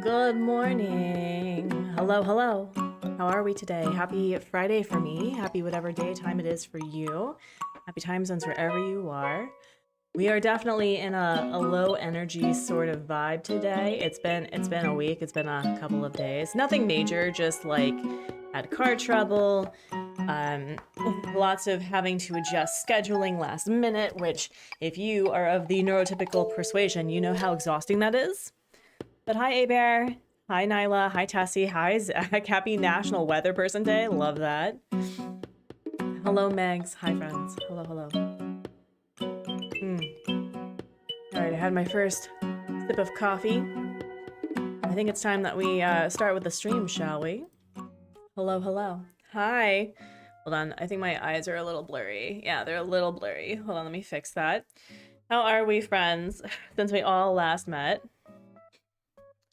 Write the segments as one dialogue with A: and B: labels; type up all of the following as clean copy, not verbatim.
A: Good morning. Hello, hello. How are we today? Happy Friday for me. Happy whatever day time it is for you. Happy time zones wherever you are. We are definitely in a low energy sort of vibe today. It's been a week. It's been a couple of days. Nothing major, just like had car trouble. Lots of having to adjust scheduling last minute, which if you are of the neurotypical persuasion, you know how exhausting that is. But hi, A-Bear. Hi, Nyla. Hi, Tessie. Hi, Zach. Happy National Weather Person Day. Love that. Hello, Megs. Hi, friends. Hello, hello. All right, I had my first sip of coffee. I think it's time that we start with the stream, shall we? Hello, hello. Hi. Hold on. I think my eyes are a little blurry. Yeah, they're a little blurry. Hold on, let me fix that. How are we, friends, since we all last met?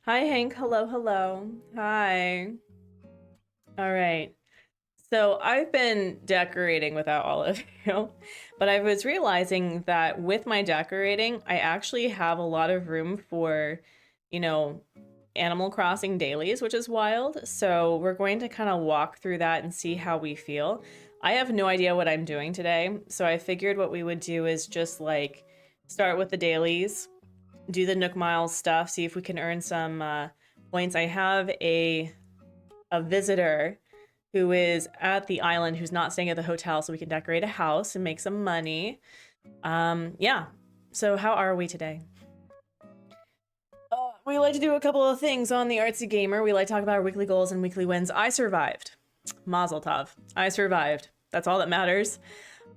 A: Hi, Hank. Hello, hello. Hi. All right. So I've been decorating without all of you, but I was realizing that with my decorating, I actually have a lot of room for, you know, Animal Crossing dailies, which is wild. So we're going to kind of walk through that and see how we feel. I have no idea what I'm doing today, so I figured what we would do is just like start with the dailies, do the Nook Miles stuff, see if we can earn some points. I have a visitor who is at the island who's not staying at the hotel, so we can decorate a house and make some money. Yeah. So how are we today? We like to do a couple of things on the Artsy Gamer. We like to talk about our weekly goals and weekly wins. I survived. Mazel tov. I survived. That's all that matters.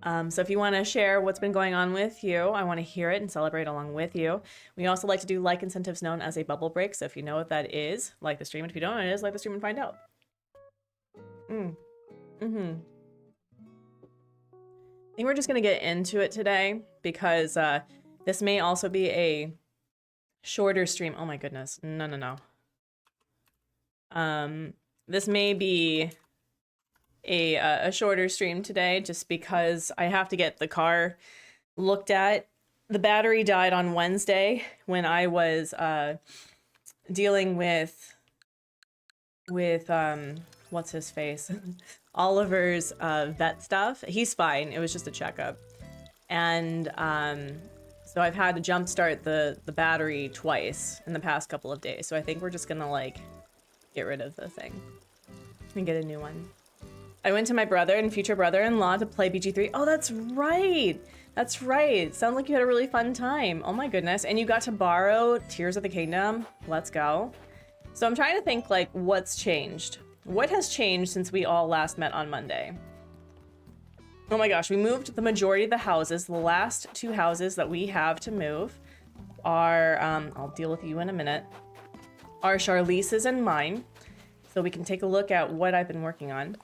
A: So if you want to share what's been going on with you, I want to hear it and celebrate along with you. We also like to do like incentives known as a bubble break. So if you know what that is, like the stream. And if you don't know what it is, like the stream and find out. I think we're just going to get into it today because this may also be a shorter stream. Oh my goodness. No. This may be a shorter stream today just because I have to get the car looked at. The battery died on Wednesday when I was dealing with what's his face? Oliver's vet stuff. He's fine. It was just a checkup. And so I've had to jumpstart the battery twice in the past couple of days. So I think we're just gonna like get rid of the thing and get a new one. I went to my brother and future brother-in-law to play BG3. Oh, that's right. That's right. Sounds like you had a really fun time. Oh my goodness. And you got to borrow Tears of the Kingdom. Let's go. So I'm trying to think like what's changed. What has changed since we all last met on Monday? Oh my gosh, we moved the majority of the houses. The last two houses that we have to move are, I'll deal with you in a minute, are Charlize's and mine. So we can take a look at what I've been working on.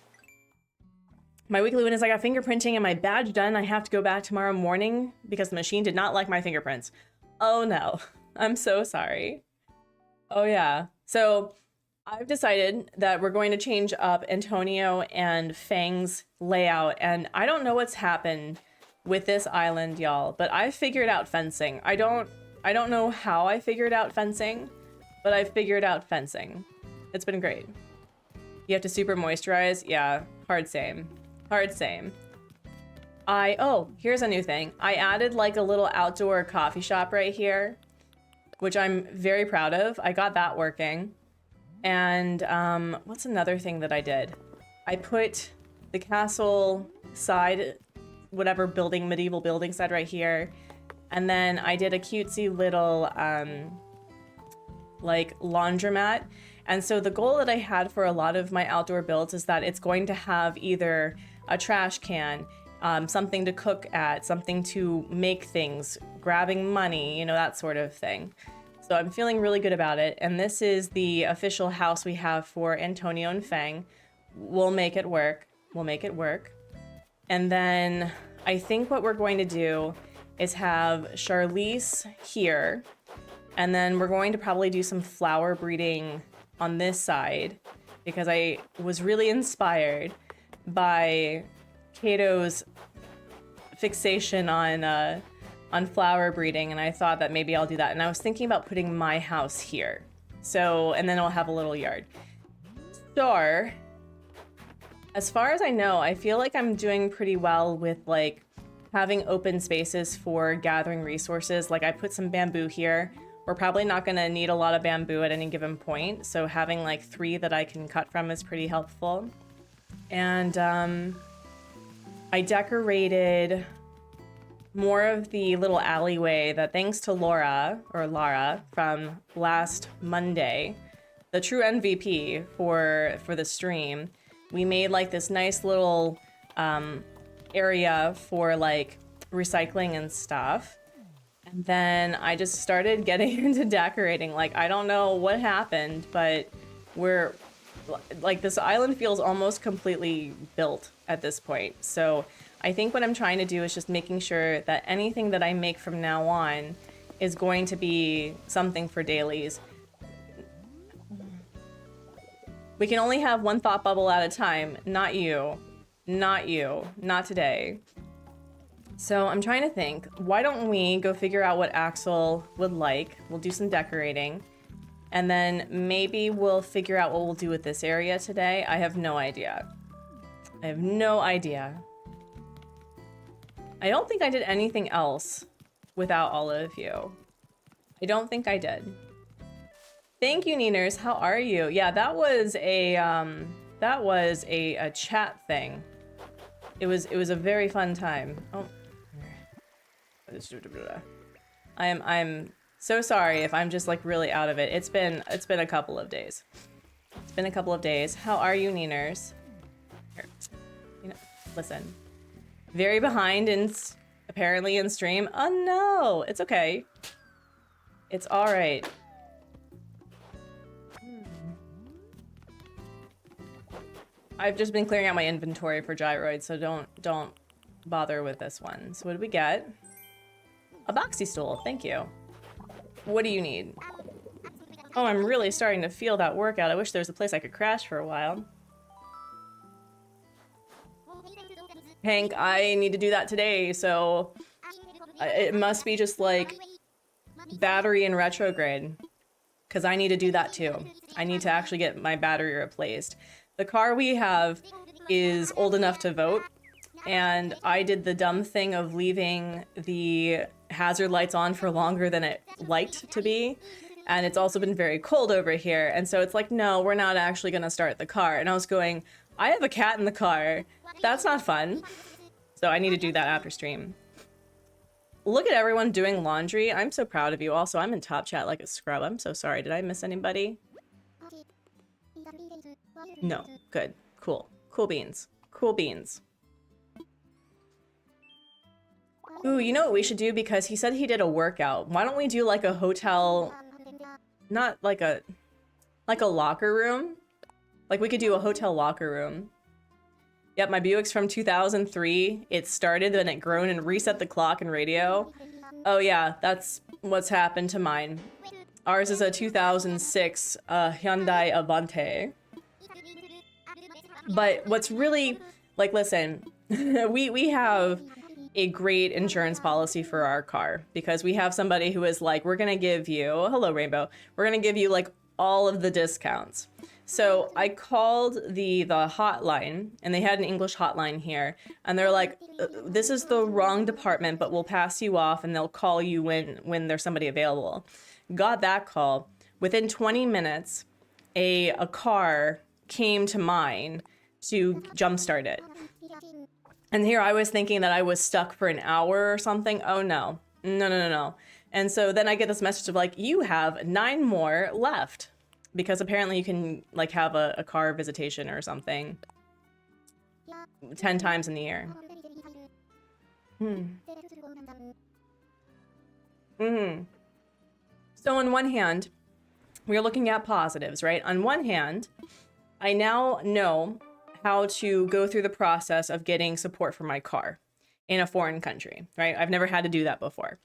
A: My weekly win is I got fingerprinting and my badge done. I have to go back tomorrow morning because the machine did not like my fingerprints. Oh no, I'm so sorry. Oh yeah. So I've decided that we're going to change up Antonio and Fang's layout, and I don't know what's happened with this island, y'all, but I figured out fencing. I don't know how I figured out fencing, but I figured out fencing. It's been great. You have to super moisturize. Yeah, hard same. Hard same. Oh, here's a new thing. I added like a little outdoor coffee shop right here, which I'm very proud of. I got that working. And what's another thing that I did? I put the castle side, whatever building, medieval building side right here. And then I did a cutesy little like laundromat. And so the goal that I had for a lot of my outdoor builds is that it's going to have either a trash can, something to cook at, something to make things, grabbing money, you know, that sort of thing. So I'm feeling really good about it. And this is the official house we have for Antonio and Fang. We'll make it work. We'll make it work. And then I think what we're going to do is have Charlize here. And then we're going to probably do some flower breeding on this side because I was really inspired by Kato's fixation on flower breeding, and I thought that maybe I'll do that. And I was thinking about putting my house here. So, and then I'll have a little yard. So, as far as I know, I feel like I'm doing pretty well with like having open spaces for gathering resources. Like I put some bamboo here. We're probably not gonna need a lot of bamboo at any given point. So having like 3 that I can cut from is pretty helpful. And I decorated more of the little alleyway that, thanks to Lara from last Monday, the true MVP for the stream, we made like this nice little area for like recycling and stuff. And then I just started getting into decorating. Like, I don't know what happened, but we're like, this island feels almost completely built at this point. So I think what I'm trying to do is just making sure that anything that I make from now on is going to be something for dailies. We can only have one thought bubble at a time. Not you. Not you. Not today. So I'm trying to think, why don't we go figure out what Axel would like? We'll do some decorating. And then maybe we'll figure out what we'll do with this area today. I have no idea. I have no idea. I don't think I did anything else without all of you. I don't think I did. Thank you, Neeners. How are you? Yeah, that was a chat thing. It was a very fun time. Oh. I'm so sorry if I'm just like really out of it. It's been a couple of days. It's been a couple of days. How are you, Neeners? Here. You know, listen. Very behind apparently in stream. Oh no, it's okay. It's all right. I've just been clearing out my inventory for gyroids, so don't bother with this one. So what did we get? A boxy stool, thank you. What do you need? Oh, I'm really starting to feel that workout. I wish there was a place I could crash for a while. Hank, I need to do that today, so it must be just like battery in retrograde, because I need to do that too. I need to actually get my battery replaced. The car we have is old enough to vote, and I did the dumb thing of leaving the hazard lights on for longer than it liked to be, and it's also been very cold over here, and so it's like, no, we're not actually gonna start the car. And I was going, I have a cat in the car. That's not fun. So I need to do that after stream. Look at everyone doing laundry. I'm so proud of you. Also, I'm in top chat like a scrub. I'm so sorry. Did I miss anybody? No. Good. Cool. Cool beans. Cool beans. Ooh, you know what we should do? Because he said he did a workout. Why don't we do like a hotel... Not like a locker room? Like we could do a hotel locker room. Yep, my Buick's from 2003. It started, then it grown and reset the clock and radio. Oh yeah, that's what's happened to mine. Ours is a 2006 Hyundai Avante. But what's really, like, listen, we have a great insurance policy for our car because we have somebody who is like, we're gonna give you, hello Rainbow, we're gonna give you like all of the discounts. So I called the hotline, and they had an English hotline here, and they're like, this is the wrong department, but we'll pass you off and they'll call you when there's somebody available. Got that call. Within 20 minutes, a car came to mine to jumpstart it. And here I was thinking that I was stuck for an hour or something. Oh no, no. And so then I get this message of like, you have 9 more left. Because apparently you can like have a car visitation or something 10 times in the year. So on one hand, we're looking at positives, right? On one hand, I now know how to go through the process of getting support for my car in a foreign country, right? I've never had to do that before.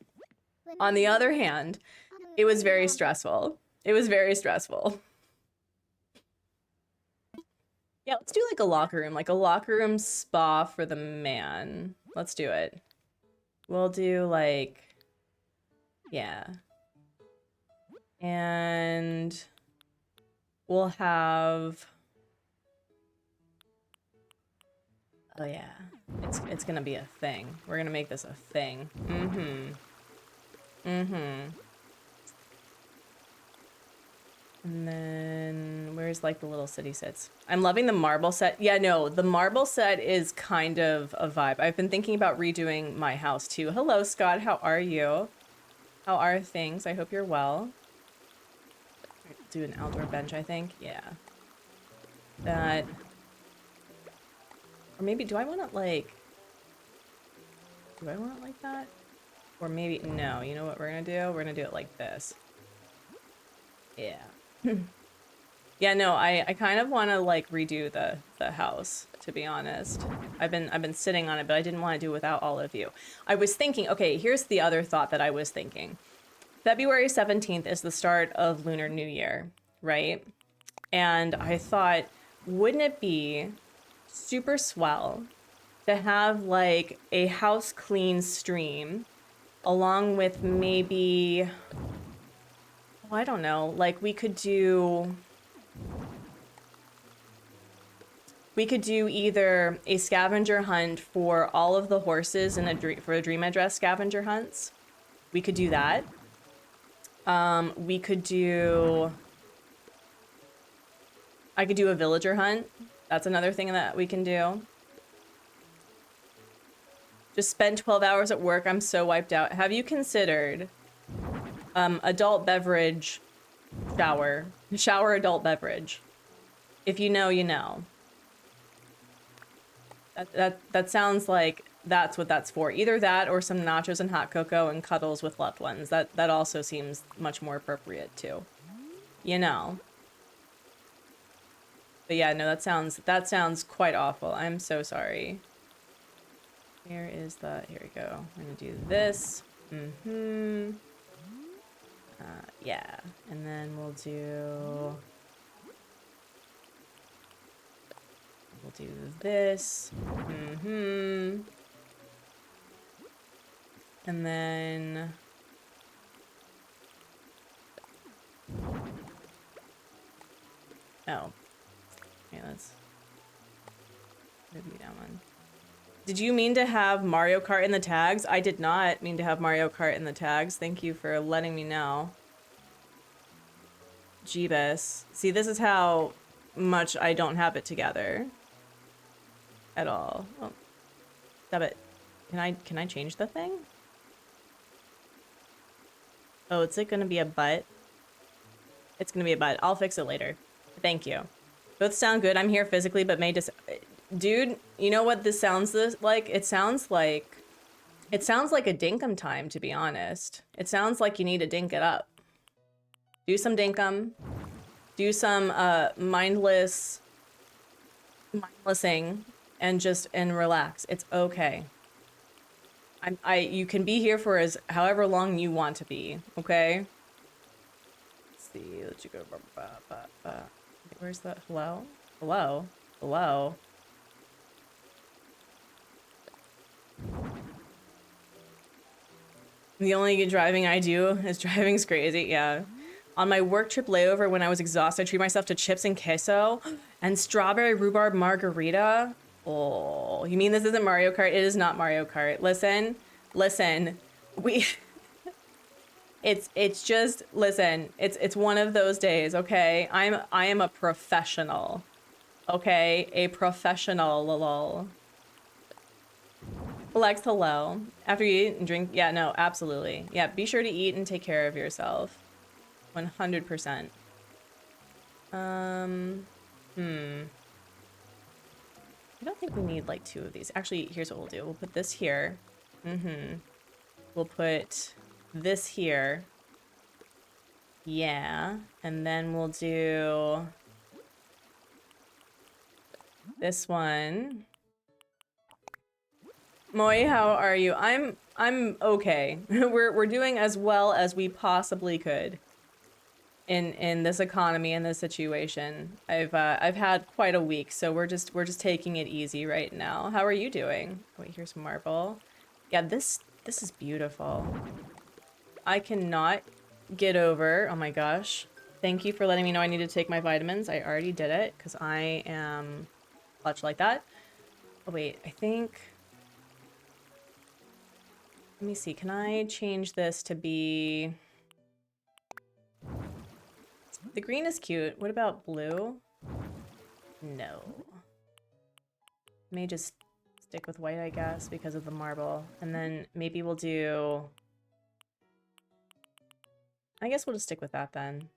A: On the other hand, it was very stressful. It was very stressful. Yeah, let's do like a locker room spa for the man. Let's do it. We'll do like, yeah. And we'll have, oh yeah, it's gonna be a thing. We're gonna make this a thing. And then where's like the little city sits? I'm loving the marble set. Yeah, no, the marble set is kind of a vibe. I've been thinking about redoing my house too. Hello, Scott. How are you? How are things? I hope you're well. Do an outdoor bench, I think. Yeah. That. Or maybe, do I want it like that? Or maybe, no, you know what we're gonna do? We're gonna do it like this. Yeah. Yeah, no, I kind of want to like redo the house, to be honest. I've been sitting on it, but I didn't want to do it without all of you. I was thinking, okay, here's the other thought that I was thinking. February 17th is the start of Lunar New Year, right? And I thought, wouldn't it be super swell to have like a house clean stream along with maybe, Well, I don't know. Like, we could do either a scavenger hunt for all of the horses in for a dream address scavenger hunts. We could do that. We could do... I could do a villager hunt. That's another thing that we can do. Just spend 12 hours at work. I'm so wiped out. Have you considered adult beverage shower? Shower adult beverage. If you know, you know. That sounds like that's what that's for. Either that or some nachos and hot cocoa and cuddles with loved ones. That also seems much more appropriate too. You know. But yeah, no, that sounds quite awful. I'm so sorry. Here is the, here we go. I'm gonna do this. Yeah, and then we'll do this. And then oh. Okay, let's review that one. Did you mean to have Mario Kart in the tags? I did not mean to have Mario Kart in the tags. Thank you for letting me know. Jeebus. See, this is how much I don't have it together. At all. Oh. Stop it. Can I change the thing? Oh, it's like gonna be a butt. It's gonna be a butt. I'll fix it later. Thank you. Both sound good. I'm here physically, but may just... Dude, you know what this sounds like? It sounds like a dinkum time, to be honest. It sounds like you need to dink it up. Do some dinkum. Do some mindlessing and relax. It's okay. You can be here for however long you want to be, okay? Let's see. Let's go. Where's that? Hello? Hello? Hello? The only driving I do is driving's crazy, yeah. On my work trip layover when I was exhausted, I treated myself to chips and queso and strawberry rhubarb margarita. Oh, you mean this isn't Mario Kart? It is not Mario Kart. Listen, it's just, listen, it's one of those days, okay? I am a professional, okay? A professional, lol. Lex, hello. After you eat and drink, yeah, no, absolutely. Yeah, be sure to eat and take care of yourself. 100%. I don't think we need like 2 of these. Actually, here's what we'll do. We'll put this here. We'll put this here. Yeah. And then we'll do this one. Moi, how are you? I'm okay. We're doing as well as we possibly could in this economy, in this situation. I've had quite a week, so we're just taking it easy right now. How are you doing? Wait, here's marble. Yeah, this is beautiful. I cannot get over. Oh my gosh. Thank you for letting me know I need to take my vitamins. I already did it because I am clutch like that. Oh wait, I think. Let me see, can I change this to be... The green is cute. What about blue? No. May just stick with white, I guess, because of the marble. And then maybe we'll do... I guess we'll just stick with that then.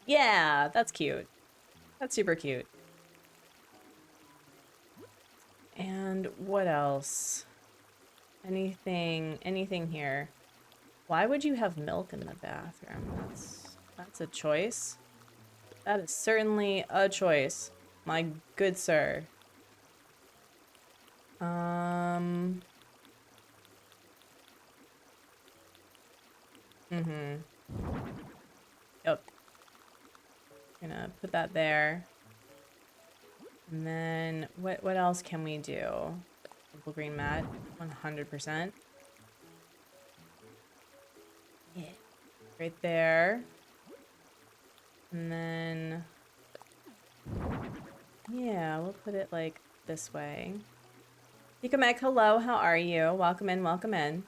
A: Yeah, that's cute. That's super cute. And what else? Anything here? Why would you have milk in the bathroom? That's a choice. That is certainly a choice, my good sir. Yep. Gonna put that there. And then what else can we do? Simple green mat, 100%. Yeah. Right there. And then, yeah, we'll put it like this way. Meg, hello, how are you? Welcome in, welcome in.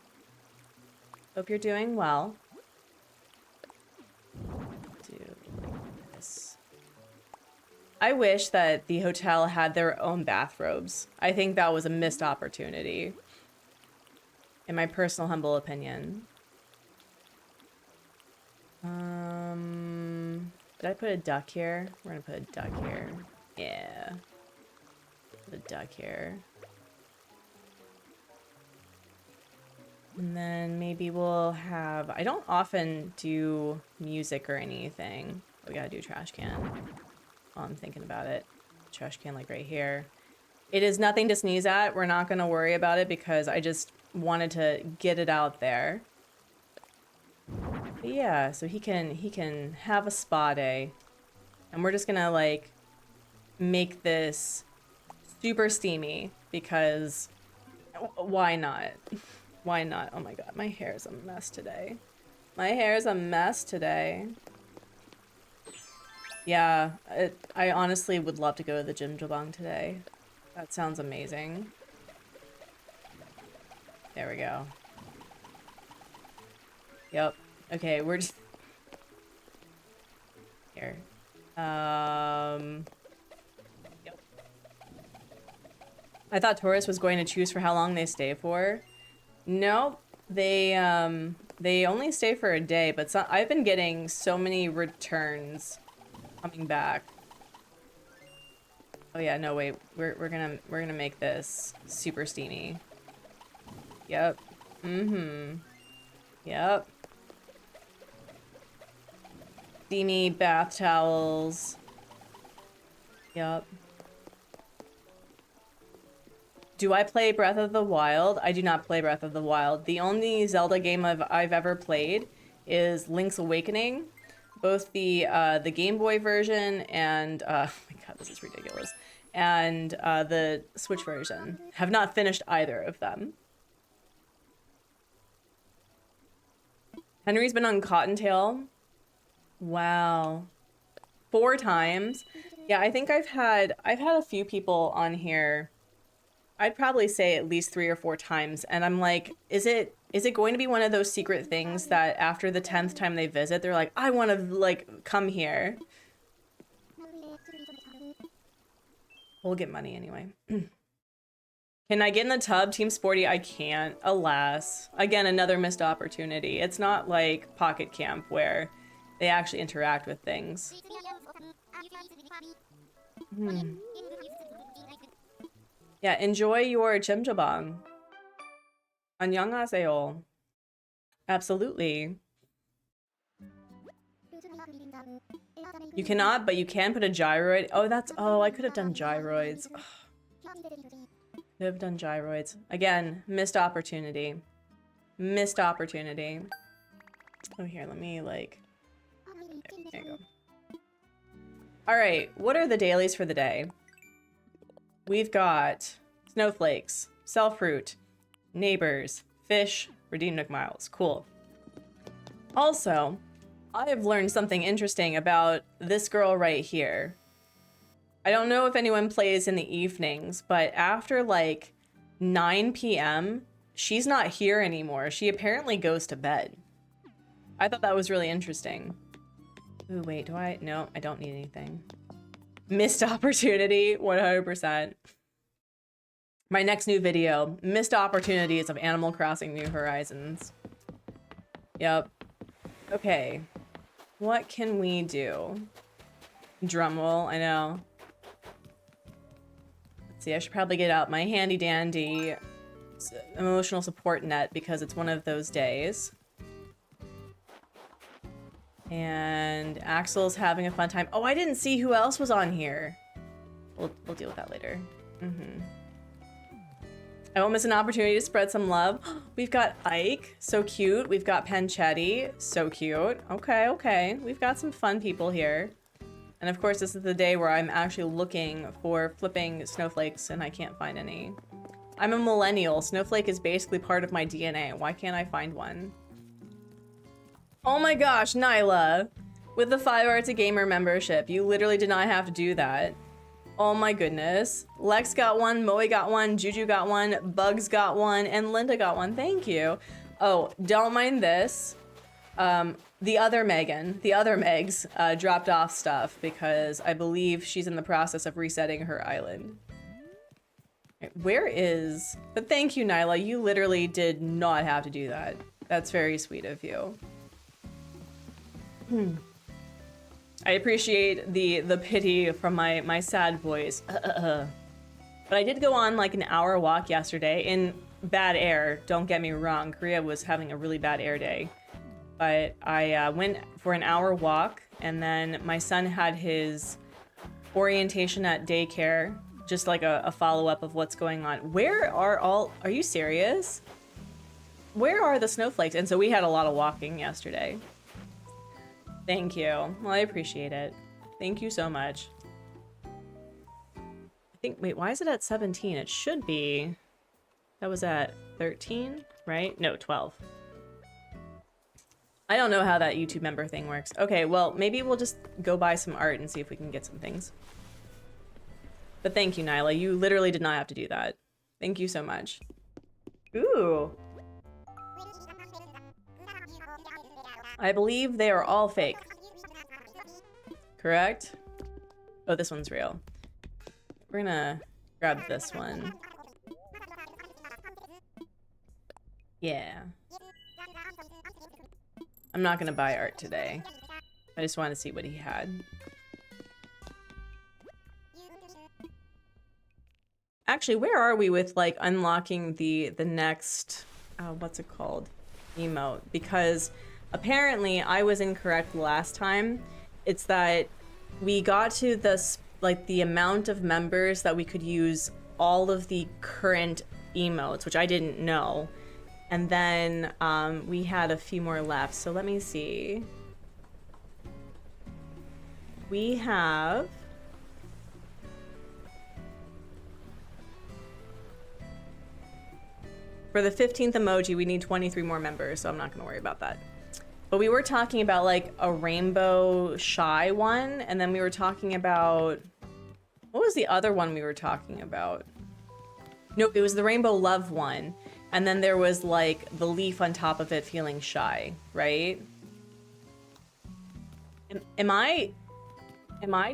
A: Hope you're doing well. Do like this. I wish that the hotel had their own bathrobes. I think that was a missed opportunity, in my personal humble opinion. Did I put a duck here? We're gonna put a duck here. Yeah. Put a duck here. And then maybe we'll have... I don't often do music or anything. We gotta do trash can. Oh, I'm thinking about it. Trash can like right here. It is nothing to sneeze at. We're not gonna worry about it because I just wanted to get it out there. But yeah, so he can have a spa day. And we're just gonna like make this super steamy because why not? Why not? Oh my god, my hair is a mess today. My hair is a mess today. Yeah, I honestly would love to go to the gym jabang today. That sounds amazing. There we go. Yep. Okay, we're just... Here. Yep. I thought tourists was going to choose for how long they stay for. No, they only stay for a day, but I've been getting so many returns coming back. Oh yeah, no wait, we're gonna make this super steamy. Yep. Yep. Steamy bath towels. Yep. Do I play Breath of the Wild? I do not play Breath of the Wild. The only Zelda game I've ever played is Link's Awakening. Both the Game Boy version and oh my god, this is ridiculous. And the Switch version. Have not finished either of them. Henry's been on Cottontail. Wow. 4 times. Yeah, I think I've had a few people on here. I'd probably say at least 3 or 4 times, and I'm like, is it going to be one of those secret things that after the 10th time they visit, they're like, I want to like come here. We'll get money anyway. Can I get in the tub, Team Sporty? I can't, alas. Again, another missed opportunity. It's not like Pocket Camp where they actually interact with things. Yeah, enjoy your jjimjilbang. 안녕하세요. Absolutely. You cannot, but you can put a gyroid. Oh, that's... Oh, I could have done gyroids. Could have done gyroids. Again, missed opportunity. Missed opportunity. Oh, here, let me, like... Okay, there you go. Alright, what are the dailies for the day? We've got snowflakes, sell fruit, neighbors, fish, redeem Nook miles. Cool. Also, I have learned something interesting about this girl right here. I don't know if anyone plays in the evenings, but after like 9 p.m., she's not here anymore. She apparently goes to bed. I thought that was really interesting. Ooh, wait, do I? No, I don't need anything. Missed opportunity, 100%. My next new video, missed opportunities of Animal Crossing New Horizons. Yep. Okay. What can we do? Drumroll, I know. Let's see, I should probably get out my handy dandy emotional support net because it's one of those days. And Axel's having a fun time. Oh, I didn't see who else was on here. We'll deal with that later. I won't miss an opportunity to spread some love. We've got Ike, so cute. We've got Panchetti, so cute. Okay, okay. We've got some fun people here. And of course, this is the day where I'm actually looking for flipping snowflakes and I can't find any. I'm a millennial. Snowflake is basically part of my DNA. Why can't I find one? Oh my gosh, Nyla. With the 5 Artsy Gamer membership, you literally did not have to do that. Oh my goodness. Lex got one, Moe got one, Juju got one, Bugs got one, and Linda got one. Thank you. Oh, don't mind this. The other Megan, the other Megs, dropped off stuff because I believe she's in the process of resetting her island. Where is... But thank you, Nyla. You literally did not have to do that. That's very sweet of you. I appreciate the pity from my sad voice. But I did go on like an hour walk yesterday in bad air. Don't get me wrong. Korea was having a really bad air day. But I went for an hour walk, and then my son had his orientation at daycare, just like a follow-up of what's going on. Where are all... Are you serious? Where are the snowflakes? And so we had a lot of walking yesterday. Thank you. Well, I appreciate it. Thank you so much. I think, wait, why is it at 17? It should be, that was at 13, right? No, 12. I don't know how that YouTube member thing works. Okay, well, maybe we'll just go buy some art and see if we can get some things. But thank you, Nyla. You literally did not have to do that. Thank you so much. Ooh. I believe they are all fake. Correct? Oh, this one's real. We're gonna grab this one. Yeah. I'm not gonna buy art today. I just wanted to see what he had. Actually, where are we with like unlocking the next, what's it called? Emote? Because apparently I was incorrect last time. It's that we got to this, like the amount of members that we could use all of the current emotes, which I didn't know. And then we had a few more left. So let me see. We have... For the 15th emoji, we need 23 more members, so I'm not gonna worry about that. But we were talking about like a rainbow shy one, and then we were talking about... What was the other one we were talking about? Nope, it was the rainbow love one. And then there was like the leaf on top of it feeling shy, right? Am I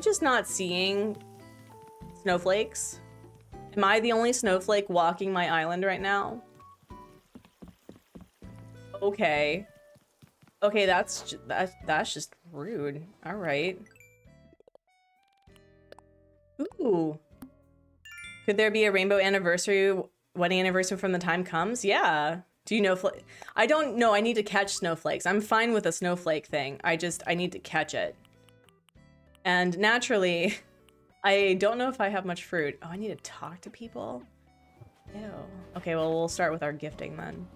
A: just not seeing snowflakes? Am I the only snowflake walking my island right now? Okay. Okay, that's just rude. All right. Ooh. Could there be a rainbow anniversary, wedding anniversary from the time comes? Yeah. Do you know? I don't know. I need to catch snowflakes. I'm fine with a snowflake thing. I need to catch it. And naturally, I don't know if I have much fruit. Oh, I need to talk to people? Ew. Okay, well, we'll start with our gifting then.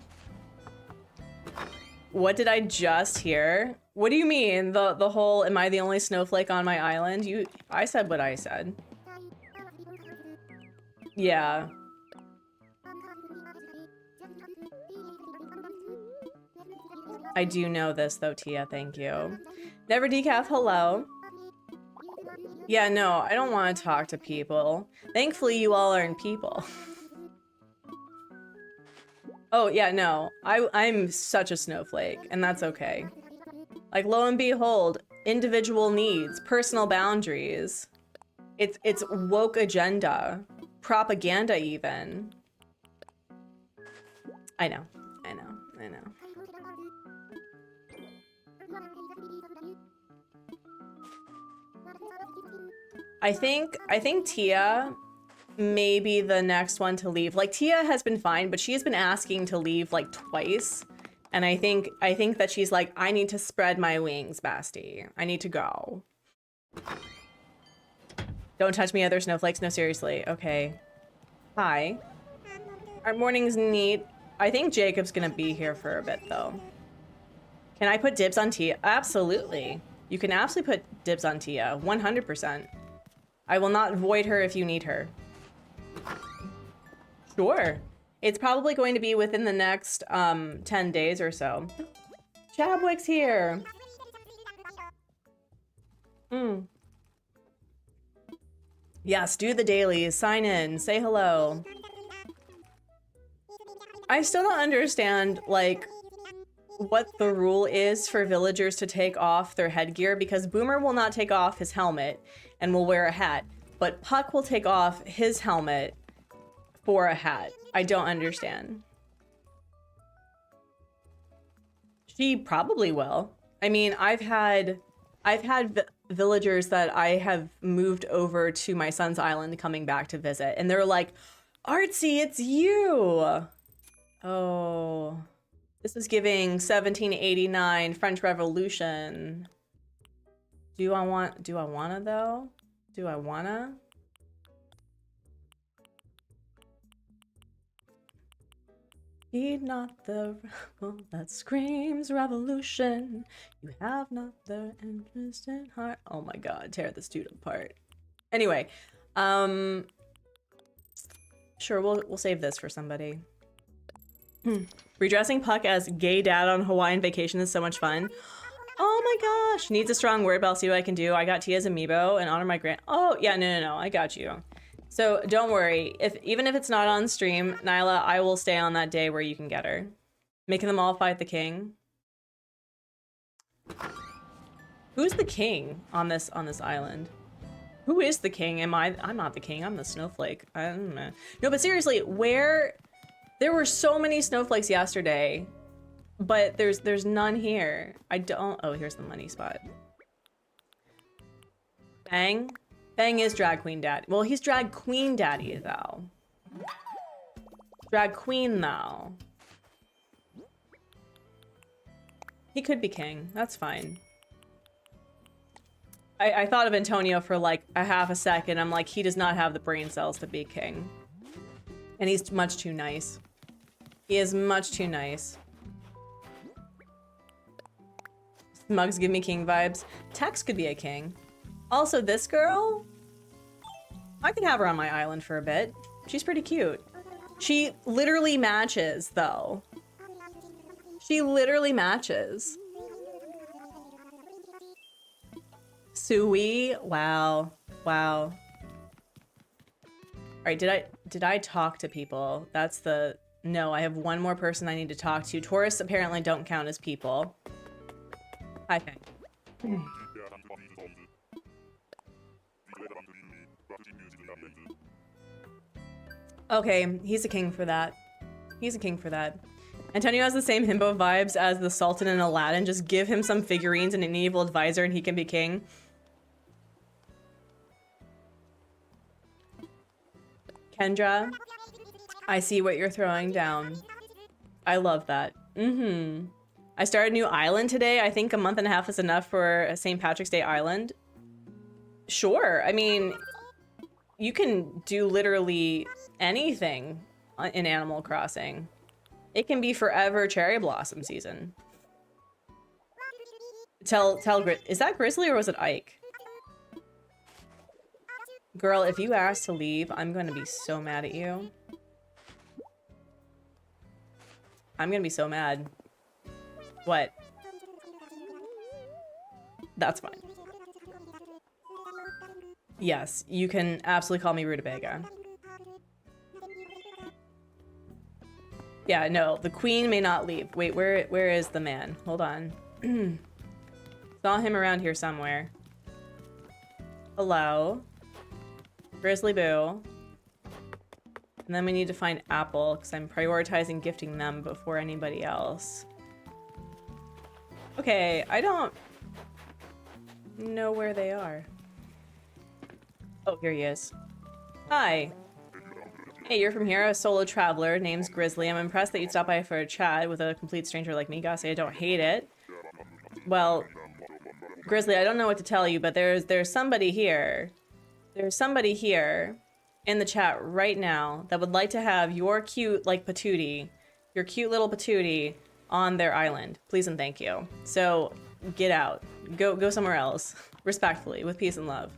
A: What did I just hear? What do you mean? The whole, am I the only snowflake on my island? I said what I said. Yeah. I do know this though, Tia, thank you. Never decaf, hello. Yeah, no, I don't want to talk to people. Thankfully, you all aren't people. Oh, yeah, no. I'm such a snowflake, and that's okay. Like, lo and behold, individual needs, personal boundaries. It's woke agenda. Propaganda, even. I know. I know. I know. I think Tia may be the next one to leave. Like, Tia has been fine, but she has been asking to leave like twice. And I think that she's like, I need to spread my wings, Basti. I need to go. Don't touch me, other snowflakes. No, seriously. Okay. Hi. Our morning's neat. I think Jacob's gonna be here for a bit, though. Can I put dibs on Tia? Absolutely. You can absolutely put dibs on Tia. 100%. I will not void her if you need her. Sure. It's probably going to be within the next 10 days or so. Chabwick's here. Yes, do the dailies. Sign in. Say hello. I still don't understand, like, what the rule is for villagers to take off their headgear, because Boomer will not take off his helmet and will wear a hat, but Puck will take off his helmet for a hat. I don't understand. She probably will. I mean, I've had villagers that I have moved over to my son's island coming back to visit, and they're like, Artsy, it's you! Oh, this is giving 1789 French Revolution. Do I wanna though? Do I wanna? Heed not the rebel that screams revolution. You have not their interest in heart. Oh my god, tear this dude apart. Anyway, sure, we'll save this for somebody. Redressing Puck as gay dad on Hawaiian vacation is so much fun. Oh my gosh, needs a strong word, but I'll see what I can do. I got Tia's amiibo and honor my grand. Oh yeah, no, I got you. So don't worry, even if it's not on stream, Nyla, I will stay on that day where you can get her. Making them all fight the king. Who's the king on this island? Who is the king? I'm not the king, I'm the snowflake. I don't know. No, but seriously, there were so many snowflakes yesterday, but there's none here. Oh, here's the money spot. Bang. Bang is drag queen daddy. Well, he's drag queen daddy though. Drag queen though. He could be king, that's fine. I thought of Antonio for like a half a second. I'm like, he does not have the brain cells to be king. And he's much too nice. He is much too nice. Mugs give me king vibes. Tex could be a king. Also, this girl, I could have her on my island for a bit. She's pretty cute. She literally matches, though. She literally matches. Sui, wow, wow. All right, did I talk to people? That's the, no, I have one more person I need to talk to. Tourists apparently don't count as people. Hi, Fang. Okay, he's a king for that. He's a king for that. Antonio has the same himbo vibes as the Sultan in Aladdin. Just give him some figurines and an evil advisor and he can be king. Kendra, I see what you're throwing down. I love that. I started a new island today. I think a month and a half is enough for a St. Patrick's Day island. Sure, I mean, you can do literally anything in Animal Crossing. It can be forever cherry blossom season. Is that Grizzly or was it Ike? Girl, if you ask to leave, I'm going to be so mad at you. I'm going to be so mad. What? That's fine. Yes, you can absolutely call me Rutabaga. Yeah, no, the queen may not leave. Wait, where is the man? Hold on. Saw him around here somewhere. Hello. Grizzly Boo. And then we need to find Apple, because I'm prioritizing gifting them before anybody else. Okay, I don't know where they are. Oh, here he is. Hi. Hey, you're from here, a solo traveler. Name's Grizzly. I'm impressed that you'd stop by for a chat with a complete stranger like me. Gotta say, I don't hate it. Well, Grizzly, I don't know what to tell you, but there's somebody here. There's somebody here in the chat right now that would like to have your cute, like, patootie, your cute little patootie on their island. Please and thank you. So, get out. Go somewhere else. Respectfully, with peace and love.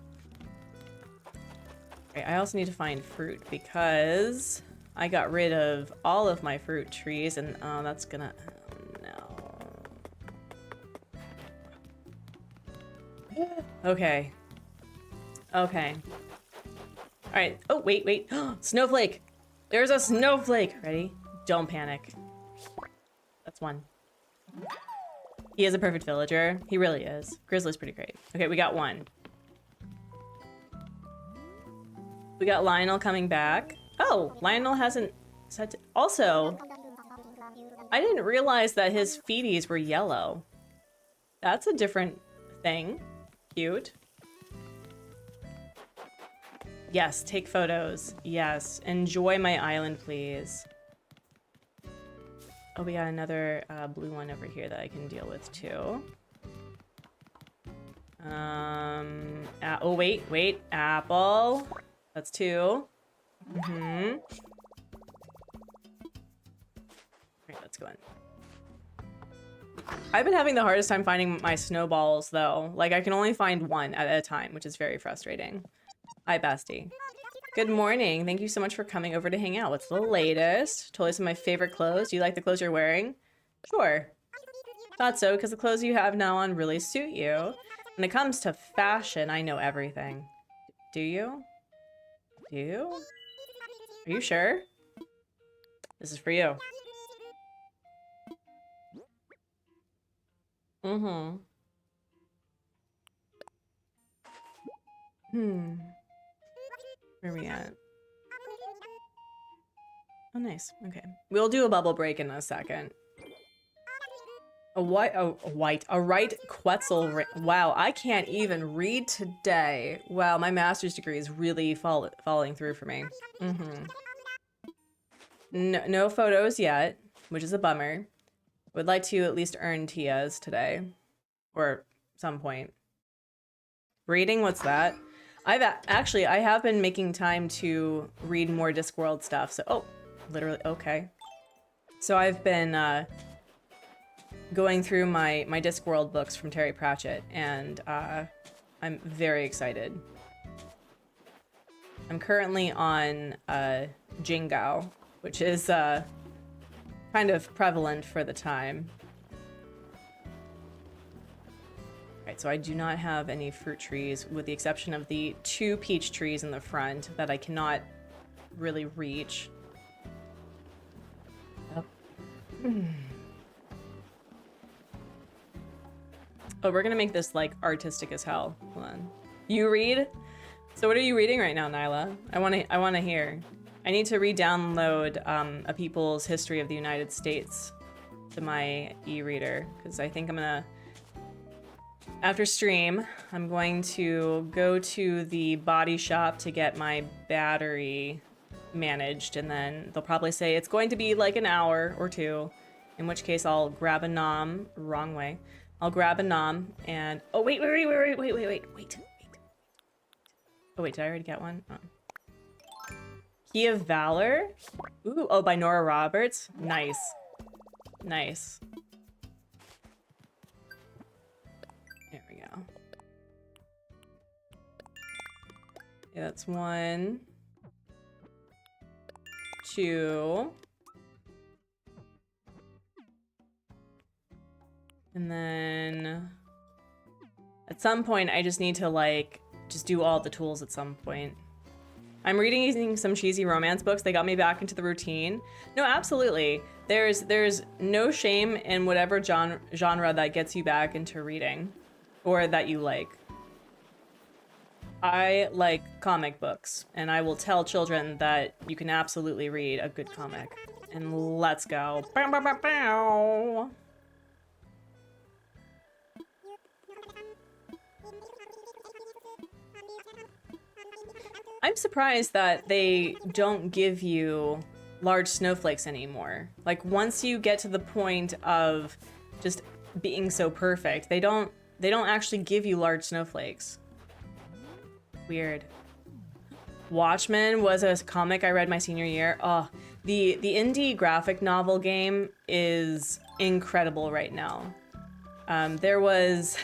A: Okay, I also need to find fruit because I got rid of all of my fruit trees and that's gonna, oh no. Okay. Okay. All right. Oh, wait, wait. Snowflake. There's a snowflake. Ready? Don't panic. That's one. He is a perfect villager. He really is. Grizzly's pretty great. Okay, we got one. We got Lionel coming back. Oh, Lionel hasn't said to... Also, I didn't realize that his feeties were yellow. That's a different thing. Cute. Yes, take photos. Yes, enjoy my island, please. Oh, we got another blue one over here that I can deal with too. Oh, wait, apple. That's two. Mm-hmm. Right, let's go in. I've been having the hardest time finding my snowballs though. Like I can only find one at a time, which is very frustrating. Hi, bestie. Good morning. Thank you so much for coming over to hang out. What's the latest? Totally some of my favorite clothes. Do you like the clothes you're wearing? Sure. Thought so, because the clothes you have now on really suit you. When it comes to fashion, I know everything. Do you? Do you? Are you sure? This is for you. Mm-hmm. Where are we at? Oh, nice. Okay. We'll do a bubble break in a second. A right Quetzal. Wow, I can't even read today. Wow, my master's degree is really falling through for me. No photos yet, which is a bummer. Would like to at least earn Tias today. Or some point. Reading, what's that? I have been making time to read more Discworld stuff. So, oh, literally, okay. So I've been going through my Discworld books from Terry Pratchett, and I'm very excited. I'm currently on Jingao, which is kind of prevalent for the time. Right, so I do not have any fruit trees, with the exception of the 2 peach trees in the front that I cannot really reach. Oh, oh, we're gonna make this like artistic as hell. Hold on. You read? So what are you reading right now, Nyla? I wanna hear. I need to re-download A People's History of the United States to my e-reader, because I think I'm gonna... After stream, I'm going to go to the body shop to get my battery managed, and then they'll probably say it's going to be like an hour or 2, in which case I'll grab a nom. Wrong way. I'll grab a nom and... Oh, wait. Oh, wait, did I already get one? Oh. Key of Valor? Ooh, oh, by Nora Roberts? Nice. Nice. There we go. Yeah, that's 1, 2. And then at some point I just need to like just do all the tools at some point. I'm reading some cheesy romance books. They got me back into the routine. No, absolutely. There's no shame in whatever genre that gets you back into reading or that you like. I like comic books, and I will tell children that you can absolutely read a good comic. And let's go. Bow, bow, bow, bow. I'm surprised that they don't give you large snowflakes anymore. Like once you get to the point of just being so perfect, they don't actually give you large snowflakes. Weird. Watchmen was a comic I read my senior year. Oh, the indie graphic novel game is incredible right now. I was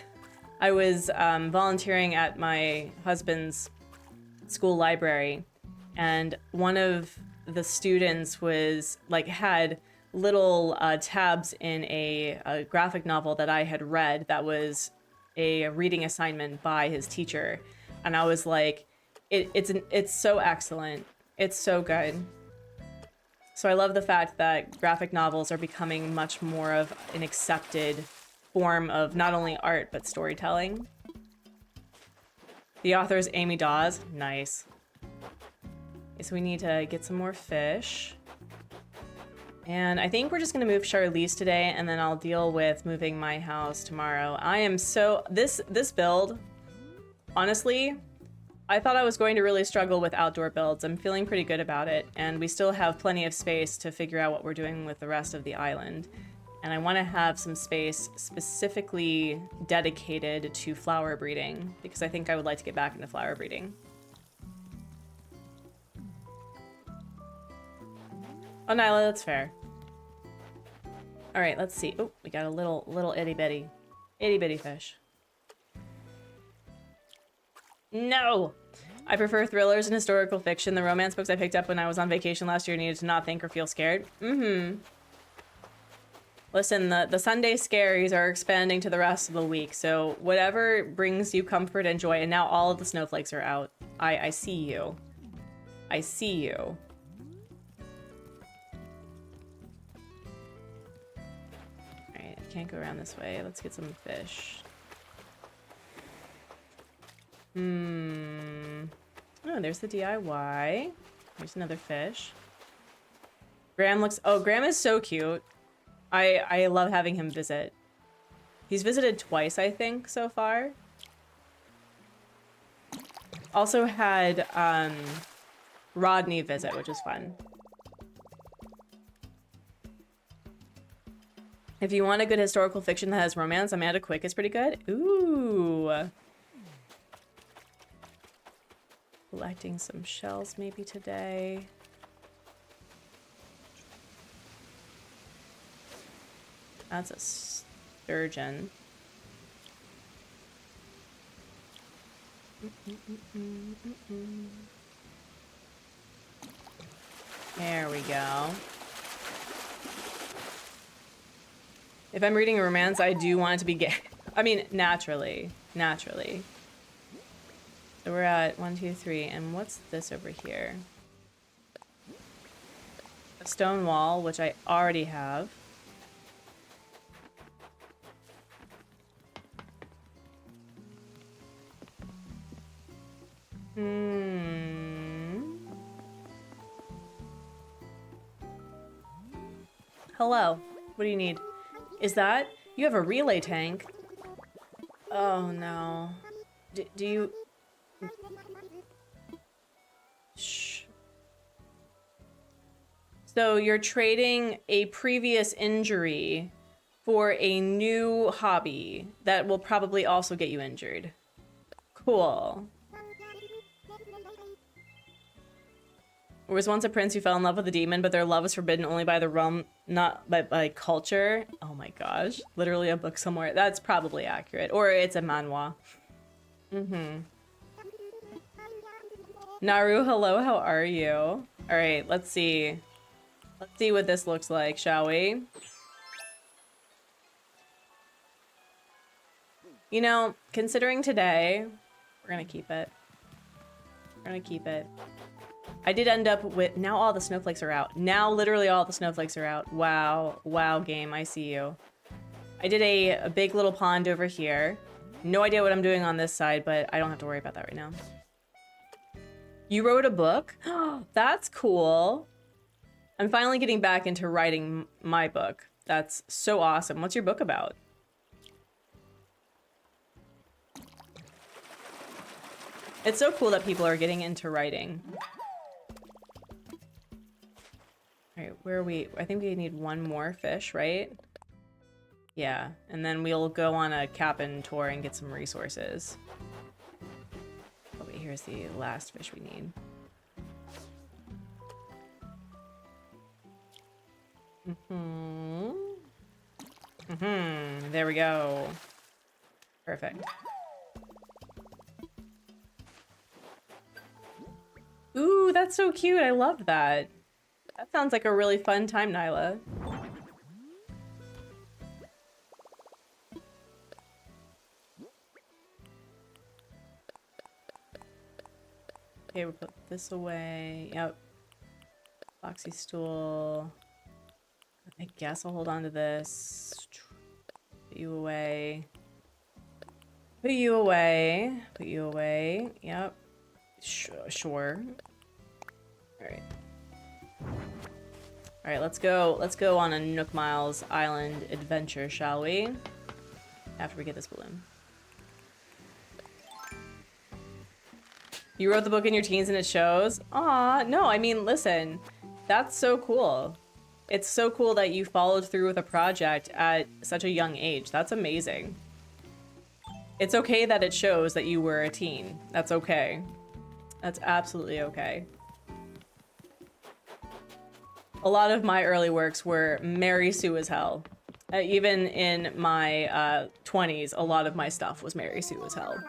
A: volunteering at my husband's school library, and one of the students was like had little tabs in a graphic novel that I had read that was a reading assignment by his teacher, and I was like, it's so excellent. It's so good. So I love the fact that graphic novels are becoming much more of an accepted form of not only art, but storytelling. The author is Amy Dawes. Nice. Okay, so we need to get some more fish. And I think we're just gonna move Charlize today, and then I'll deal with moving my house tomorrow. I am so... This build, honestly, I thought I was going to really struggle with outdoor builds. I'm feeling pretty good about it, and we still have plenty of space to figure out what we're doing with the rest of the island. And I want to have some space specifically dedicated to flower breeding, because I think I would like to get back into flower breeding. Oh, Nyla, that's fair. All right, let's see. Oh, we got a little itty bitty fish. No! I prefer thrillers and historical fiction. The romance books I picked up when I was on vacation last year needed to not think or feel scared. Mm-hmm. Listen, the Sunday scaries are expanding to the rest of the week, so whatever brings you comfort and joy, and now all of the snowflakes are out. I see you. I see you. Alright, I can't go around this way. Let's get some fish. Oh, there's the DIY. There's another fish. Graham looks... Oh, Graham is so cute. I love having him visit. He's visited twice, I think, so far. Also had Rodney visit, which is fun. If you want a good historical fiction that has romance, Amanda Quick is pretty good. Ooh. Collecting some shells maybe today. That's a sturgeon. There we go. If I'm reading a romance, I do want it to be gay. I mean, naturally. Naturally. So we're at 1, 2, 3, and what's this over here? A stone wall, which I already have. Hello. What do you need? Is that... You have a relay tank? Oh, no. Do you... Shh. So you're trading a previous injury for a new hobby that will probably also get you injured. Cool. There was once a prince who fell in love with a demon, but their love was forbidden only by the realm, not by culture. Oh my gosh. Literally a book somewhere. That's probably accurate. Or it's a manhwa. Naru, hello, how are you? Alright, let's see. Let's see what this looks like, shall we? You know, considering today, we're gonna keep it. We're gonna keep it. I did end up with... Now all the snowflakes are out. Now literally all the snowflakes are out. Wow. Wow, game. I see you. I did a big little pond over here. No idea what I'm doing on this side, but I don't have to worry about that right now. You wrote a book? That's cool. I'm finally getting back into writing my book. That's so awesome. What's your book about? It's so cool that people are getting into writing. Alright, where are we? I think we need one more fish, right? Yeah, and then we'll go on a cabin tour and get some resources. Oh wait, here's the last fish we need. There we go. Perfect. Ooh, that's so cute. I love that. That sounds like a really fun time, Nyla. Okay, we'll put this away. Yep. Boxy stool. I guess I'll hold on to this. Put you away. Put you away. Put you away. Yep. Sure. Alright. Alright, let's go. Let's go on a Nook Miles Island adventure, shall we? After we get this balloon. You wrote the book in your teens and it shows? Aw, no, I mean, listen. That's so cool. It's so cool that you followed through with a project at such a young age. That's amazing. It's okay that it shows that you were a teen. That's okay. That's absolutely okay. A lot of my early works were Mary Sue as hell. Even in my 20s, a lot of my stuff was Mary Sue as hell.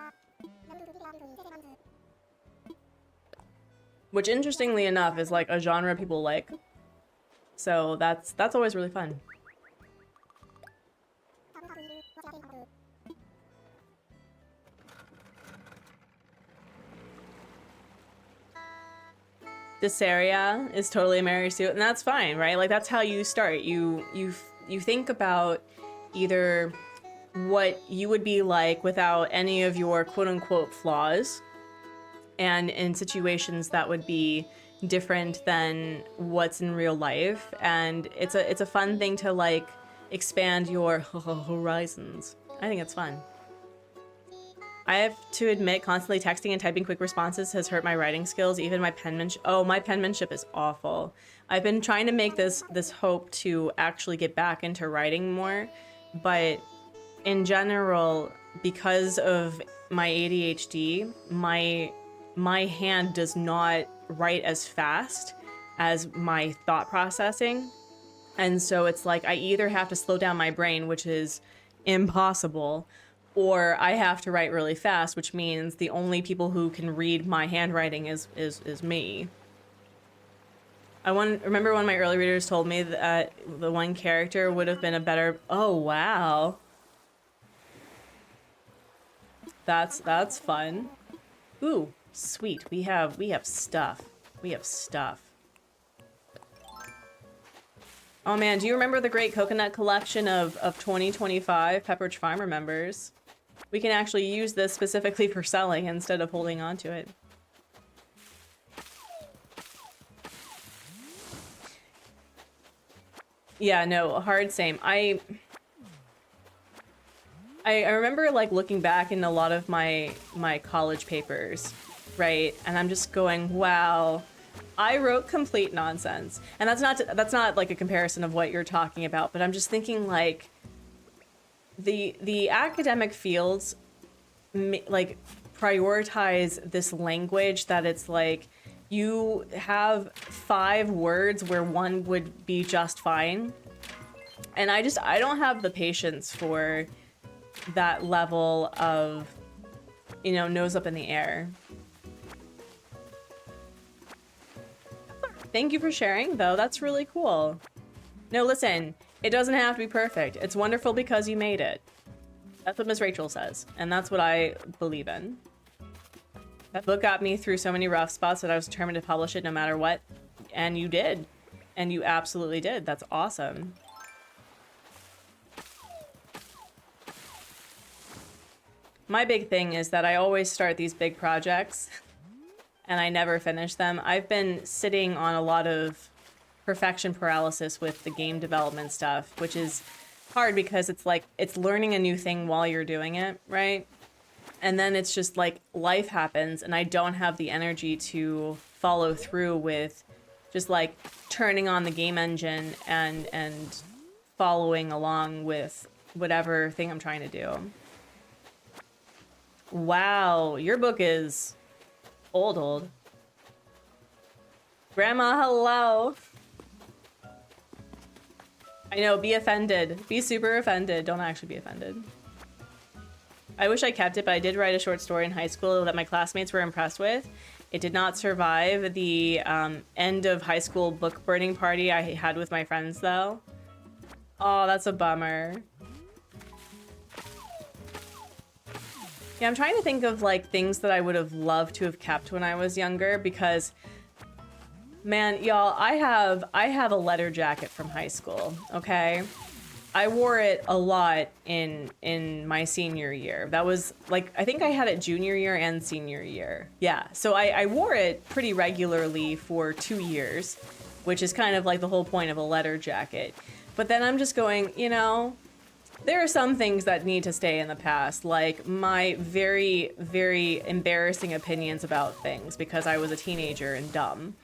A: Which, interestingly enough, is like a genre people like. So that's always really fun. This area is totally a Mary Sue, and that's fine, right? Like, that's how you start. You think about either what you would be like without any of your quote-unquote flaws, and in situations that would be different than what's in real life, and it's a fun thing to like expand your horizons. I think it's fun. I have to admit, constantly texting and typing quick responses has hurt my writing skills, even my penmanship. Oh, my penmanship is awful. I've been trying to make this hope to actually get back into writing more, but in general, because of my ADHD, my hand does not write as fast as my thought processing. And so it's like I either have to slow down my brain, which is impossible, or I have to write really fast, which means the only people who can read my handwriting is me. I remember one of my early readers told me that the one character would have been a better... Oh, wow. That's fun. Ooh, sweet. We have stuff. We have stuff. Oh man, do you remember the great coconut collection of 2025 Pepperidge Farm members? We can actually use this specifically for selling instead of holding on to it. Yeah, no, hard same. I remember like looking back in a lot of my college papers, right? And I'm just going, wow, I wrote complete nonsense. And that's not like a comparison of what you're talking about, but I'm just thinking like the academic fields like prioritize this language that it's like you have 5 words where one would be just fine. And I don't have the patience for that level of, you know, nose up in the air. Thank you for sharing, though. That's really cool. No, listen, it doesn't have to be perfect. It's wonderful because you made it. That's what Miss Rachel says, and that's what I believe in. That book got me through so many rough spots that I was determined to publish it no matter what, and you did. And you absolutely did. That's awesome. My big thing is that I always start these big projects and I never finish them. I've been sitting on a lot of perfection paralysis with the game development stuff, which is hard because it's like it's learning a new thing while you're doing it, right? And then it's just like life happens and I don't have the energy to follow through with just like turning on the game engine and following along with whatever thing I'm trying to do. Wow, your book is old. Grandma, hello. I know, be offended. Be super offended. Don't actually be offended. I wish I kept it, but I did write a short story in high school that my classmates were impressed with. It did not survive the end of high school book burning party I had with my friends, though. Oh, that's a bummer. Yeah, I'm trying to think of like things that I would have loved to have kept when I was younger because man, y'all, I have a letter jacket from high school, okay? I wore it a lot in my senior year. That was like, I think I had it junior year and senior year. Yeah, so I wore it pretty regularly for 2 years, which is kind of like the whole point of a letter jacket. But then I'm just going, you know, there are some things that need to stay in the past, like my very, very embarrassing opinions about things because I was a teenager and dumb.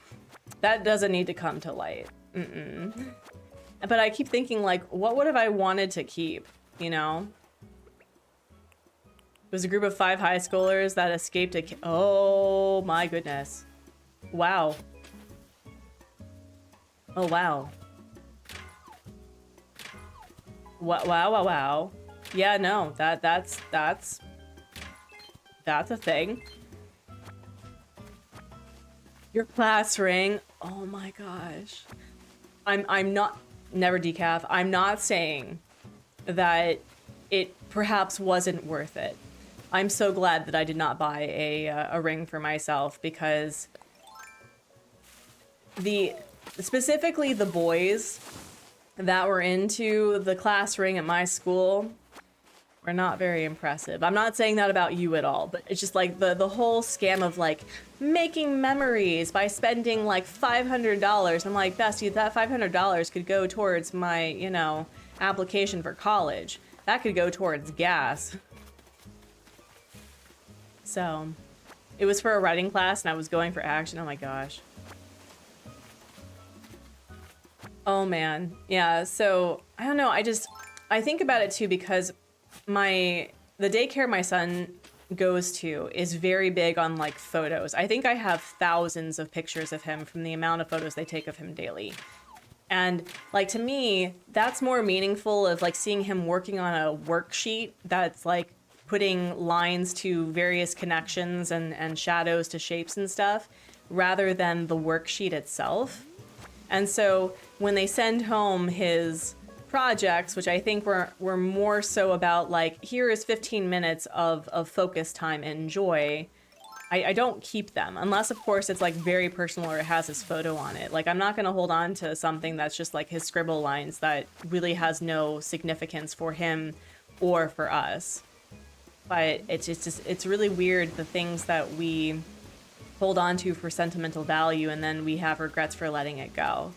A: That doesn't need to come to light. But I keep thinking, like, what would have I wanted to keep, you know? It was a group of 5 high schoolers that escaped a... Oh, my goodness. Wow. Oh, wow. Wow, wow, wow. Yeah, no, that's a thing. Your class ring. Oh my gosh. I'm not... Never decaf. I'm not saying that it perhaps wasn't worth it. I'm so glad that I did not buy a ring for myself because specifically the boys that were into the class ring at my school were not very impressive. I'm not saying that about you at all, but it's just like the whole scam of like making memories by spending like $500. I'm like, Bestie, that $500 could go towards my, you know, application for college. That could go towards gas. So it was for a writing class and I was going for action. Oh my gosh. Oh man. Yeah, so I don't know. I think about it too because the daycare my son goes to is very big on like photos. I think I have thousands of pictures of him from the amount of photos they take of him daily. And like to me, that's more meaningful of like seeing him working on a worksheet that's like putting lines to various connections and shadows to shapes and stuff rather than the worksheet itself. And so when they send home his projects, which I think were more so about like, here is 15 minutes of focus time and joy, I don't keep them unless of course it's like very personal or it has his photo on it. Like I'm not going to hold on to something that's just like his scribble lines that really has no significance for him or for us. But it's really weird the things that we hold on to for sentimental value and then we have regrets for letting it go.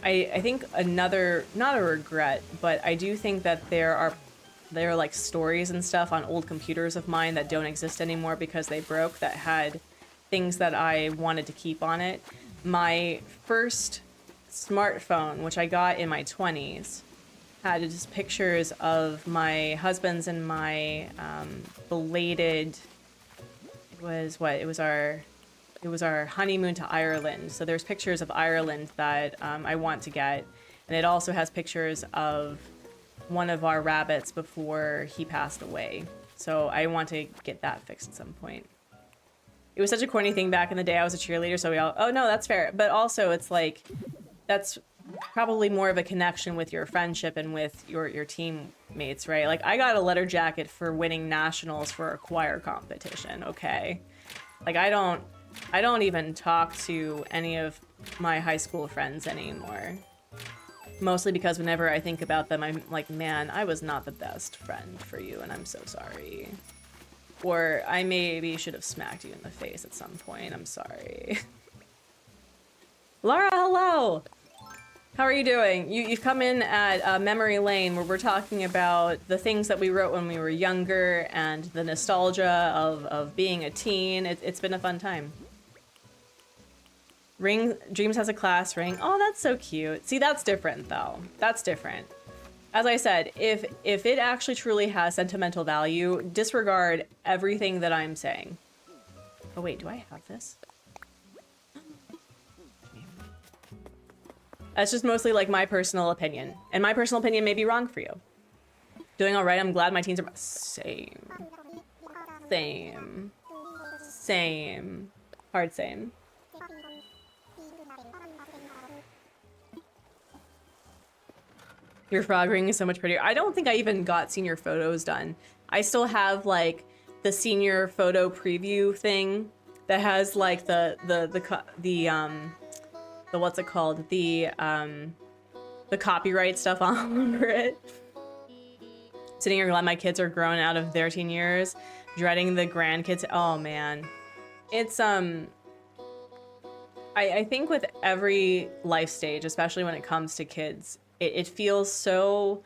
A: I think another, not a regret, but I do think that there are like stories and stuff on old computers of mine that don't exist anymore because they broke that had things that I wanted to keep on it. My first smartphone, which I got in my 20s, had just pictures of my husband's and my belated, it was our honeymoon to Ireland. So there's pictures of Ireland that I want to get. And it also has pictures of one of our rabbits before he passed away. So I want to get that fixed at some point. It was such a corny thing back in the day. I was a cheerleader, so we all, oh no, that's fair. But also it's like, that's probably more of a connection with your friendship and with your teammates, right? Like I got a letter jacket for winning nationals for a choir competition, okay? Like I don't even talk to any of my high school friends anymore. Mostly because whenever I think about them, I'm like, man, I was not the best friend for you and I'm so sorry. Or I maybe should have smacked you in the face at some point. I'm sorry. Laura, hello! How are you doing? You've come in at Memory Lane where we're talking about the things that we wrote when we were younger and the nostalgia of being a teen. It's been a fun time. Dreams has a class ring. Oh, that's so cute. See, that's different though. That's different. As I said, if it actually truly has sentimental value, disregard everything that I'm saying. Oh wait, do I have this? That's just mostly like my personal opinion. And my personal opinion may be wrong for you. Doing all right, I'm glad my teens are... Same. Same. Same. Hard same. Your frog ring is so much prettier. I don't think I even got senior photos done. I still have like the senior photo preview thing that has like the what's it called? The copyright stuff all over it. Sitting here glad my kids are grown out of their teen years, dreading the grandkids. Oh man. It's I think with every life stage, especially when it comes to kids, it feels so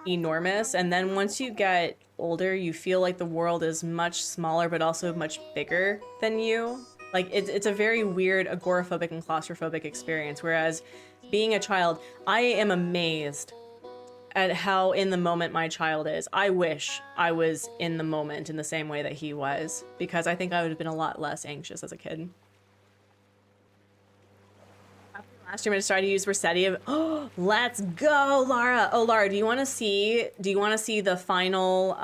A: enormous, and then once you get older you feel like the world is much smaller but also much bigger than you. Like it's a very weird agoraphobic and claustrophobic experience, whereas being a child, I am amazed at how in the moment my child is. I wish I was in the moment in the same way that he was, because I think I would have been a lot less anxious as a kid. Last year I started to use Rossetti. Oh, let's go, Lara. Oh, Lara, do you want to see the final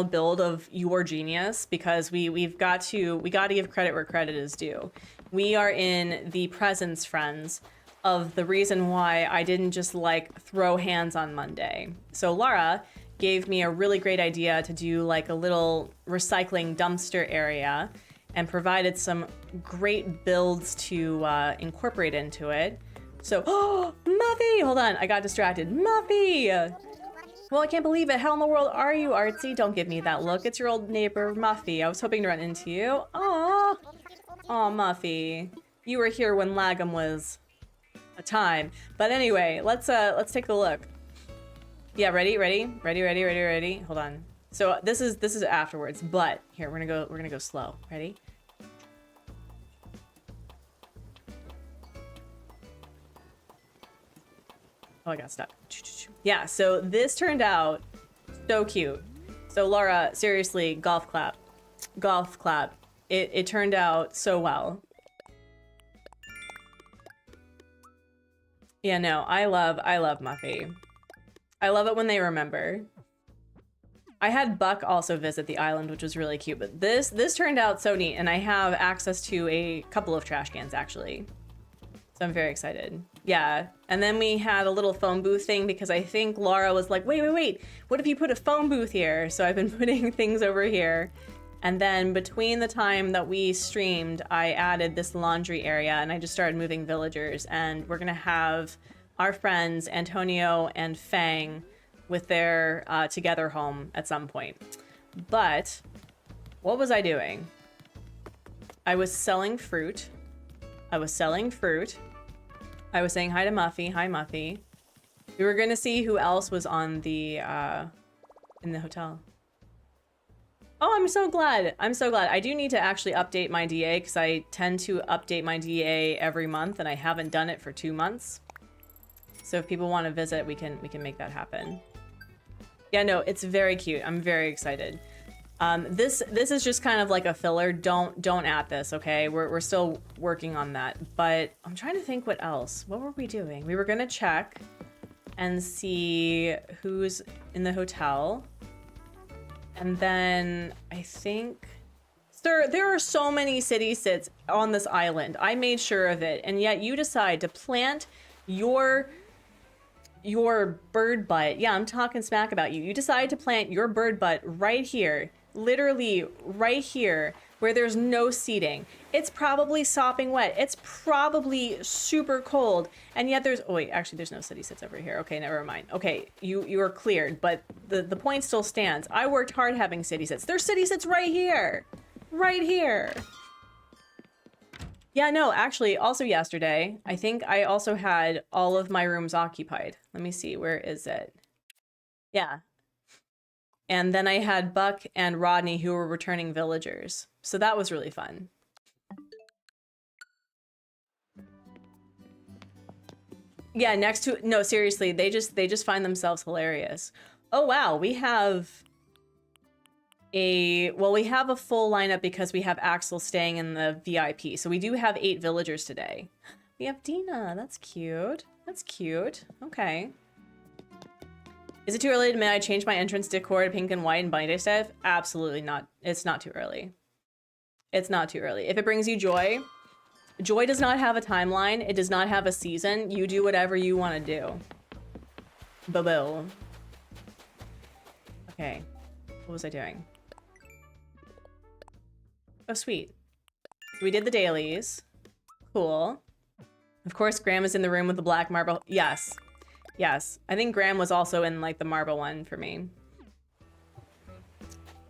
A: build of your genius? Because we got to give credit where credit is due. We are in the presence, friends, of the reason why I didn't just like throw hands on Monday. So Lara gave me a really great idea to do like a little recycling dumpster area, and provided some great builds to incorporate into it. So, oh, Muffy! Hold on, I got distracted. Muffy! Well, I can't believe it. How in the world are you, Artsy? Don't give me that look. It's your old neighbor, Muffy. I was hoping to run into you. Aw! Aw, Muffy. You were here when Lagom was a time. But anyway, let's take a look. Yeah, ready? Hold on. So this is afterwards, but here we're gonna go slow. Ready? Oh, I got stuck. Yeah, so this turned out so cute. So Laura, seriously, golf clap. It turned out so well. Yeah, no, I love Muffy. I love it when they remember. I had Buck also visit the island, which was really cute, but this turned out so neat, and I have access to a couple of trash cans, actually. So I'm very excited. Yeah, and then we had a little phone booth thing, because I think Laura was like, wait, what if you put a phone booth here? So I've been putting things over here. And then between the time that we streamed, I added this laundry area, and I just started moving villagers, and we're gonna have our friends, Antonio and Fang, with their together home at some point. But what was I doing? I was selling fruit. I was saying hi to Muffy. Hi, Muffy. We were gonna see who else was on the in the hotel. Oh, I'm so glad. I do need to actually update my DA, because I tend to update my DA every month, and I haven't done it for 2 months. So if people want to visit, we can make that happen. Yeah, no, it's very cute. I'm very excited. This is just kind of like a filler. Don't at this, okay? We're still working on that. But I'm trying to think what else. What were we doing? We were gonna check and see who's in the hotel. And then I think there are so many city sits on this island. I made sure of it, and yet you decide to plant your bird butt. Yeah, I'm talking smack about you. You decide to plant your bird butt right here, literally right here, where there's no seating. It's probably sopping wet. It's probably super cold. And yet there's, oh wait, actually there's no city sits over here. Okay, never mind. Okay, you are cleared, but the point still stands. I worked hard having city sits. There's city sits right here. Right here. Yeah, no, actually, also yesterday, I think I also had all of my rooms occupied. Let me see, where is it? Yeah. And then I had Buck and Rodney, who were returning villagers. So that was really fun. Yeah, next to, no, seriously, they just find themselves hilarious. Oh, wow, we have a full lineup because we have Axel staying in the VIP. So we do have 8 villagers today. We have Dina. That's cute. That's cute. Okay. Is it too early to admit I changed my entrance decor to pink and white and bunny day stuff? Absolutely not. It's not too early. It's not too early. If it brings you joy, joy does not have a timeline. It does not have a season. You do whatever you want to do. Bobo. Okay. What was I doing? Oh, sweet. So we did the dailies. Cool. Of course, Graham is in the room with the black marble. Yes. Yes. I think Graham was also in, like, the marble one for me.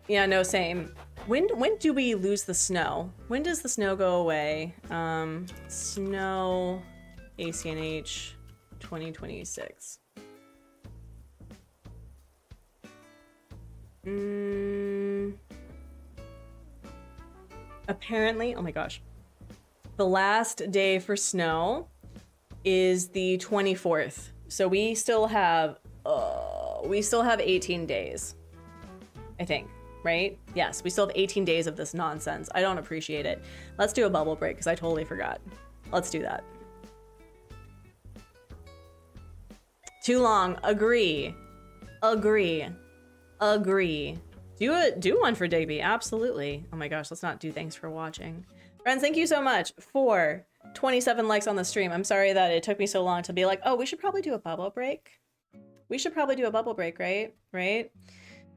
A: Yeah, no, same. When do we lose the snow? When does the snow go away? Snow ACNH 2026. Apparently, oh my gosh. The last day for snow is the 24th. So we still have 18 days. I think, right? Yes, we still have 18 days of this nonsense. I don't appreciate it. Let's do a bubble break because I totally forgot. Let's do that. Too long. Agree. Agree. Agree. Do one for Digby. Absolutely. Oh my gosh, let's not do thanks for watching. Friends, thank you so much for 27 likes on the stream. I'm sorry that it took me so long to be like, oh, we should probably do a bubble break. We should probably do a bubble break, right? Right?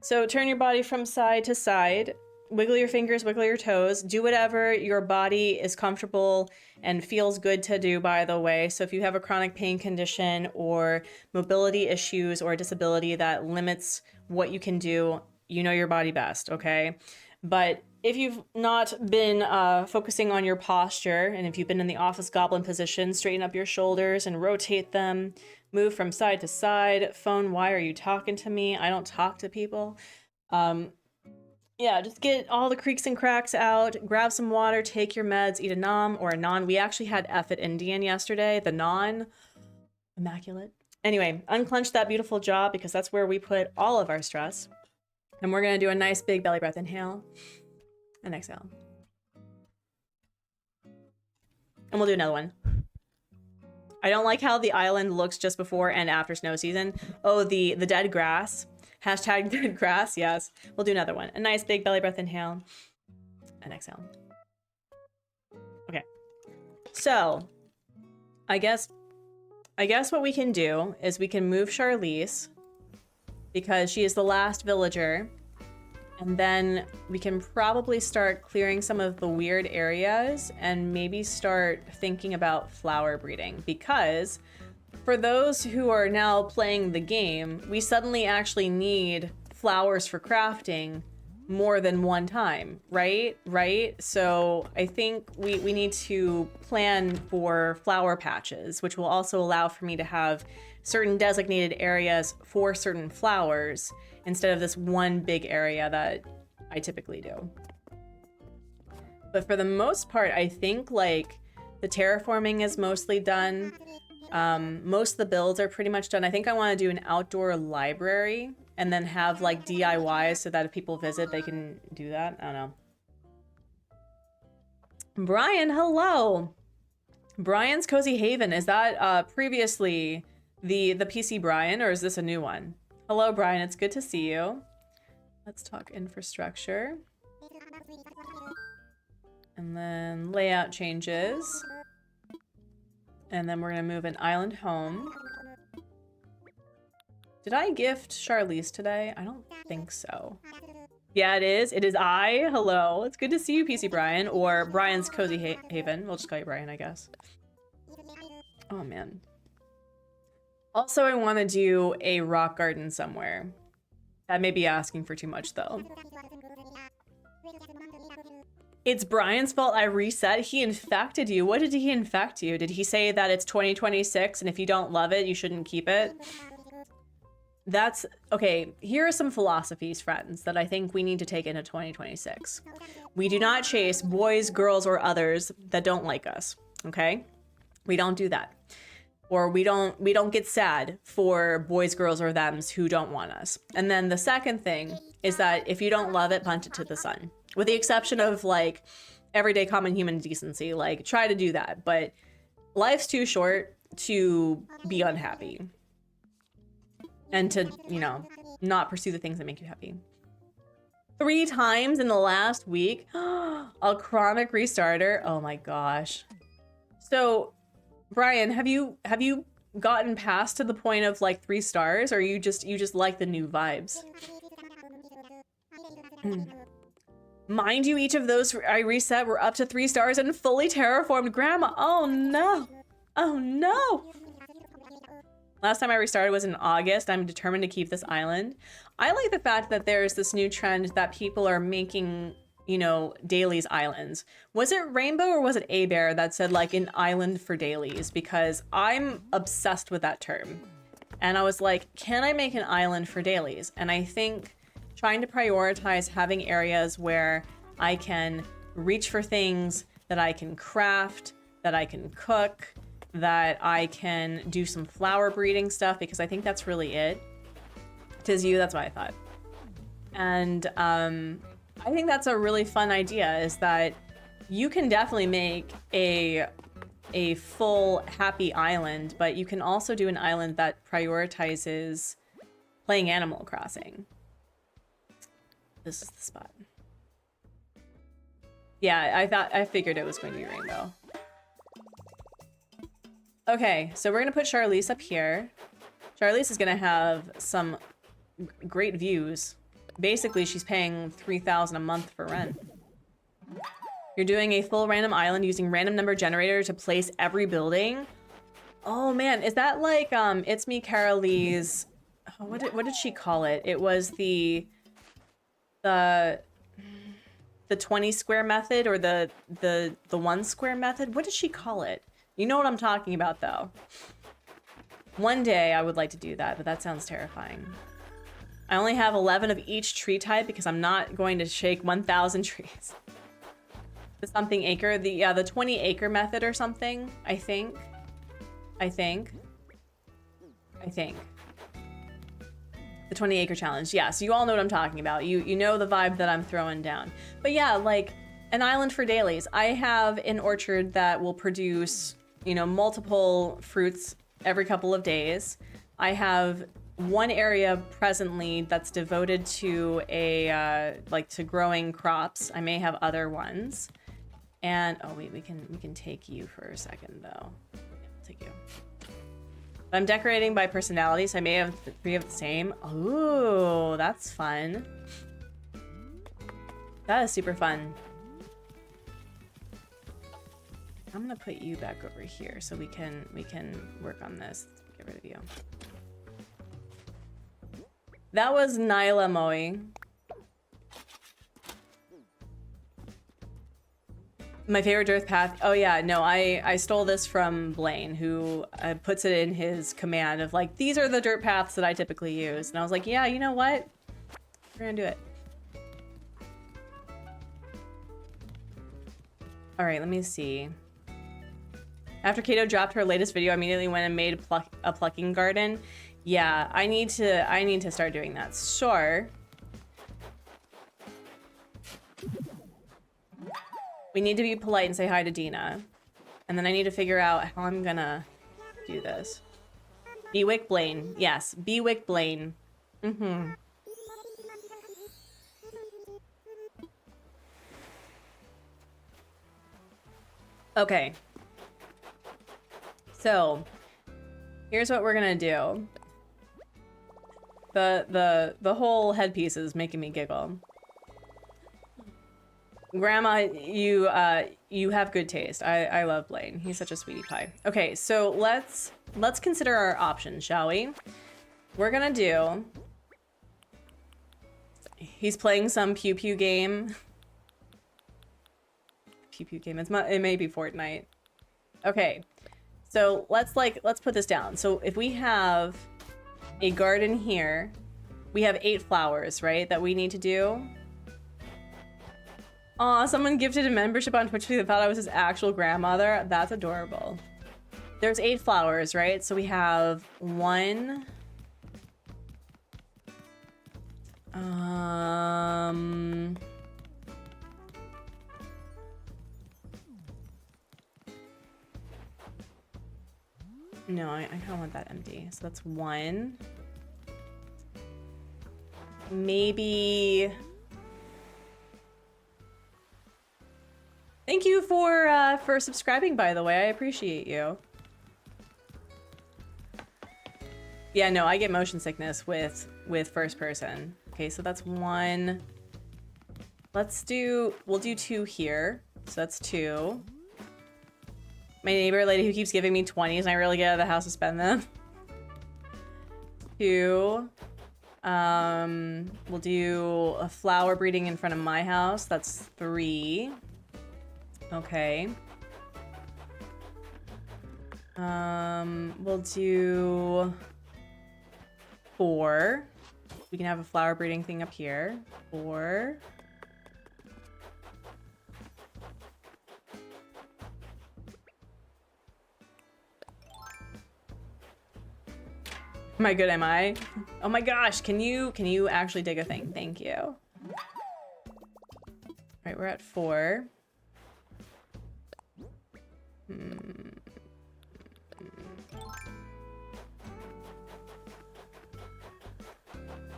A: So turn your body from side to side. Wiggle your fingers, wiggle your toes. Do whatever your body is comfortable and feels good to do, by the way. So if you have a chronic pain condition or mobility issues or a disability that limits what you can do, you know your body best, okay? But if you've not been focusing on your posture, and if you've been in the office goblin position, straighten up your shoulders and rotate them. Move from side to side. Phone, why are you talking to me? I don't talk to people. Yeah, just get all the creaks and cracks out. Grab some water, take your meds, eat a nom or a non. We actually had F at Indian yesterday. The non, immaculate. Anyway, unclench that beautiful jaw because that's where we put all of our stress. And we're gonna do a nice big belly breath. Inhale and exhale. And we'll do another one. I don't like how the island looks just before and after snow season. Oh, the dead grass. Hashtag dead grass, yes. We'll do another one. A nice big belly breath, inhale and exhale. Okay. So, I guess what we can do is we can move Charlize because she is the last villager. And then we can probably start clearing some of the weird areas and maybe start thinking about flower breeding, because for those who are now playing the game, we suddenly actually need flowers for crafting more than one time, right? Right? So I think we need to plan for flower patches, which will also allow for me to have certain designated areas for certain flowers instead of this one big area that I typically do. But for the most part, I think like the terraforming is mostly done. Most of the builds are pretty much done. I think I want to do an outdoor library and then have like DIYs so that if people visit, they can do that. I don't know. Brian, hello. Brian's Cozy Haven. Is that previously the PC Brian, or is this a new one? Hello, Brian. It's good to see you. Let's talk infrastructure. And then layout changes. And then we're going to move an island home. Did I gift Charlize today? I don't think so. Yeah, it is. It is I. Hello. It's good to see you, PC Brian, or Brian's Cozy Haven. We'll just call you Brian, I guess. Oh, man. Also, I want to do a rock garden somewhere. That may be asking for too much, though. It's Brian's fault I reset. He infected you. What did he infect you? Did he say that it's 2026 and if you don't love it, you shouldn't keep it? That's... Okay, here are some philosophies, friends, that I think we need to take into 2026. We do not chase boys, girls, or others that don't like us, okay? We don't do that. Or we don't get sad for boys, girls, or thems who don't want us. And then the second thing is that if you don't love it, punt it to the sun. With the exception of like everyday common human decency, like try to do that. But life's too short to be unhappy. And to, you know, not pursue the things that make you happy. 3 times in the last week. A chronic restarter. Oh my gosh. So, Brian, have you gotten past to the point of like 3 stars, or you just like the new vibes? Mind you, each of those I reset were up to 3 stars and fully terraformed grandma. Oh no. Oh no. Last time I restarted was in August. I'm determined to keep this island. I like the fact that there's this new trend that people are making, you know, dailies islands. Was it Rainbow or was it A-Bear that said like an island for dailies? Because I'm obsessed with that term. And I was like, can I make an island for dailies? And I think trying to prioritize having areas where I can reach for things that I can craft, that I can cook, that I can do some flower breeding stuff, because I think that's really it. 'Tis you, that's what I thought. And I think that's a really fun idea, is that you can definitely make a full happy island, but you can also do an island that prioritizes playing Animal Crossing. This is the spot. Yeah, I figured it was going to be Rainbow. Okay, so we're gonna put Charlize up here. Charlize is gonna have some great views. Basically, she's paying $3,000 a month for rent. You're doing a full random island using random number generator to place every building. Oh man, is that like It's Me Carolee's? Oh, what did she call it? It was the 20 square method, or the 1 square method. What did she call it? You know what I'm talking about, though. One day I would like to do that, but that sounds terrifying. I only have 11 of each tree type because I'm not going to shake 1,000 trees. The something acre, the 20 acre method or something, I think. The 20 acre challenge. Yeah, so you all know what I'm talking about. You know the vibe that I'm throwing down. But yeah, like an island for dailies. I have an orchard that will produce, you know, multiple fruits every couple of days. I have one area presently that's devoted to to growing crops. I may have other ones. And oh wait, we can take you for a second though. Yeah, I'll take you. But I'm decorating by personality, so I may have 3 of the same. Ooh, that's fun. That is super fun. I'm gonna put you back over here so we can work on this. Get rid of you. That was Nyla Moe. My favorite dirt path. Oh yeah, no, I stole this from Blaine, who puts it in his command of like, these are the dirt paths that I typically use. And I was like, yeah, you know what? We're gonna do it. All right, let me see. After Kato dropped her latest video, I immediately went and made a plucking garden. Yeah, I need to start doing that. Sure. We need to be polite and say hi to Dina. And then I need to figure out how I'm gonna do this. Bewick Blaine. Yes, Bewick Blaine. Mm-hmm. Okay. So, here's what we're gonna do. The whole headpiece is making me giggle. Grandma, you have good taste. I love Blaine. He's such a sweetie pie. Okay, so let's consider our options, shall we? We're gonna do. He's playing some pew pew game. Pew pew game. It may be Fortnite. Okay, so let's put this down. So if we have a garden here, we have 8 flowers, right? That we need to do. Aw, someone gifted a membership on Twitch because they thought I was his actual grandmother. That's adorable. There's 8 flowers, right? So we have 1. No, I kind of want that empty. So that's 1. Maybe... Thank you for subscribing, by the way. I appreciate you. Yeah, no, I get motion sickness with first person. Okay, so that's 1. We'll do 2 here. So that's 2. My neighbor lady who keeps giving me 20s and I rarely get out of the house to spend them. 2. We'll do a flower breeding in front of my house. That's 3. Okay. We'll do 4. We can have a flower breeding thing up here. 4. Am I good, am I? Oh my gosh, can you actually dig a thing? Thank you. All right, we're at 4. I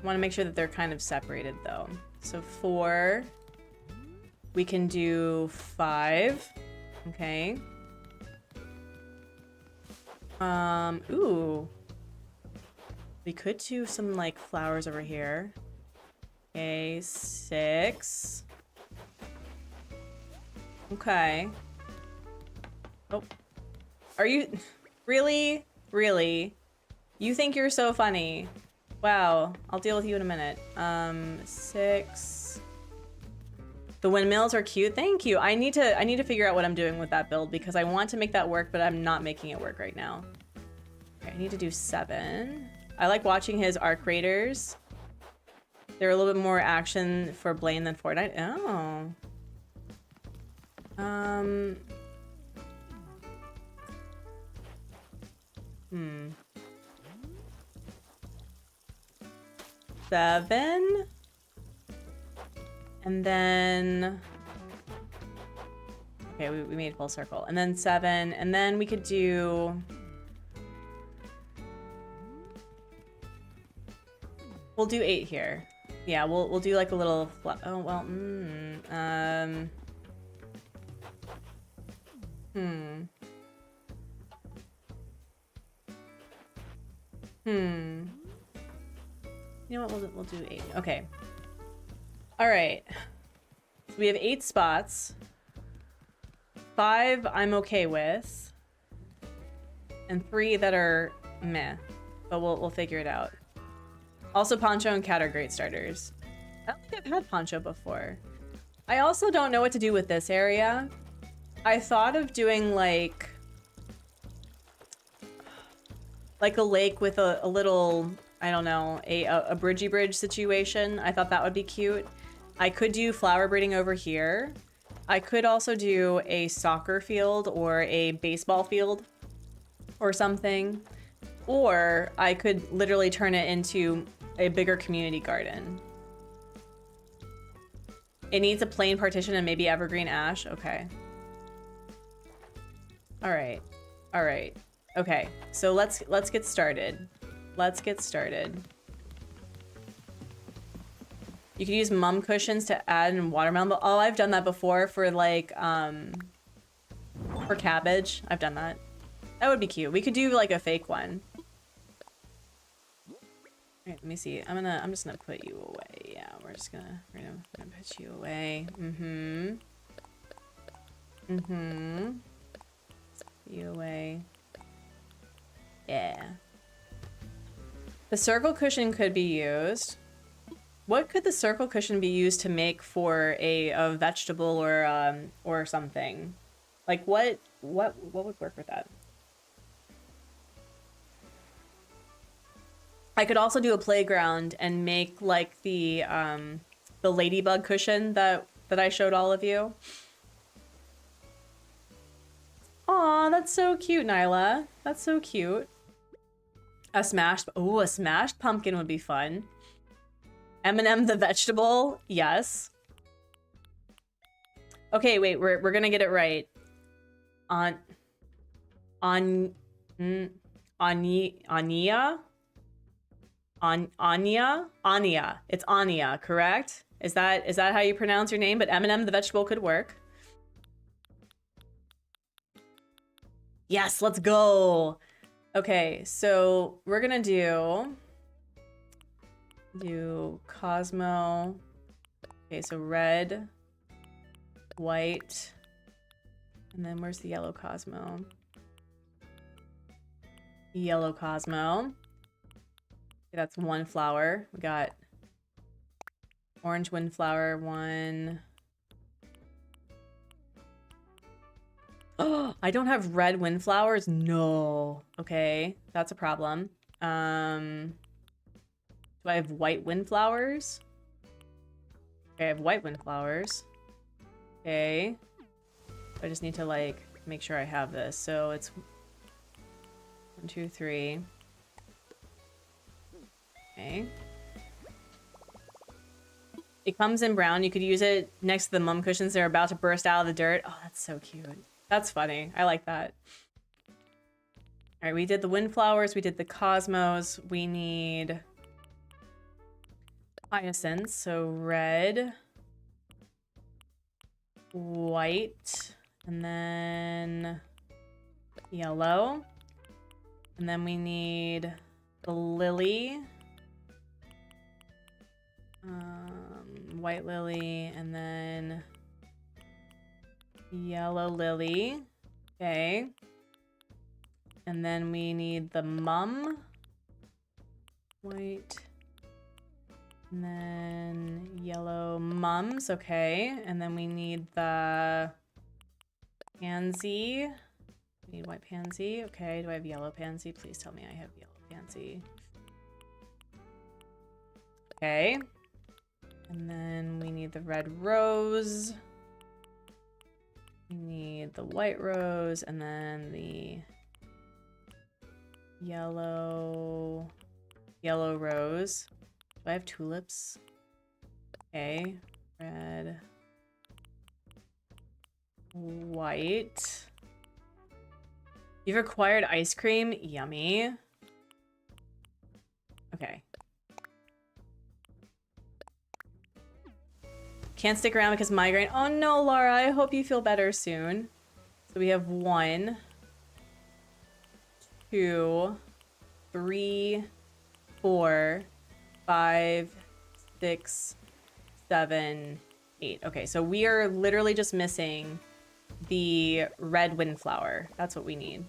A: want to make sure that they're kind of separated though. So 4. We can do 5. Okay. Ooh. We could do some like flowers over here. Okay, 6. Okay. Oh. Are you really? Really? You think you're so funny? Wow, I'll deal with you in a minute. 6. The windmills are cute. Thank you. I need to figure out what I'm doing with that build because I want to make that work, but I'm not making it work right now. Okay, I need to do 7. I like watching his arc raiders. They're a little bit more action for Blaine than Fortnite. Oh. 7. And then... Okay, we made full circle. And then 7. And then we could do... We'll do 8 here. Yeah, we'll do like a little... Oh, well, You know what? We'll do 8. Okay. All right. So we have 8 spots. 5 I'm okay with, and 3 that are meh. But we'll figure it out. Also, Poncho and Cat are great starters. I don't think I've had Poncho before. I also don't know what to do with this area. I thought of doing like a lake with a little, I don't know, a bridgey bridge situation. I thought that would be cute. I could do flower breeding over here. I could also do a soccer field or a baseball field or something. Or I could literally turn it into a bigger community garden. It needs a plain partition and maybe evergreen ash. Okay. All right. All right. Okay. So let's get started. Let's get started. You can use mum cushions to add in watermelon. Oh, I've done that before for like for cabbage. I've done that. That would be cute. We could do like a fake one. All right, let me see. I'm just gonna put you away. Yeah, we're gonna put you away. Put you away. Yeah. The circle cushion could be used. What could the circle cushion be used to make for a vegetable or something? Like what would work with that? I could also do a playground and make like the ladybug cushion that I showed all of you. Aw, that's so cute, Nyla. That's so cute. A smashed pumpkin would be fun. M&M the vegetable, yes. Okay, wait, we're gonna get it right. Anya? Anya. It's Anya, correct? Is that how you pronounce your name? But M&M the vegetable could work. Yes, let's go. Okay, so we're gonna do Cosmo. Okay, so red, white, and then where's the yellow Cosmo? Yellow Cosmo. Okay, that's one flower. We got orange windflower, one. Oh, I don't have red windflowers? No. Okay, that's a problem. Do I have white windflowers? Okay, I have white windflowers. Okay. I just need to, like, make sure I have this. So it's 1, 2, 3. Okay. It comes in brown. You could use it next to the mum cushions. They're about to burst out of the dirt. Oh, that's so cute. That's funny. I like that. All right, we did the windflowers. We did the cosmos. We need hyacinths. So red, white, and then yellow. And then we need the lily. White lily, and then yellow lily. Okay. And then we need the mum. White. And then yellow mums. Okay. And then we need the pansy. We need white pansy. Okay. Do I have yellow pansy? Please tell me I have yellow pansy. Okay. And then we need the red rose. We need the white rose, and then the yellow rose. Do I have tulips? Okay. Red. White. You've acquired ice cream? Yummy. Okay. Can't stick around because migraine. Oh no, Laura, I hope you feel better soon. So we have 1, 2, 3, 4, 5, 6, 7, 8. Okay, so we are literally just missing the red windflower. That's what we need.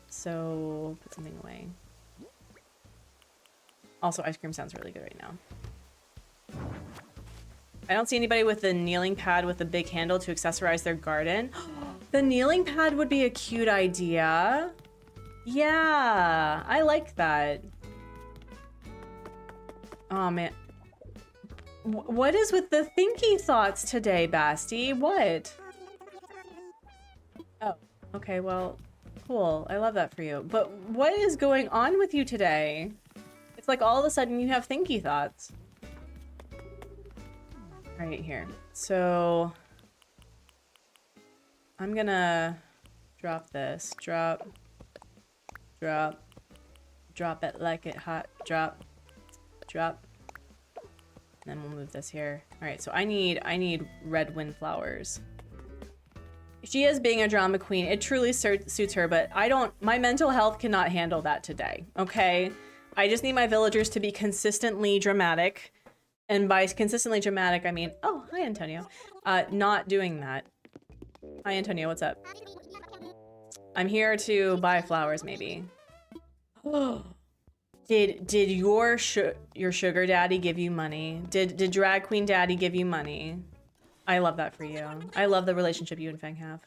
A: So put something away. Also, ice cream sounds really good right now. I don't see anybody with the kneeling pad with a big handle to accessorize their garden. The kneeling pad would be a cute idea. Yeah, I like that. Oh, man. What is with the thinky thoughts today, Basti? What? Oh, okay, well, cool. I love that for you. But what is going on with you today? It's like all of a sudden you have thinky thoughts. Right here. So I'm gonna drop this. Drop it like it hot. Drop. And then we'll move this here. All right, so I need red windflowers. She is being a drama queen. It truly suits her, but my mental health cannot handle that today, okay? I just need my villagers to be consistently dramatic. And by consistently dramatic, I mean, oh, hi, Antonio. Not doing that. Hi, Antonio, what's up? I'm here to buy flowers, maybe. Did your sugar daddy give you money? Did drag queen daddy give you money? I love that for you. I love the relationship you and Feng have.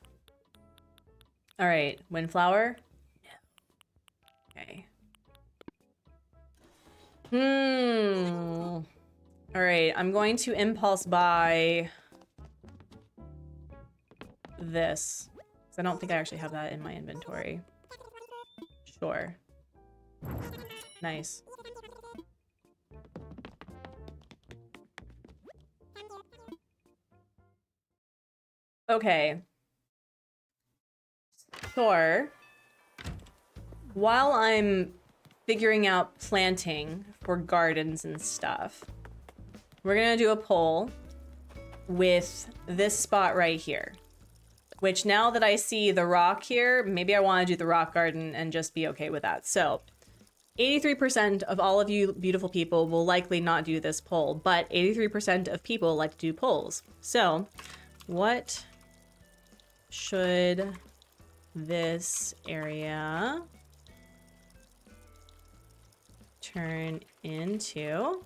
A: All right, windflower? Okay. All right, I'm going to impulse buy this. I don't think I actually have that in my inventory. Sure. Nice. Okay. So, while I'm figuring out planting for gardens and stuff, we're gonna do a poll with this spot right here. which now that I see the rock here, maybe I want to do the rock garden and just be okay with that. So 83% of all of you beautiful people will likely not do this poll, but 83% of people like to do polls. So what should this area turn into?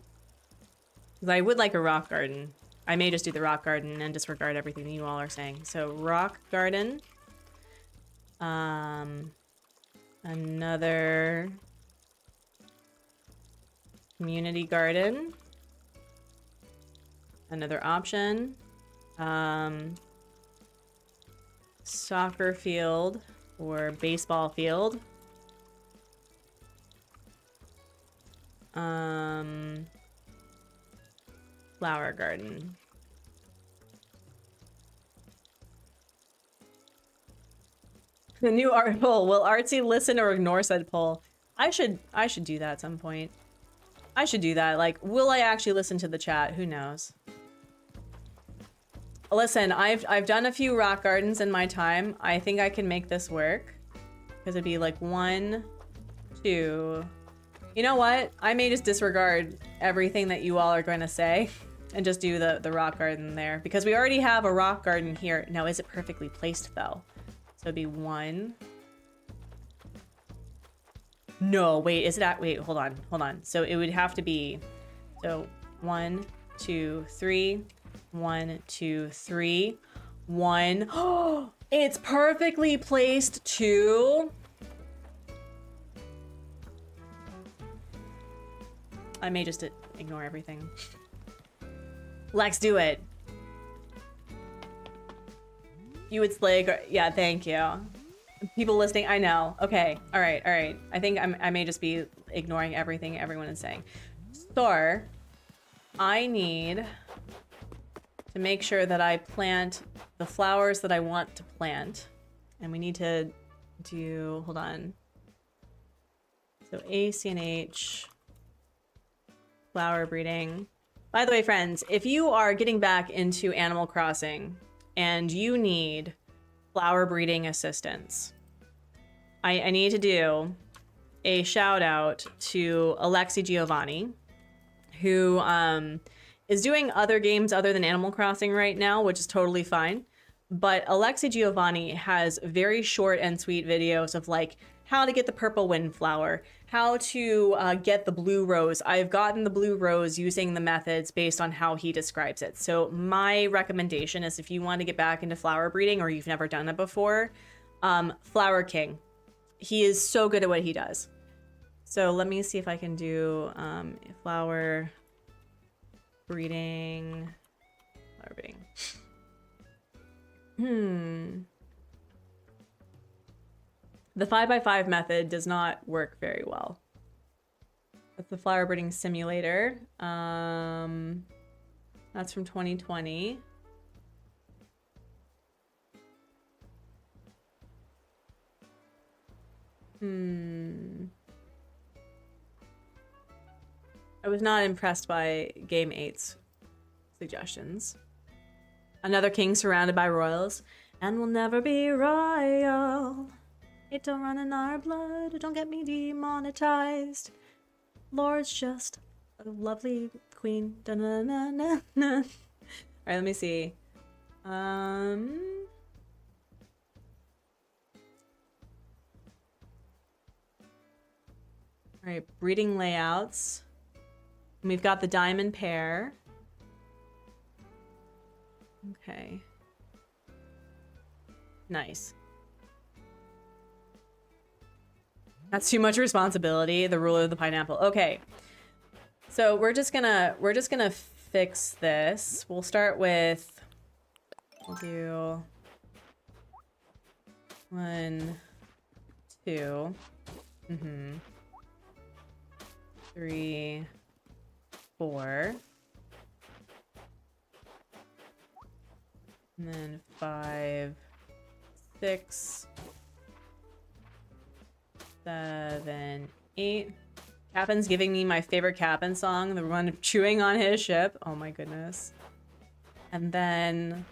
A: Because I would like a rock garden. I may just do the rock garden and disregard everything you all are saying. So rock garden. Another community garden. Another option. Soccer field or baseball field. Flower garden. The new art poll. Will Artsy listen or ignore said poll? I should do that at some point. I should do that. Like, will I actually listen to the chat? Who knows? Listen, I've done a few rock gardens in my time. I think I can make this work. Because it'd be like 1, 2. You know what? I may just disregard everything that you all are going to say and just do the rock garden there. Because we already have a rock garden here. Now, is it perfectly placed though? So it'd be 1. No, wait, is it at, wait, hold on. So it would have to be, so 1, 2, 3, 1, 2, 3, 1. Oh, it's perfectly placed too. I may just ignore everything. Lex, do it. You would slay, yeah, thank you. People listening, I know. Okay, all right. I think I may just be ignoring everything everyone is saying. So, I need to make sure that I plant the flowers that I want to plant. And we need to do, hold on. So ACNH, flower breeding. By the way, friends, if you are getting back into Animal Crossing and you need flower breeding assistance, I need to do a shout out to Alexi Giovanni, who is doing other games other than Animal Crossing right now, which is totally fine. But Alexi Giovanni has very short and sweet videos of like how to get the purple windflower, how to get the blue rose. I've gotten the blue rose using the methods based on how he describes it. So my recommendation is if you want to get back into flower breeding or you've never done it before, Flower King. He is so good at what he does. So let me see if I can do flower breeding. Flower breeding. The 5x5 method does not work very well. That's the flower breeding simulator. That's from 2020. I was not impressed by Game 8's suggestions. Another king surrounded by royals, and we'll never be royal. It don't run in our blood, don't get me demonetized. Lord's just a lovely queen. Da-na-na-na-na. Alright, let me see. Alright, breeding layouts. And we've got the diamond pair. Okay. Nice. That's too much responsibility. The ruler of the pineapple. Okay. So we're just gonna fix this. We'll start with, we'll do 1, 2, 3, 4, and then 5, 6, 7, 8. Captain's giving me my favorite Captain song, the one chewing on his ship. Oh my goodness. And then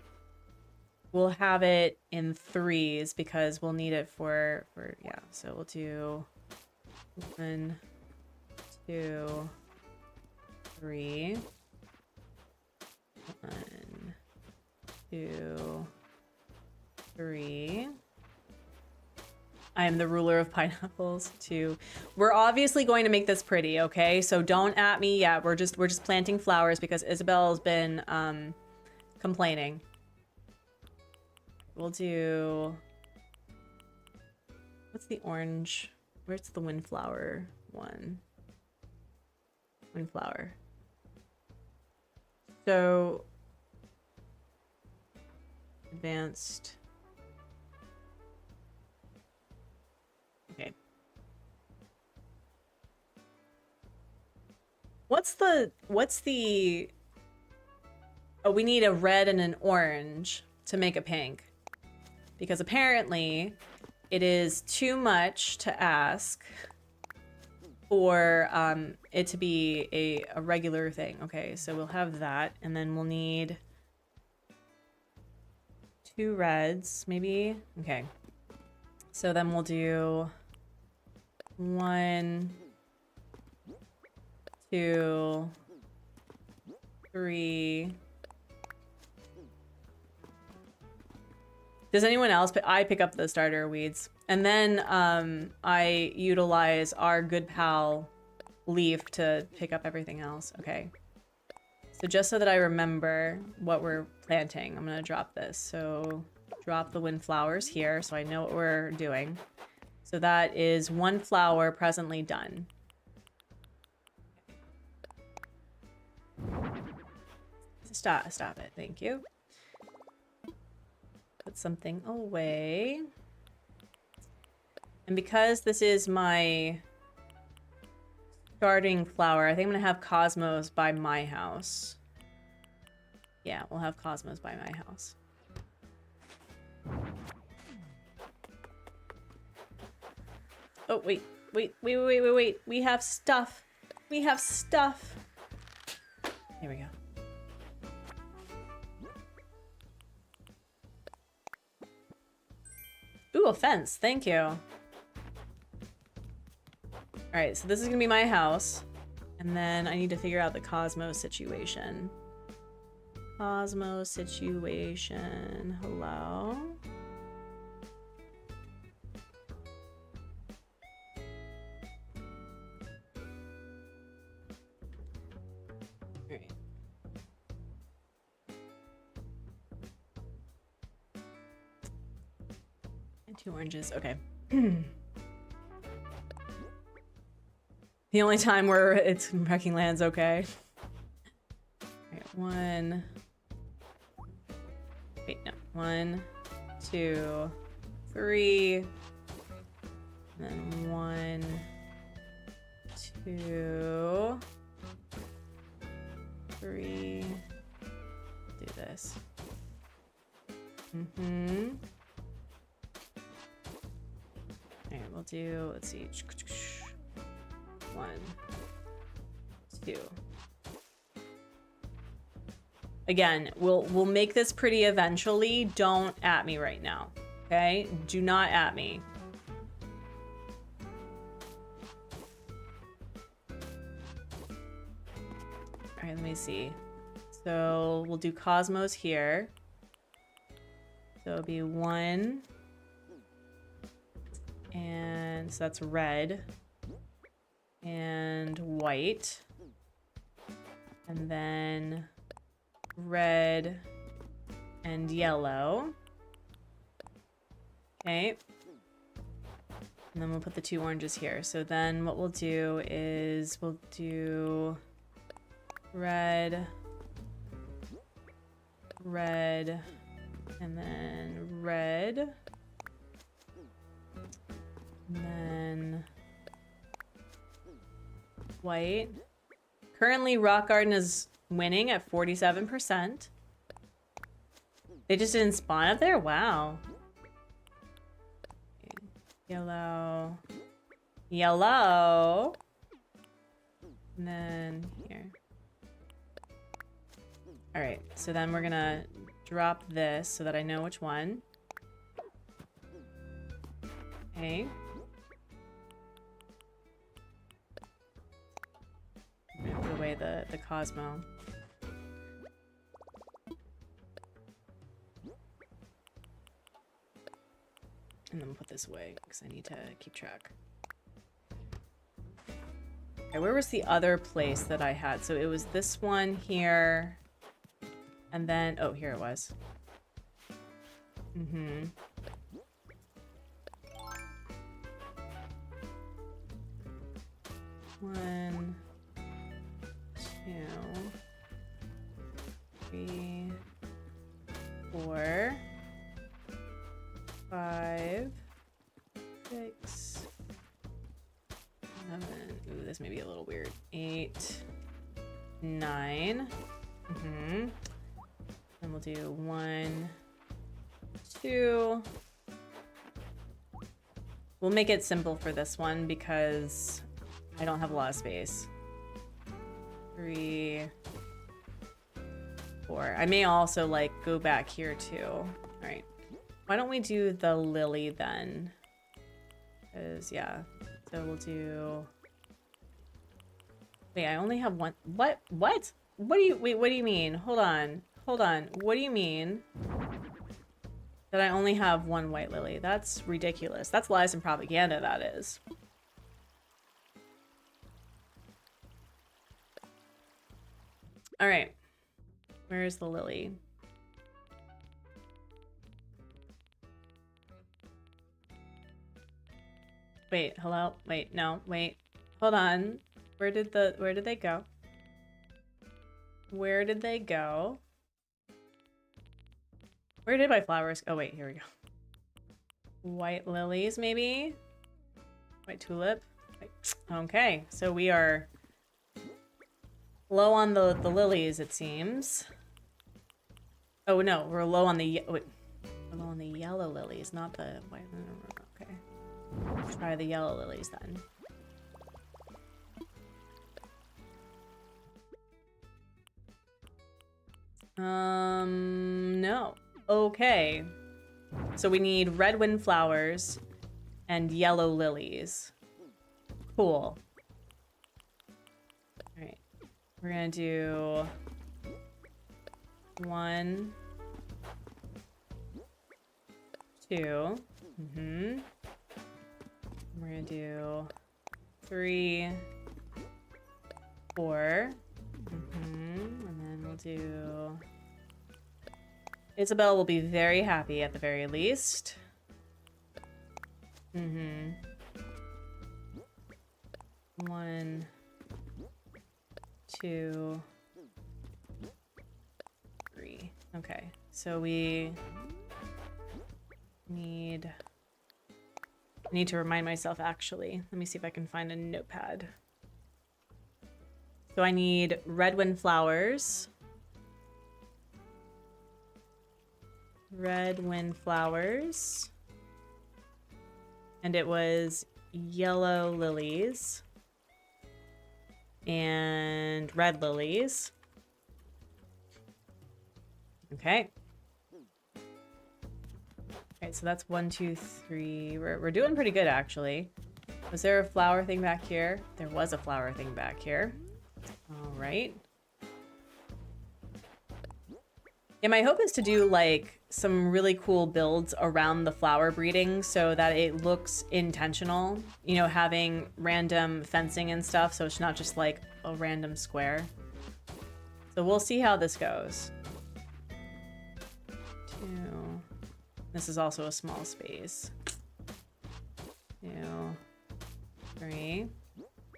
A: we'll have it in threes because we'll need it for yeah. So we'll do 1, 2, 3. 1, 2, 3. I am the ruler of pineapples too. We're obviously going to make this pretty, okay? So don't at me yet. We're just planting flowers because Isabel's been complaining. We'll do, what's the orange? Where's the windflower one? Windflower. So advanced. Okay. What's the oh, we need a red and an orange to make a pink. Because apparently it is too much to ask for it to be a regular thing. Okay, so we'll have that, and then we'll need 2 reds, maybe. Okay, so then we'll do 1, 2, 3. Does anyone else? I pick up the starter weeds. And then I utilize our good pal Leaf to pick up everything else. Okay. So just so that I remember what we're planting, I'm going to drop this. So drop the windflowers here so I know what we're doing. So that is 1 flower presently done. Stop it. Thank you. Put something away. And because this is my starting flower, I think I'm gonna have Cosmos by my house. Yeah, we'll have Cosmos by my house. Oh, wait. We have stuff. We have stuff. Here we go. Ooh, a fence. Thank you. All right, so this is gonna be my house. And then I need to figure out the Cosmos situation. Cosmos situation. Hello? All right. And 2 oranges. Okay. The only time where it's wrecking land's okay. Alright, 1. Wait, no. 1, 2, 3. And then 1, 2, 3. Do this. Alright, we'll do, let's see. 1, 2. Again, we'll make this pretty eventually. Don't at me right now. Okay? Do not at me. Alright, let me see. So we'll do Cosmos here. So it'll be 1. And so that's red. And white. And then red and yellow. Okay. And then we'll put the 2 oranges here. So then what we'll do is we'll do red, red, and then red. And then white. Currently, Rock Garden is winning at 47%. They just didn't spawn up there? Wow. Okay. Yellow. Yellow. And then here. Alright, so then we're gonna drop this so that I know which one. Okay. I'm gonna put away the Cosmo. And then put this away because I need to keep track. Okay, where was the other place that I had? So it was this one here. And then, oh, here it was. Mm-hmm. One, two, three, 4, 5, 6, 7. Ooh, this may be a little weird. 8, 9. Mm-hmm. Then we'll do 1, 2. We'll make it simple for this one because I don't have a lot of space. 3, 4. I may also like go back here too. All right. Why don't we do the lily then? Because yeah. So we'll do. Wait, I only have one. What? What? What do you? Wait. What do you mean? Hold on. Hold on. What do you mean? That I only have one white lily? That's ridiculous. That's lies and propaganda. That is. All right. Where's the lily? Wait, hello? Wait, no, wait. Hold on. Where did they go? Where did they go? Where did my flowers? Oh wait, here we go. White lilies, maybe? White tulip? Okay, so we are low on the lilies, it seems. Oh no, we're low on the wait, we're low on the yellow lilies, not the white. Okay, let's try the yellow lilies then. No. Okay. So we need red windflowers and yellow lilies. Cool. All right. We're gonna do 1, 2. Mm-hmm. We're gonna do 3, 4. Mm-hmm. And then we'll do. Isabel will be very happy at the very least. Mm-hmm. 1, 2, 3. Okay, so we need to remind myself actually. Let me see if I can find a notepad. So I need red windflowers. Red windflowers. And it was yellow lilies. And red lilies. Okay. Okay, so that's 1, 2, 3. We're doing pretty good actually. Was there a flower thing back here? There was a flower thing back here. All right. Yeah, my hope is to do like some really cool builds around the flower breeding so that it looks intentional, you know, having random fencing and stuff, so it's not just like a random square. So we'll see how this goes. 2. This is also a small space. 2, 3.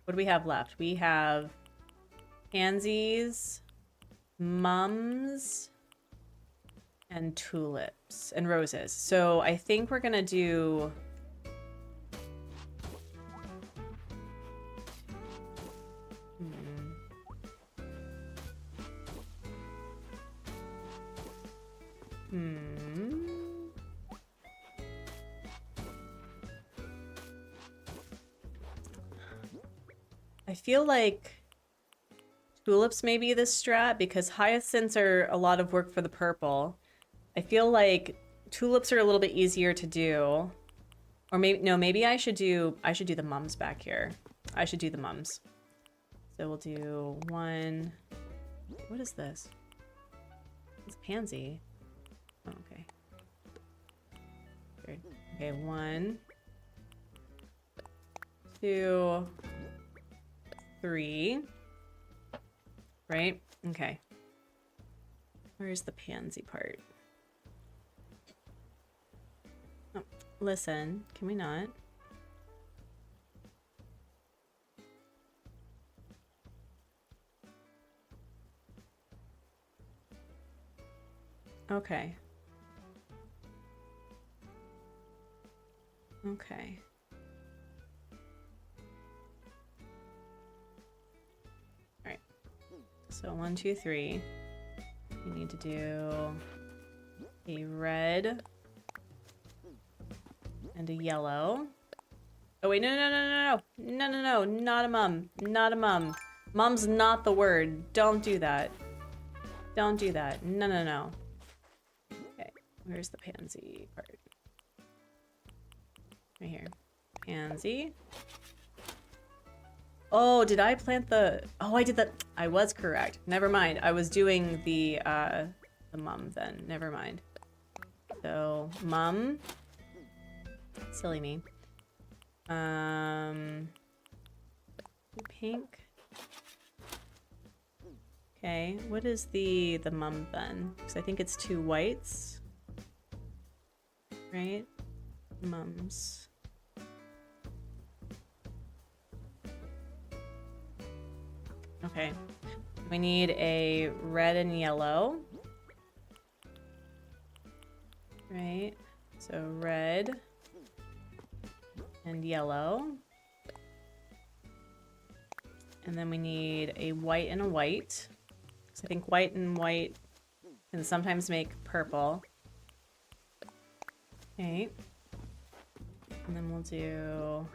A: What do we have left? We have pansies, mums, and tulips and roses. So I think we're gonna do I feel like tulips may be this strat because hyacinths are a lot of work for the purple. I feel like tulips are a little bit easier to do. Or maybe, no, maybe I should do the mums back here. I should do the mums. So we'll do one. What is this? It's pansy. Oh, okay. Weird. Okay, 1, 2, 3. Right? Okay. Where's the pansy part? Oh, listen, can we not? Okay. Okay. All right. So 1, 2, 3. We need to do a red and a yellow. Oh wait, no, not a mum, not a mum. Mum's not the word. Don't do that. Don't do that. No. Okay, where's the pansy part? Right here. Pansy. Oh, did I plant the... Oh, I did that. I was correct. Never mind. I was doing the mum then. Never mind. So, mum. Silly me. Pink. Okay, what is the mum then? Because I think it's 2 whites. Right? Mums. Okay. We need a red and yellow. Right? So red and yellow. And then we need a white and a white. So I think white and white can sometimes make purple. Okay. And then we'll do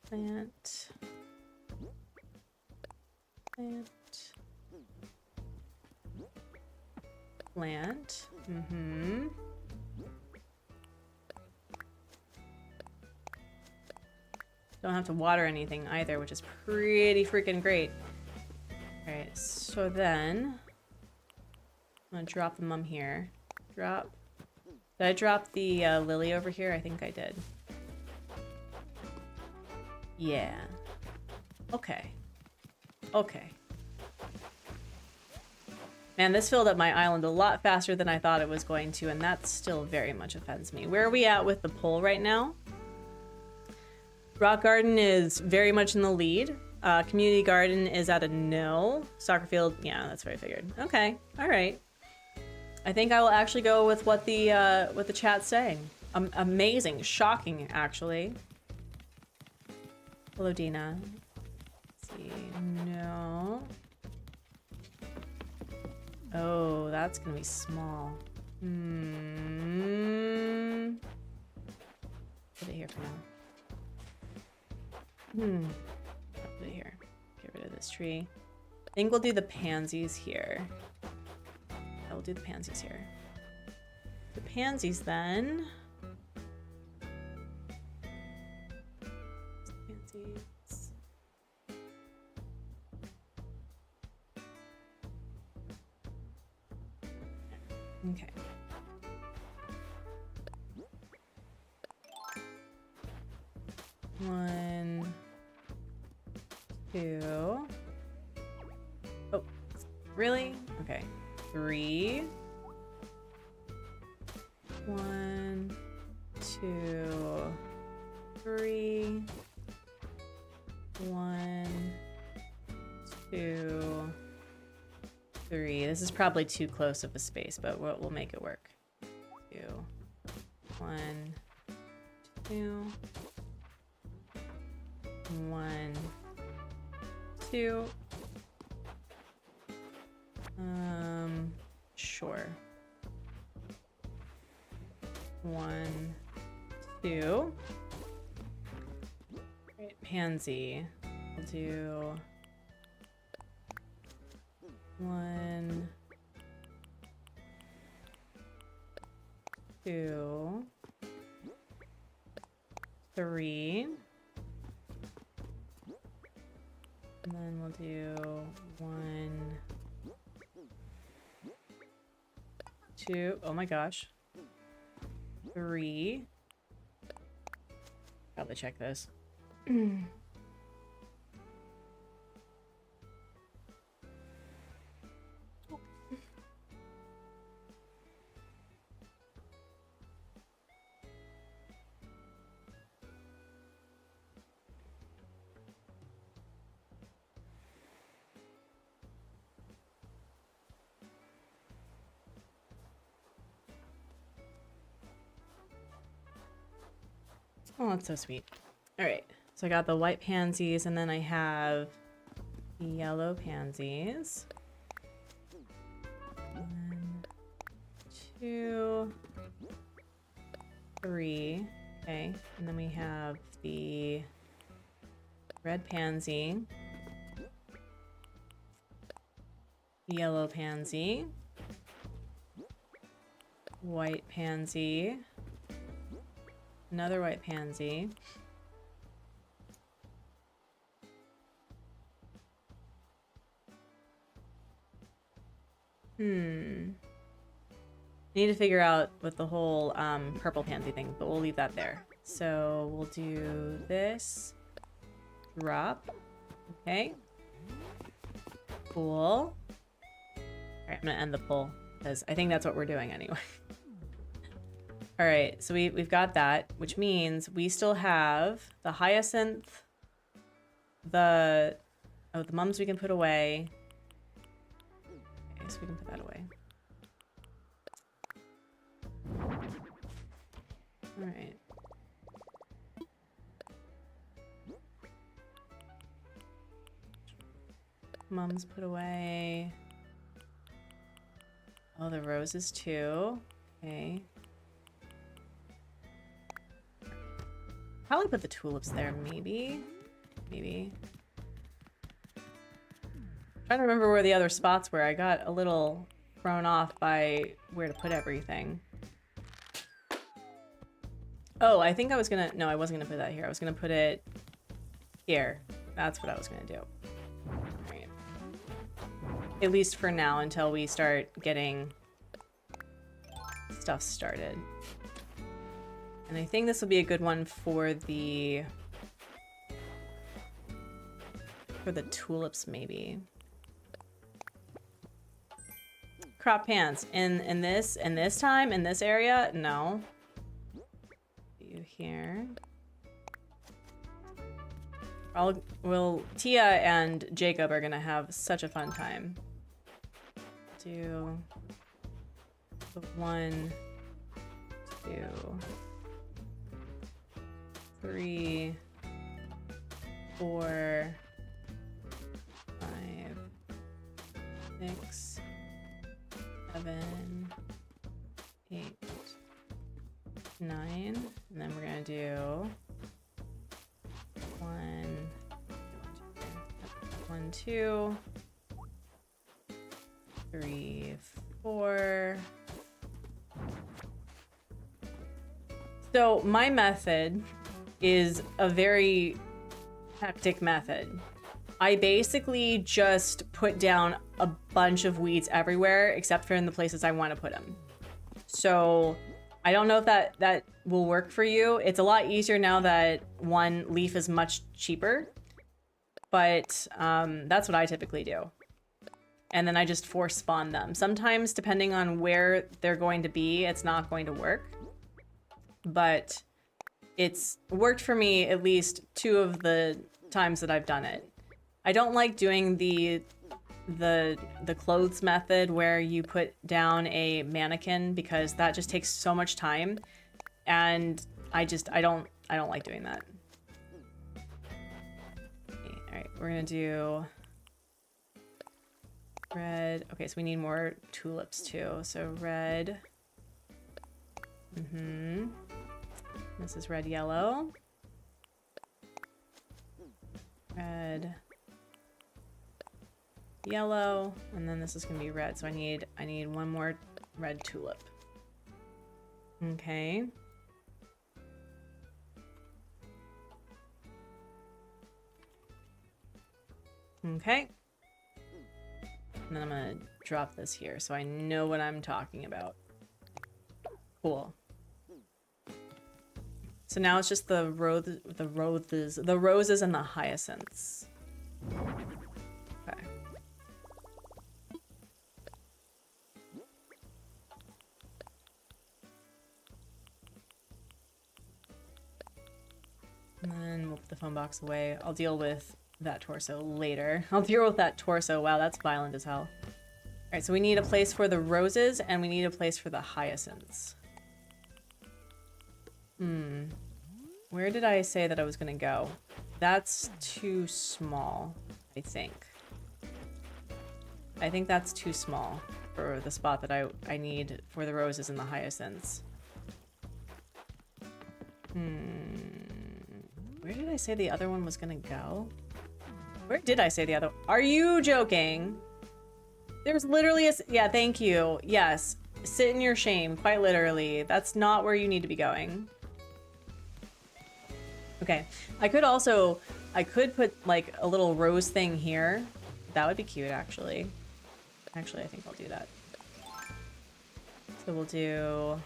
A: plant. Plant. Mm-hmm. Don't have to water anything either, which is pretty freaking great. Alright, so then I'm gonna drop the mum here. Drop. Did I drop the lily over here? I think I did. Yeah. Okay. Okay. Man, this filled up my island a lot faster than I thought it was going to, and that still very much offends me. Where are we at with the poll right now? Rock Garden is very much in the lead. Community Garden is at a no. Soccer Field, yeah, that's what I figured. Okay, all right. I think I will actually go with what the chat's saying. Amazing, shocking, actually. Hello, Dina. Let's see, no. Oh, that's gonna be small. Put it here for now. I'll put it here. Get rid of this tree. I think we'll do the pansies here. I will do the pansies here. The pansies then. Pansies. Okay. One, two. Oh, really? Okay. 3. 1, 2, 3. 1, 2, 3. This is probably too close of a space, but we'll make it work. 2, 1, 2. 1, 2. Sure. 1, 2. Right, pansy. We'll do 1, 2, 3. And then we'll do 1, 2. Oh my gosh. 3. Probably check this. Oh, that's so sweet. All right, so I got the white pansies, and then I have the yellow pansies. 1, 2, 3. Okay, and then we have the red pansy, yellow pansy, white pansy, another white pansy, Need to figure out with the whole purple pansy thing, but we'll leave that there. So we'll do this. Drop. Okay. Cool. Alright, I'm gonna end the pull, because I think that's what we're doing anyway. Alright, so we've got that, which means we still have the hyacinth, the mums we can put away. Okay, so we can put that away. Alright. Mums put away. Oh, the roses too. Okay. Probably put the tulips there, maybe. Maybe. Trying to remember where the other spots were. I got a little thrown off by where to put everything. Oh, I think I was gonna... No, I wasn't gonna put that here. I was gonna put it here. That's what I was gonna do. Alright. At least for now, until we start getting stuff started. And I think this will be a good one for the tulips, maybe. Crop pants in this time in this area? No. You here? Tia and Jacob are gonna have such a fun time. Do 1, 2, 3, 4, 5, 6, 7, 8, 9, and then we're gonna do 1, 2, 3, 4. So my method is a very hectic method. I basically just put down a bunch of weeds everywhere except for in the places I want to put them. So I don't know if that will work for you. It's a lot easier now that one leaf is much cheaper, but that's what I typically do. And then I just force spawn them. Sometimes, depending on where they're going to be, it's not going to work. But it's worked for me at least 2 of the times that I've done it. I don't like doing the clothes method where you put down a mannequin because that just takes so much time, and I don't like doing that. Okay, all right, we're gonna do red. Okay, so we need more tulips too. So red. This is red, yellow. Red, yellow, and then this is gonna be red. So I need one more red tulip. Okay. Okay. And then I'm gonna drop this here so I know what I'm talking about. Cool. So now it's just the roses and the hyacinths. Okay. And then we'll put the phone box away. I'll deal with that torso later. I'll deal with that torso. Wow, that's violent as hell. Alright, so we need a place for the roses and we need a place for the hyacinths. Where did I say that I was gonna go? That's too small, I think. I think that's too small for the spot that I need for the roses and the hyacinths. Where did I say the other one was gonna go? Where did I say the other? Are you joking? There's literally a... Yeah, thank you. Yes. Sit in your shame, quite literally. That's not where you need to be going. Okay. I could put like a little rose thing here. That would be cute, actually. Actually, I think I'll do that. So we'll do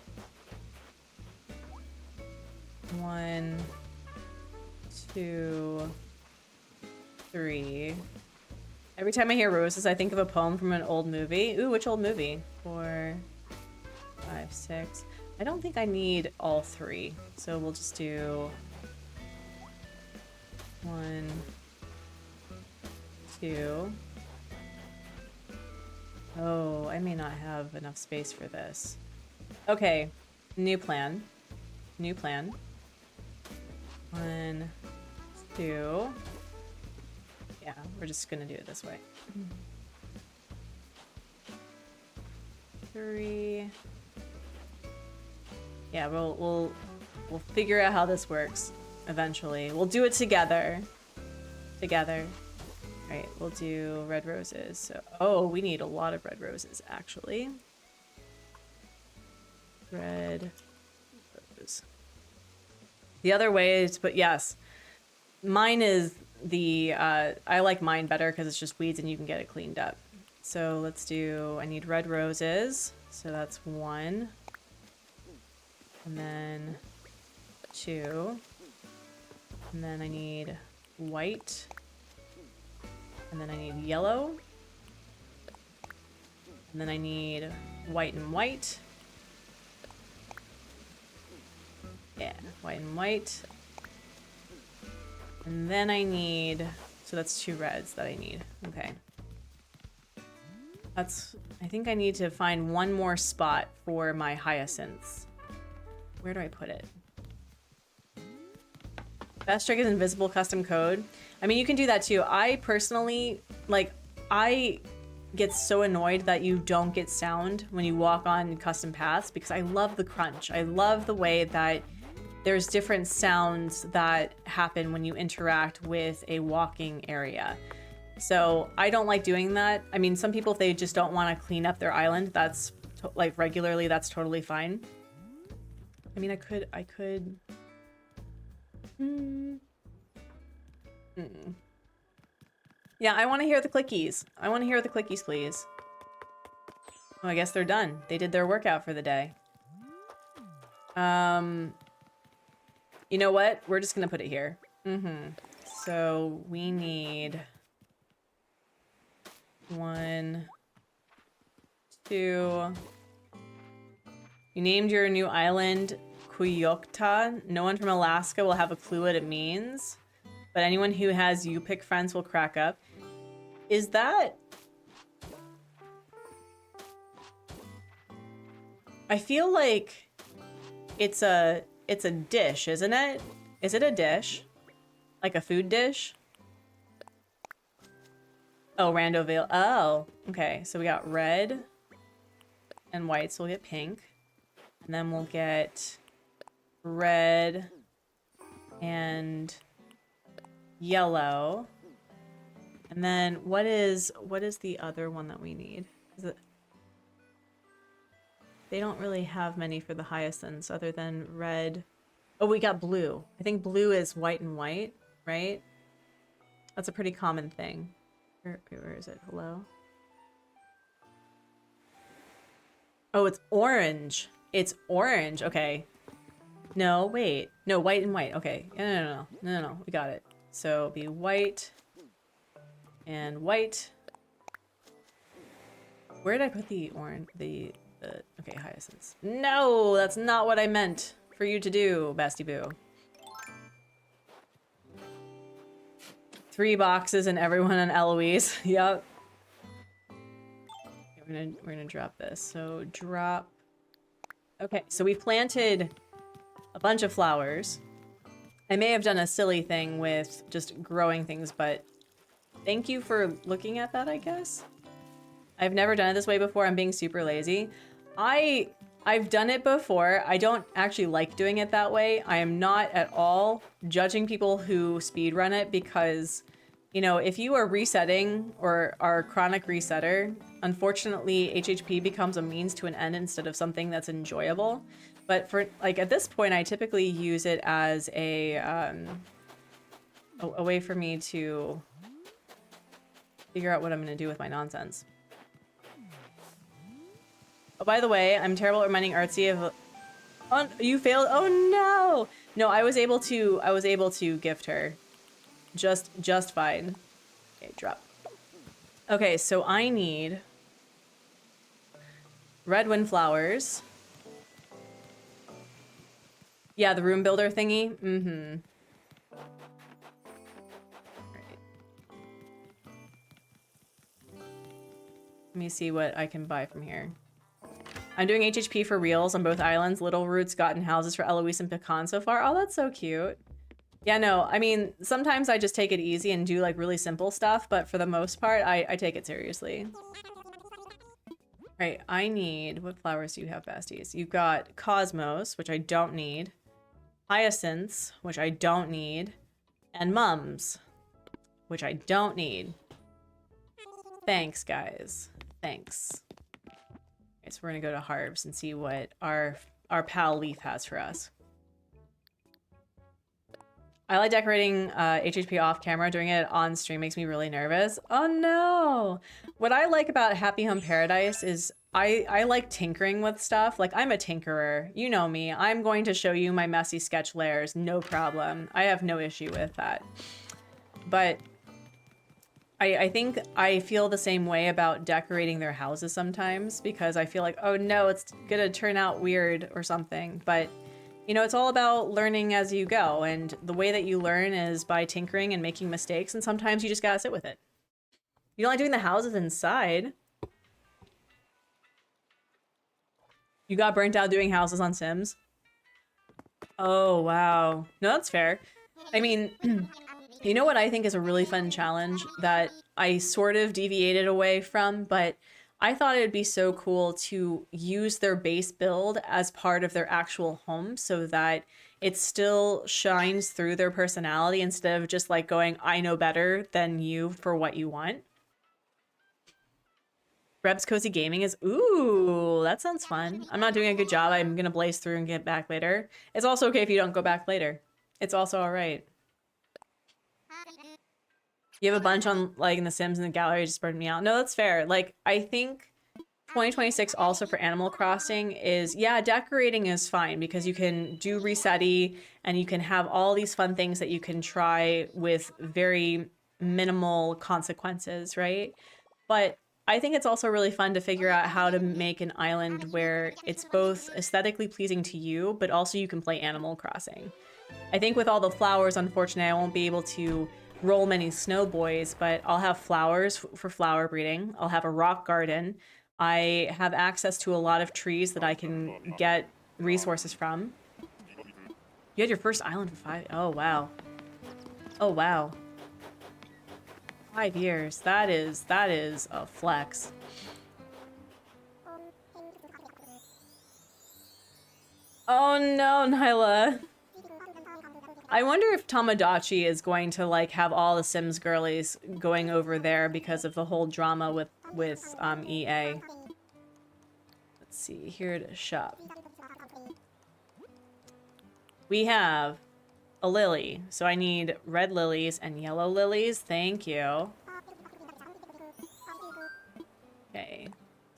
A: 1, 2, 3. Every time I hear roses, I think of a poem from an old movie. Ooh, which old movie? 4, 5, 6. I don't think I need all 3. So we'll just do 1, 2. Oh, I may not have enough space for this. Okay, new plan. New plan. 1, 2. Yeah, we're just gonna do it this way. 3. Yeah, we'll figure out how this works eventually. We'll do it together. Together. Alright, we'll do red roses. So, oh, we need a lot of red roses, actually. Red rose. The other way is, but yes, mine is the, I like mine better because it's just weeds and you can get it cleaned up. So let's do, I need red roses. So that's 1. And then 2. And then I need white. And then I need yellow. And then I need white and white. Yeah, white and white. And then I need... So that's 2 reds that I need. Okay. That's... I think I need to find one more spot for my hyacinths. Where do I put it? Best trick is invisible custom code. I mean, you can do that too. I personally, like, I get so annoyed that you don't get sound when you walk on custom paths because I love the crunch. I love the way that there's different sounds that happen when you interact with a walking area. So I don't like doing that. I mean, some people, if they just don't want to clean up their island, that's like regularly, that's totally fine. I mean, I could. Yeah, I want to hear the clickies. I want to hear the clickies, please. Oh, I guess they're done. They did their workout for the day. You know what? We're just gonna put it here. So we need 1, 2. You named your new island Kuyokta. No one from Alaska will have a clue what it means, but anyone who has you pick friends will crack up. Is that... I feel like it's a dish, isn't it? Is it a dish? Like a food dish? Oh, Rando Veil. Oh, okay. So we got red and white, so we'll get pink. And then we'll get red and yellow. And then what is the other one that we need? Is it... they don't really have many for the hyacinths other than red. Oh, we got blue. I think blue is white and white, right? That's a pretty common thing. Where is it? Hello? Oh, it's orange. It's orange. Okay. No, wait. No, white and white. Okay. No. We got it. So it'll be white and white. Where did I put the orange? Okay, hyacinths. No, that's not what I meant for you to do, Basti Boo. 3 boxes and everyone on Eloise. Yep. We're gonna drop this. So drop. Okay, so we planted a bunch of flowers. I may have done a silly thing with just growing things, but thank you for looking at that, I guess. I've never done it this way before. I'm being super lazy. I've done it before. I don't actually like doing it that way. I am not at all judging people who speedrun it because, you know, if you are resetting or are a chronic resetter, unfortunately, HHP becomes a means to an end instead of something that's enjoyable. But for, like, at this point, I typically use it as a way for me to figure out what I'm going to do with my nonsense. Oh, by the way, I'm terrible at reminding Artsy of... Oh, you failed? Oh, no! No, I was able to gift her. Just fine. Okay, drop. Okay, so I need... red windflowers. Yeah, the room builder thingy. Mm-hmm. Alright. Let me see what I can buy from here. I'm doing HHP for reals on both islands. Little Roots gotten houses for Eloise and Pecan so far. Oh, that's so cute. Yeah, no, I mean, sometimes I just take it easy and do like really simple stuff, but for the most part, I take it seriously. Right, I need... What flowers do you have, besties? You've got Cosmos, which I don't need. Hyacinths, which I don't need. And Mums, which I don't need. Thanks, guys. Thanks. Okay, so we're gonna go to Harbs and see what our pal Leaf has for us. I like decorating HHP off camera. Doing it on stream makes me really nervous. Oh no! What I like about Happy Home Paradise is I like tinkering with stuff. Like, I'm a tinkerer. You know me. I'm going to show you my messy sketch layers. No problem. I have no issue with that. But I think I feel the same way about decorating their houses sometimes because I feel like, oh no, it's gonna turn out weird or something. But, you know, it's all about learning as you go. And the way that you learn is by tinkering and making mistakes. And sometimes you just gotta sit with it. You don't like doing the houses inside. You got burnt out doing houses on Sims? Oh, wow. No, that's fair. I mean, you know what I think is a really fun challenge that I sort of deviated away from, but I thought it would be so cool to use their base build as part of their actual home so that it still shines through their personality instead of just like going, I know better than you for what you want. Reb's Cozy Gaming is, ooh, that sounds fun. I'm not doing a good job. I'm gonna blaze through and get back later. It's also okay if you don't go back later. It's also all right. You have a bunch on, like, in The Sims and the gallery just burned me out. No, that's fair. Like, I think 2026 also for Animal Crossing is, yeah, decorating is fine because you can do resetty and you can have all these fun things that you can try with very minimal consequences, right? But I think it's also really fun to figure out how to make an island where it's both aesthetically pleasing to you, but also you can play Animal Crossing. I think with all the flowers, unfortunately, I won't be able to roll many snow boys, but I'll have flowers for flower breeding. I'll have a rock garden. I have access to a lot of trees that I can get resources from. You had your first island for 5... Oh, wow. Oh, wow. 5 years. That is a flex. Oh no, Nyla. I wonder if Tamagotchi is going to like have all the Sims girlies going over there because of the whole drama with EA. Let's Let's see, here to shop. We have a lily, so I need red lilies and yellow lilies. Thank you. Okay,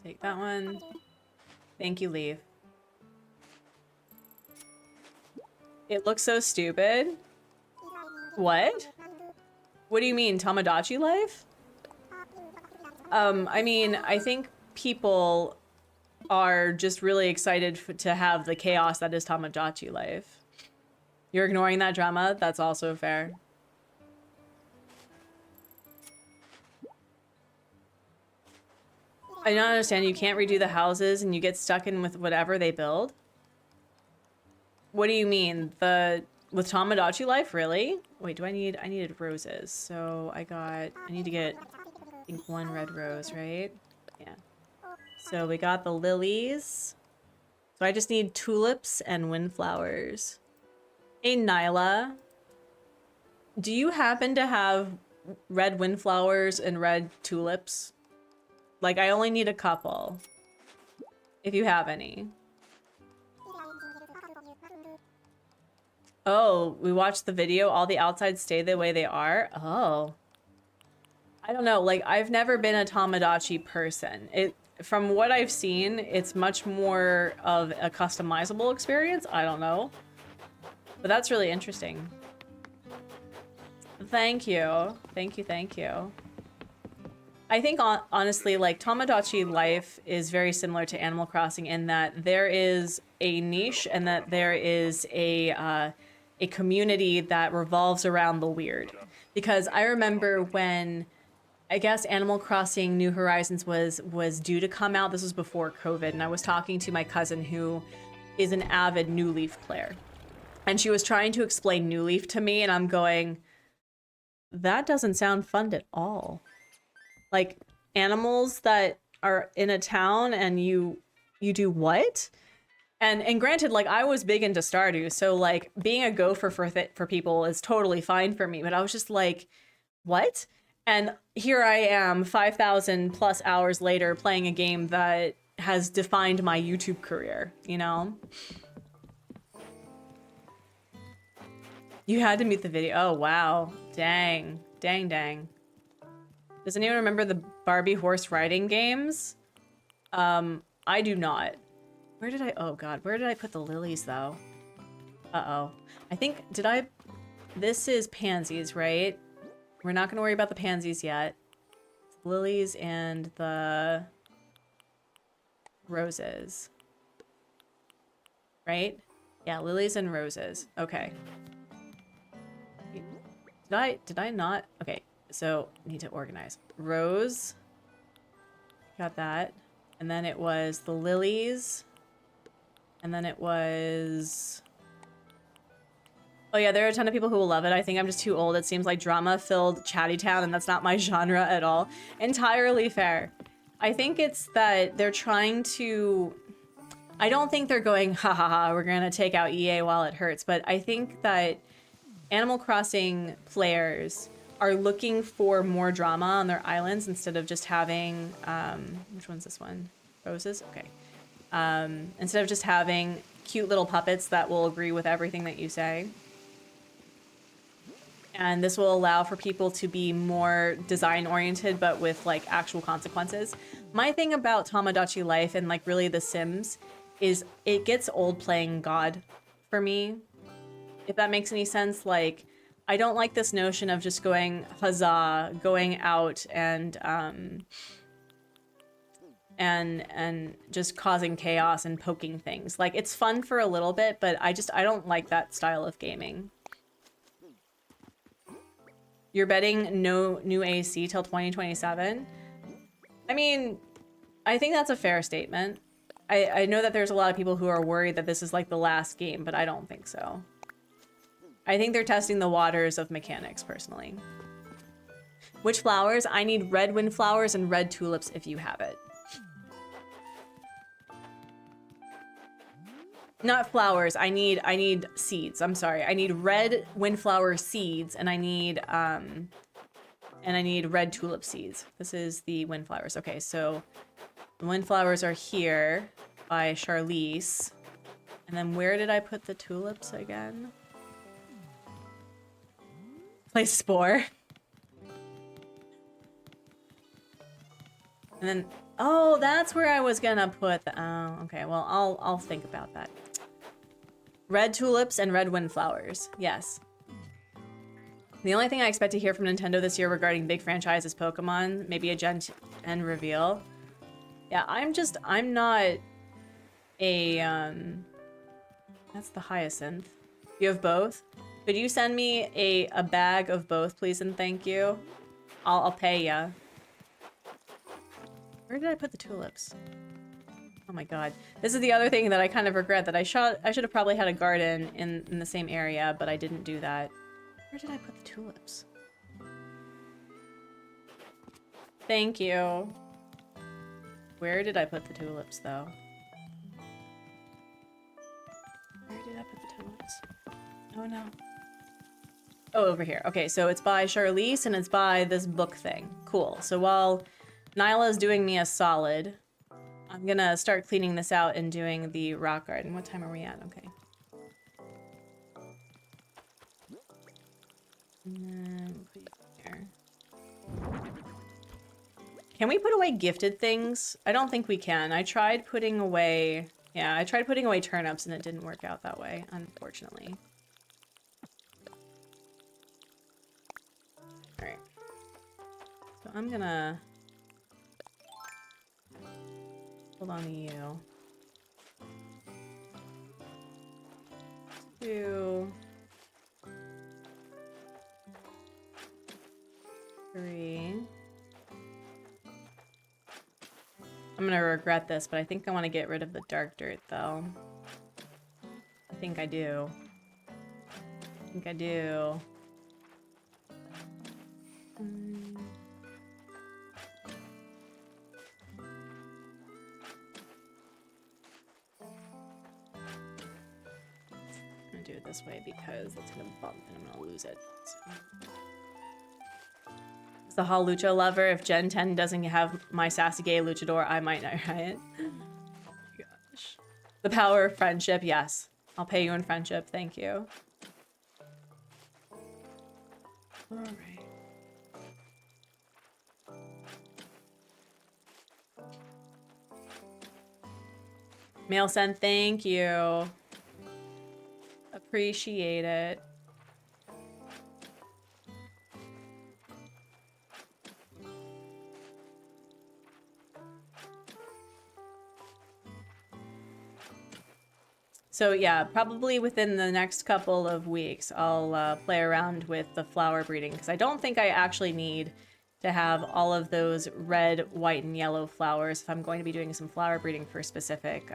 A: take that one. Thank you, leaf. It looks so stupid. What? What do you mean, Tamagotchi life? I mean, I think people are just really excited to have the chaos that is Tamagotchi life. You're ignoring that drama? That's also fair. I don't understand. You can't redo the houses and you get stuck in with whatever they build? What do you mean? With Tamagotchi life, really? Wait, I needed roses. So I need to get, I think, 1 red rose, right? Yeah. So we got the lilies. So I just need tulips and windflowers. Hey, Nyla. Do you happen to have red windflowers and red tulips? Like, I only need a couple. If you have any. Oh, we watched the video. All the outsides stay the way they are. Oh. I don't know. Like, I've never been a Tamagotchi person. From what I've seen, it's much more of a customizable experience. I don't know. But that's really interesting. Thank you. Thank you, thank you. I think, honestly, like, Tamagotchi life is very similar to Animal Crossing in that there is a niche and that there is a community that revolves around the weird. Because I remember when, I guess, Animal Crossing New Horizons was due to come out. This was before COVID, and I was talking to my cousin who is an avid New Leaf player. And she was trying to explain New Leaf to me, and I'm going, that doesn't sound fun at all. Like, animals that are in a town and you do what? And granted, like, I was big into Stardew, so like being a gopher for people is totally fine for me, but I was just like, what? And here I am 5,000 plus hours later playing a game that has defined my YouTube career, you know? You had to mute the video. Oh, wow. Dang. Dang, dang. Does anyone remember the Barbie horse riding games? I do not. Where did oh god, where did I put the lilies though? Uh-oh. I think, this is pansies, right? We're not gonna worry about the pansies yet. It's lilies and the roses. Right? Yeah, lilies and roses. Okay. Did I not? Okay, so need to organize. Rose. Got that. And then it was the lilies. And then it was... Oh yeah, there are a ton of people who will love it. I think I'm just too old. It seems like drama-filled chatty town, and that's not my genre at all. Entirely fair. I think it's that they're trying to... I don't think they're going, ha ha ha, we're gonna take out EA while it hurts, but I think that Animal Crossing players are looking for more drama on their islands instead of just having, which one's this one? Roses? Okay. Instead of just having cute little puppets that will agree with everything that you say. And this will allow for people to be more design-oriented, but with, like, actual consequences. My thing about Tamagotchi life and, like, really The Sims is it gets old playing God for me. If that makes any sense, like, I don't like this notion of just going huzzah, going out and just causing chaos and poking things. Like, it's fun for a little bit, but I don't like that style of gaming. You're betting no new AC till 2027? I mean, I think that's a fair statement. I know that there's a lot of people who are worried that this is like the last game, but I don't think so. I think they're testing the waters of mechanics, personally. Which flowers? I need red windflowers and red tulips if you have it. Not flowers, I need seeds. I'm sorry. I need red windflower seeds and I need red tulip seeds. This is the windflowers. Okay, so the windflowers are here. by Charlize. And then where did I put the tulips again? Place Spore. And then, oh, that's where I was gonna put the, oh, okay, well, I'll think about that. Red tulips and red windflowers, yes. The only thing I expect to hear from Nintendo this year regarding big franchise is Pokemon, maybe a Gen 10 reveal. Yeah, I'm not a, that's the hyacinth. You have both? Could you send me a bag of both, please and thank you? I'll pay ya. Where did I put the tulips? Oh my god. This is the other thing that I kind of regret, that I should have probably had a garden in the same area, but I didn't do that. Where did I put the tulips? Thank you. Where did I put the tulips, though? Where did I put the tulips? Oh no. Oh, over here. Okay, so it's by Charlize and it's by this book thing. Cool. So while Nyla's doing me a solid, I'm gonna start cleaning this out and doing the rock garden. What time are we at? Okay. And then put it here. Can we put away gifted things? I don't think we can. I tried putting away... Yeah, I tried putting away turnips and it didn't work out that way, unfortunately. Alright. So I'm gonna... hold on to you. 2... 3... I'm gonna regret this, but I think I want to get rid of the dark dirt, though. I think I do. I think I do. I'm gonna do it this way because that's gonna bump and I'm gonna lose it. So. The Halucha lover. If Gen 10 doesn't have my Sasuke luchador, I might not, right? Oh my gosh. The power of friendship, yes. I'll pay you in friendship, thank you. Alright. Mail sent, thank you. Appreciate it. So yeah, probably within the next couple of weeks, I'll play around with the flower breeding, because I don't think I actually need to have all of those red, white, and yellow flowers if I'm going to be doing some flower breeding for specific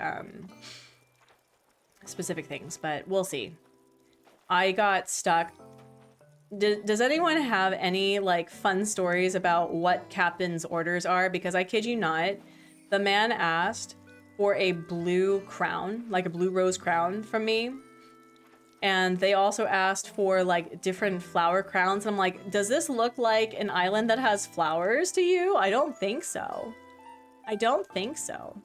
A: things, but we'll see. I got stuck. Does anyone have any like fun stories about what Captain's orders are? Because I kid you not, the man asked for a blue crown, like a blue rose crown from me. And they also asked for like different flower crowns. And I'm like, does this look like an island that has flowers to you? I don't think so. I don't think so.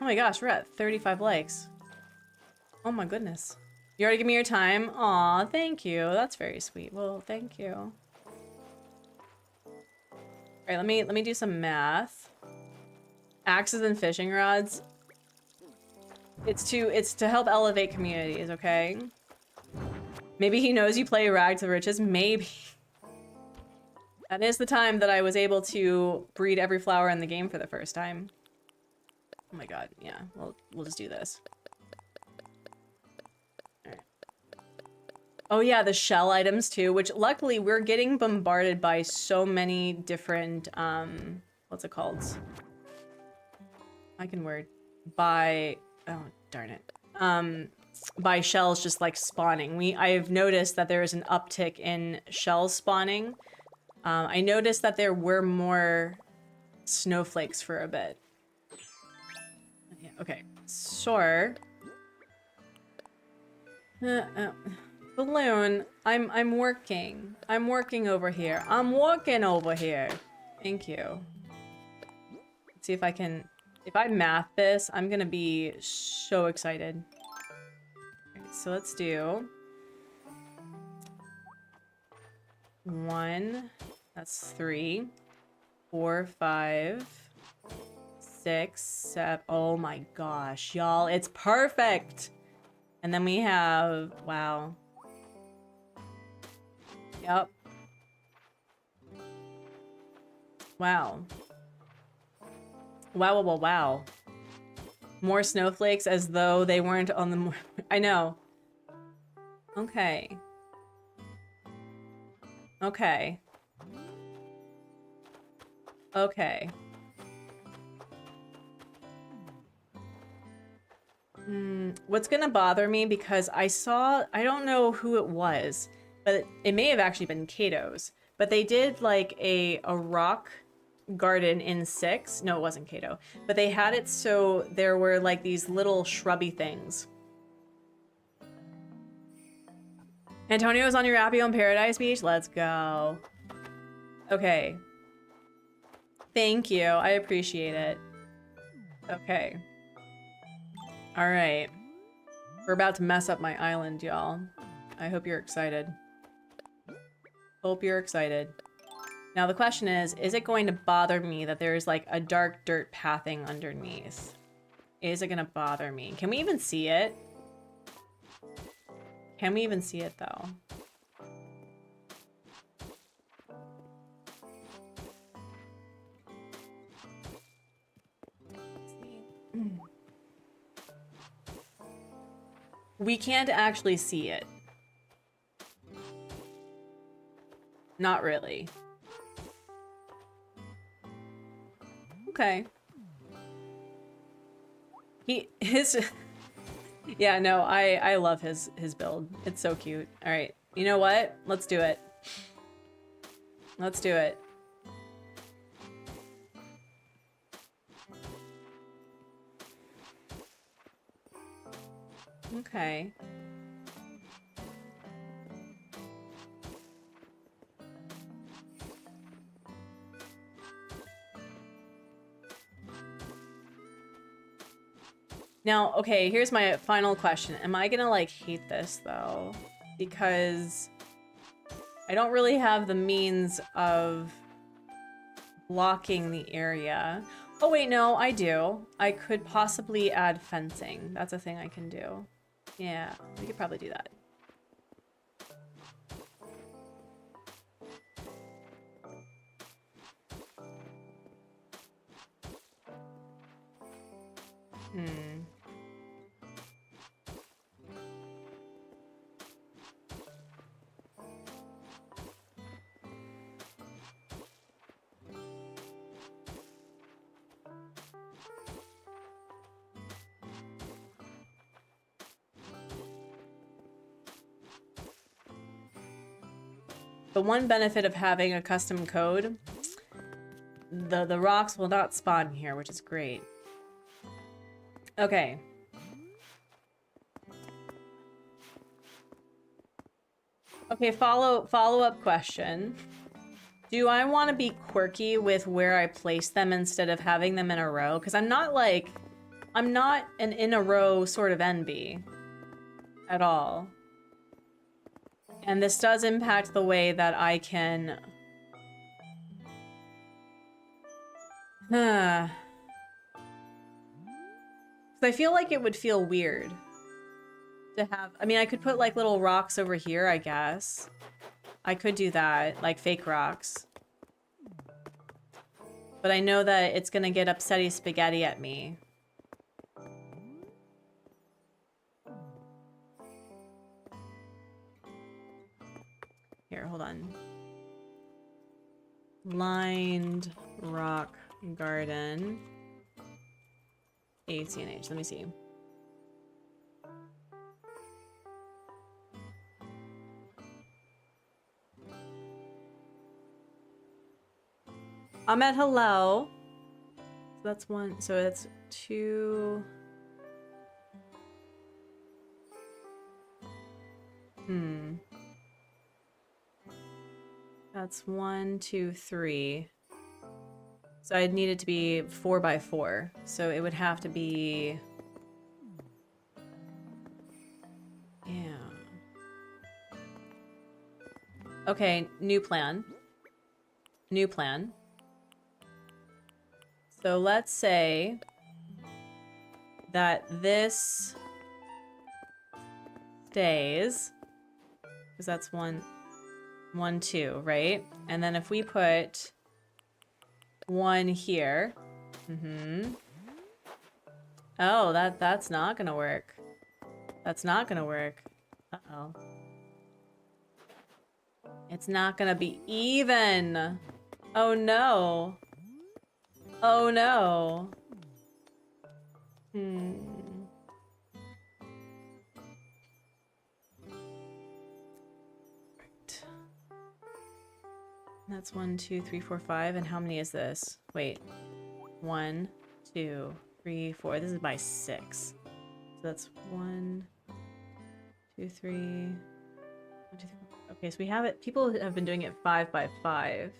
A: Oh my gosh, we're at 35 likes. Oh my goodness. You already give me your time? Aw, thank you. That's very sweet. Well, thank you. All right, let me do some math. Axes and fishing rods. It's to help elevate communities, okay? Maybe he knows you play Rag to Riches. Maybe. That is the time that I was able to breed every flower in the game for the first time. Oh my god, yeah. We'll just do this. Oh yeah, the shell items too, which luckily we're getting bombarded by so many different, what's it called? I can word. By, oh darn it. By shells just like spawning. I've noticed that there is an uptick in shells spawning. I noticed that there were more snowflakes for a bit. Yeah, okay, sure. Balloon, I'm working. I'm working over here. I'm working over here. Thank you. Let's see if I can... If I math this, I'm gonna be so excited. Alright, so let's do... 1, that's 3, 4, 5, 6, 7. Oh my gosh, y'all, it's perfect. And then we have, wow. Yep. Wow. Wow, wow, wow, wow. More snowflakes as though they weren't on the... I know. Okay. Okay. Okay. What's gonna bother me, because I saw, I don't know who it was, but it may have actually been Kato's, but they did like a rock garden in 6. No, it wasn't Kato, but they had it so there were like these little shrubby things. Antonio's on your Appio in Paradise Beach? Let's go. Okay. Thank you. I appreciate it. Okay. All right. We're about to mess up my island, y'all. I hope you're excited. Hope you're excited. Now the question is it going to bother me that there's like a dark dirt pathing underneath? Is it gonna bother me? Can we even see it? Can we even see it though? We can't actually see it. Not really. Okay. Yeah, no, I love his build. It's so cute. All right. You know what? Let's do it. Let's do it. Okay. Now, okay, here's my final question. Am I gonna, like, hate this, though? Because I don't really have the means of blocking the area. Oh, wait, no, I do. I could possibly add fencing. That's a thing I can do. Yeah, we could probably do that. The one benefit of having a custom code, the rocks will not spawn here, which is great. Okay. Okay, follow-up question. Do I want to be quirky with where I place them instead of having them in a row? Because I'm not an in a row sort of NB at all. And this does impact the way that I can... Because I feel like it would feel weird to have... I mean, I could put, like, little rocks over here, I guess. I could do that, like fake rocks. But I know that it's gonna get upsetty spaghetti at me. Here, hold on. Lined rock garden. ACNH, let me see. I'm at hello. So that's 1, so that's 2. That's 1, 2, 3. So So I'd need it to be 4 by 4. So it would have to be... Yeah. Okay, new plan. New plan. So let's say that this stays, because that's 1, 2, right? And then if we put 1 here, oh, that's not gonna work. That's not gonna work. Uh-oh. It's not gonna be even. Oh no. Oh no. Right. That's 1, 2, 3, 4, 5. And how many is this? Wait. 1, 2, 3, 4. This is by 6. So that's 1, 2, 3. 1, 2, 3, 4. Okay, so we have it. People have been doing it 5 by 5.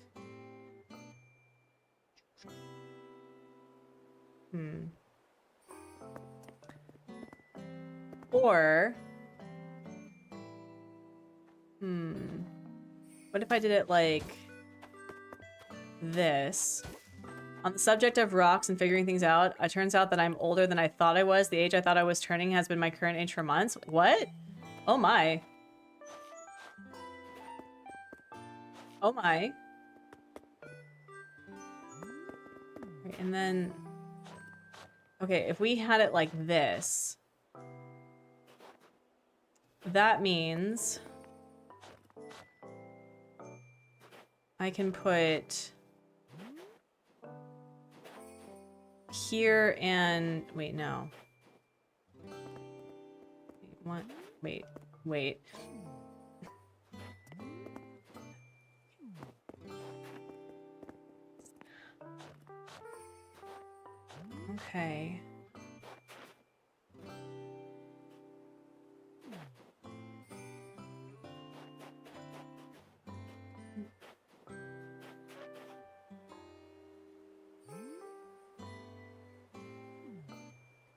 A: Or, what if I did it like this? On the subject of rocks and figuring things out, it turns out that I'm older than I thought I was. The age I thought I was turning has been my current age for months. What? Oh my. Oh my. Right, and then... Okay, if we had it like this... That means... I can put... Here and... Wait, no. What? Wait. Wait. Okay.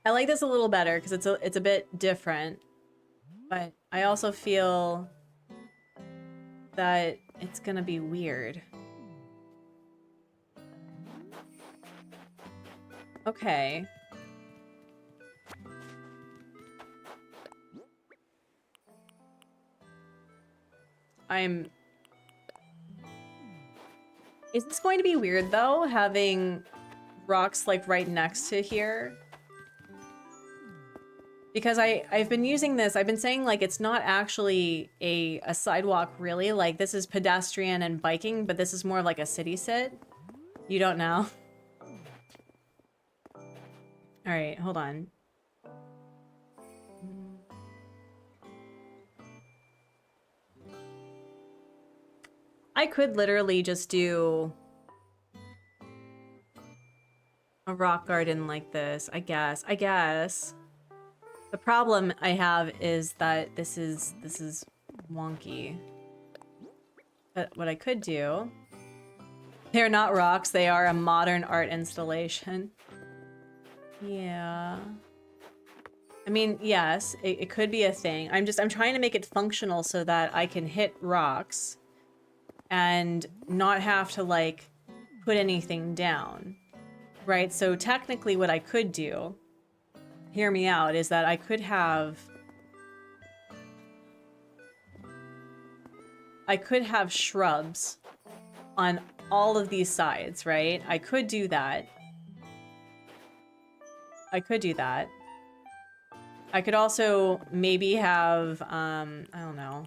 A: I like this a little better because it's a bit different, but I also feel that it's gonna be weird. Okay. Is this going to be weird though, having rocks like right next to here? Because I've been using this, I've been saying like it's not actually a sidewalk really, like this is pedestrian and biking, but this is more like a city sit. You don't know? Alright, hold on. I could literally just do a rock garden like this, I guess. The problem I have is that this is wonky. But what I could do... They're not rocks, they are a modern art installation. Yeah. I mean, yes, it could be a thing. I'm trying to make it functional so that I can hit rocks and not have to, like, put anything down. Right? So technically what I could do, hear me out, is that I could have shrubs on all of these sides, right? I could do that. I could also maybe have, I don't know.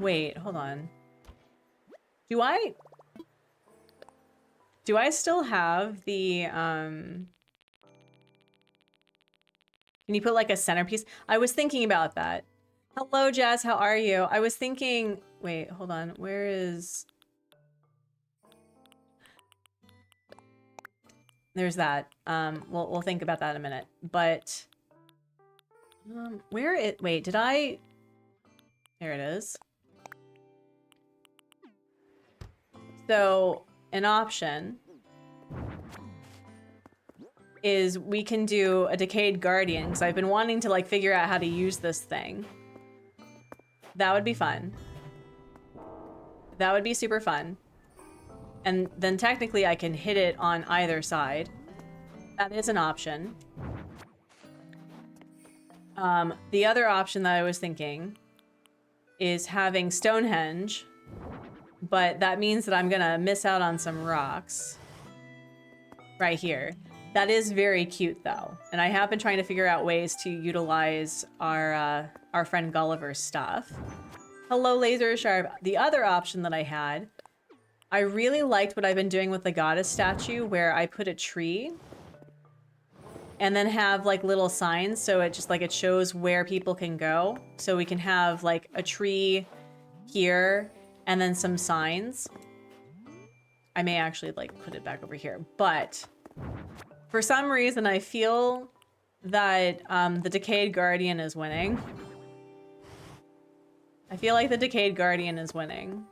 A: Wait, hold on. Do I still have the, can you put like a centerpiece? I was thinking about that. Hello, Jess, how are you? I was thinking, wait, hold on. Where is... There's that. We'll think about that in a minute. But, wait, did I... There it is. So an option is we can do a Decayed Guardian, because I've been wanting to like figure out how to use this thing. That would be fun. That would be super fun. And then technically I can hit it on either side. That is an option. The other option that I was thinking is having Stonehenge, but that means that I'm gonna miss out on some rocks right here. That is very cute though, and I have been trying to figure out ways to utilize our friend Gulliver's stuff. Hello, Laser Sharp. The other option that I had, I really liked what I've been doing with the goddess statue, where I put a tree and then have like little signs, so it just like it shows where people can go. So we can have like a tree here and then some signs. I may actually like put it back over here, but for some reason I feel that the Decayed Guardian is winning. I feel like the Decayed Guardian is winning.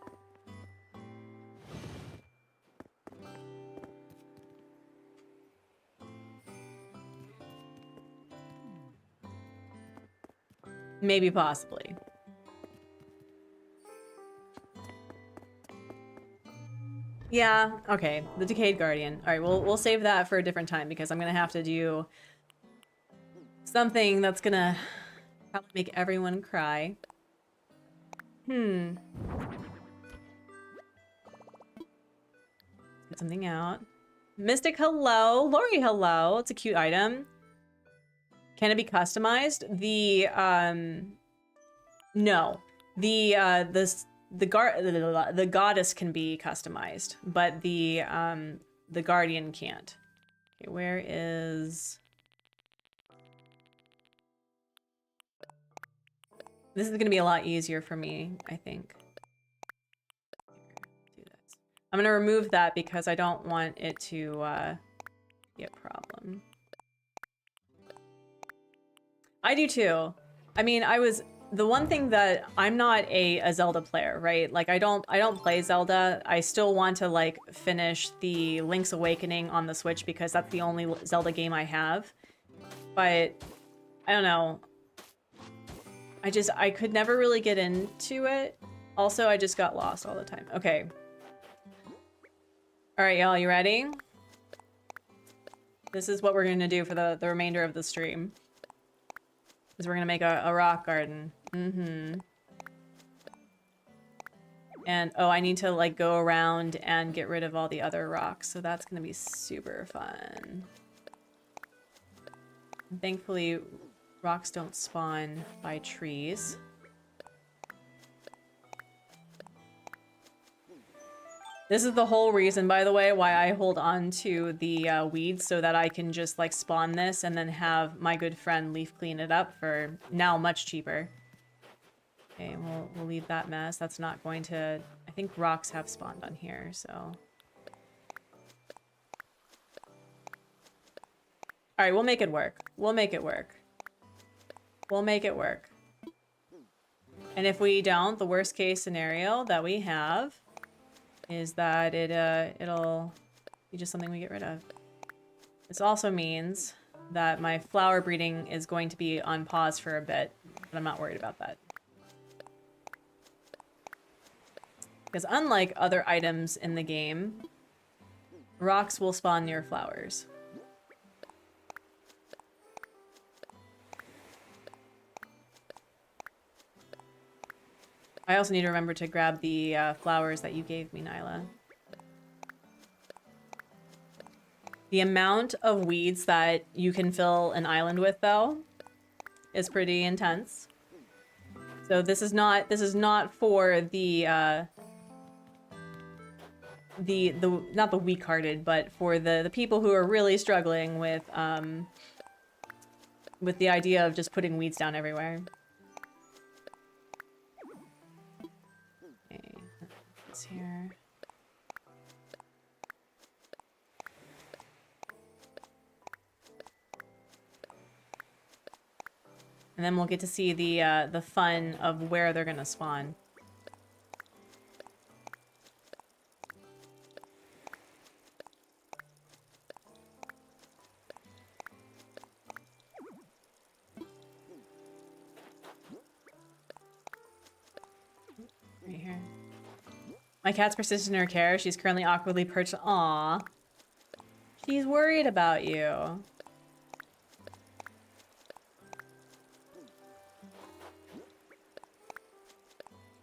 A: Maybe, possibly. Yeah, okay. The Decayed Guardian. All right, we'll save that for a different time because I'm gonna have to do something that's gonna probably make everyone cry. Get something out. Mystic, hello. Lori, hello. It's a cute item. Can it be customized? No. The goddess can be customized, but the guardian can't. Okay, where is... This is gonna be a lot easier for me, I think. Do this. I'm gonna remove that because I don't want it to be a problem. I do too. I mean, the one thing that I'm not a Zelda player, right? Like I don't play Zelda. I still want to like finish the Link's Awakening on the Switch because that's the only Zelda game I have. But I don't know. I could never really get into it. Also, I just got lost all the time. Okay. All right, y'all, you ready? This is what we're gonna do for the remainder of the stream. Is we're gonna make a rock garden. And, oh, I need to, like, go around and get rid of all the other rocks, so that's gonna be super fun. And thankfully, rocks don't spawn by trees. This is the whole reason, by the way, why I hold on to the weeds, so that I can just, like, spawn this and then have my good friend Leaf clean it up for now much cheaper. Okay, we'll leave that mess. That's not going to... I think rocks have spawned on here, so... Alright, we'll make it work. We'll make it work. We'll make it work. And if we don't, the worst case scenario that we have is that it'll be just something we get rid of. This also means that my flower breeding is going to be on pause for a bit, but I'm not worried about that. Because unlike other items in the game, rocks will spawn near flowers. I also need to remember to grab the flowers that you gave me, Nyla. The amount of weeds that you can fill an island with, though, is pretty intense. So this is not for the not the weak-hearted, but for the people who are really struggling with the idea of just putting weeds down everywhere. Okay, this here. And then we'll get to see the fun of where they're gonna spawn. My cat's persistent in her care. She's currently awkwardly perched. Aw. She's worried about you.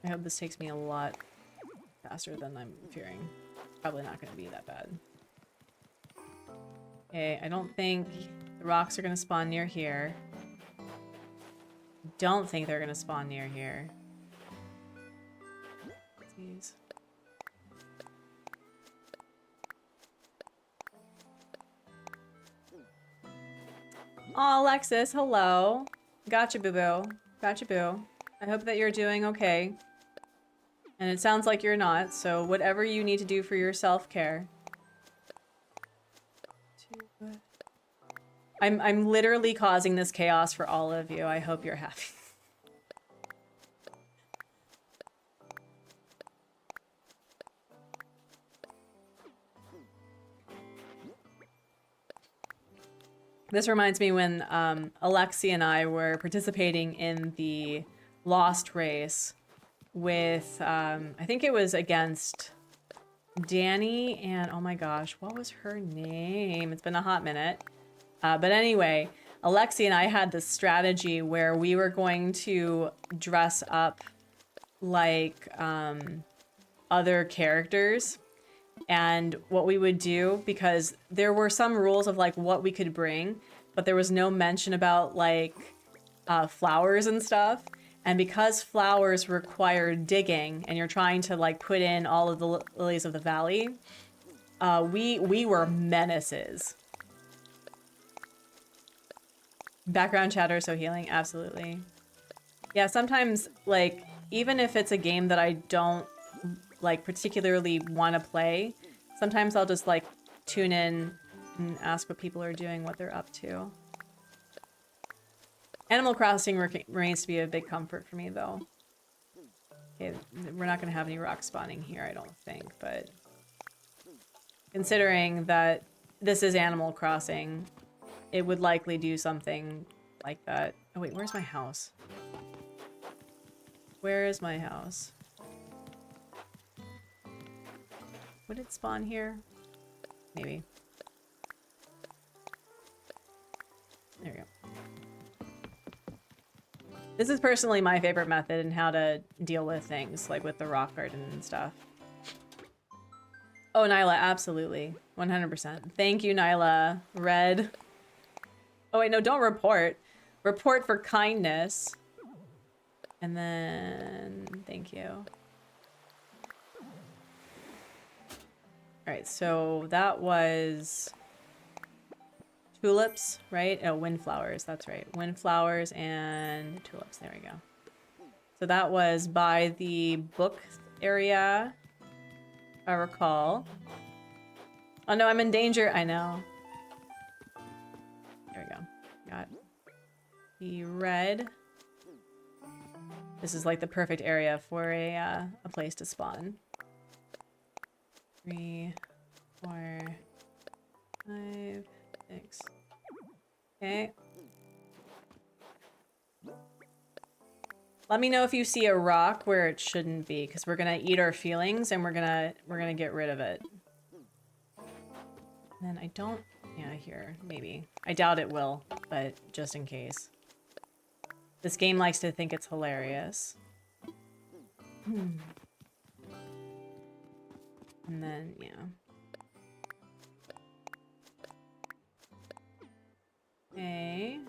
A: I hope this takes me a lot faster than I'm fearing. Probably not going to be that bad. Okay, I don't think the rocks are going to spawn near here. Don't think they're going to spawn near here. Jeez. Aw, Alexis, hello. Gotcha, boo-boo. Gotcha, boo. I hope that you're doing okay. And it sounds like you're not, so whatever you need to do for your self-care. I'm literally causing this chaos for all of you. I hope you're happy. This reminds me when Alexi and I were participating in the Lost race with, I think it was against Danny and, oh my gosh, what was her name? It's been a hot minute. But anyway, Alexi and I had this strategy where we were going to dress up like other characters. And what we would do, because there were some rules of like what we could bring, but there was no mention about like flowers and stuff. And because flowers require digging and you're trying to like put in all of the lilies of the valley, we were menaces. Background chatter, so healing, absolutely. Yeah, sometimes like even if it's a game that I don't like particularly want to play, sometimes I'll just like tune in and ask what people are doing, what they're up to. Animal Crossing remains to be a big comfort for me though. Okay, we're not gonna have any rock spawning here, I don't think, but considering that this is Animal Crossing, it would likely do something like that. Oh wait, where's my house? Where is my house? Would it spawn here? Maybe. There we go. This is personally my favorite method in how to deal with things, like with the rock garden and stuff. Oh, Nyla, absolutely. 100%. Thank you, Nyla. Red. Oh wait, no, don't report. Report for kindness. And then, thank you. Alright, so that was tulips, right? Oh, windflowers, that's right. Windflowers and tulips, there we go. So that was by the book area, if I recall. Oh no, I'm in danger, I know. There we go. Got the red. This is like the perfect area for a place to spawn. 3, 4, 5, 6. Okay. Let me know if you see a rock where it shouldn't be, because we're gonna eat our feelings and we're gonna get rid of it. And then I don't. Yeah, here maybe. I doubt it will, but just in case. This game likes to think it's hilarious. And then, yeah. Okay.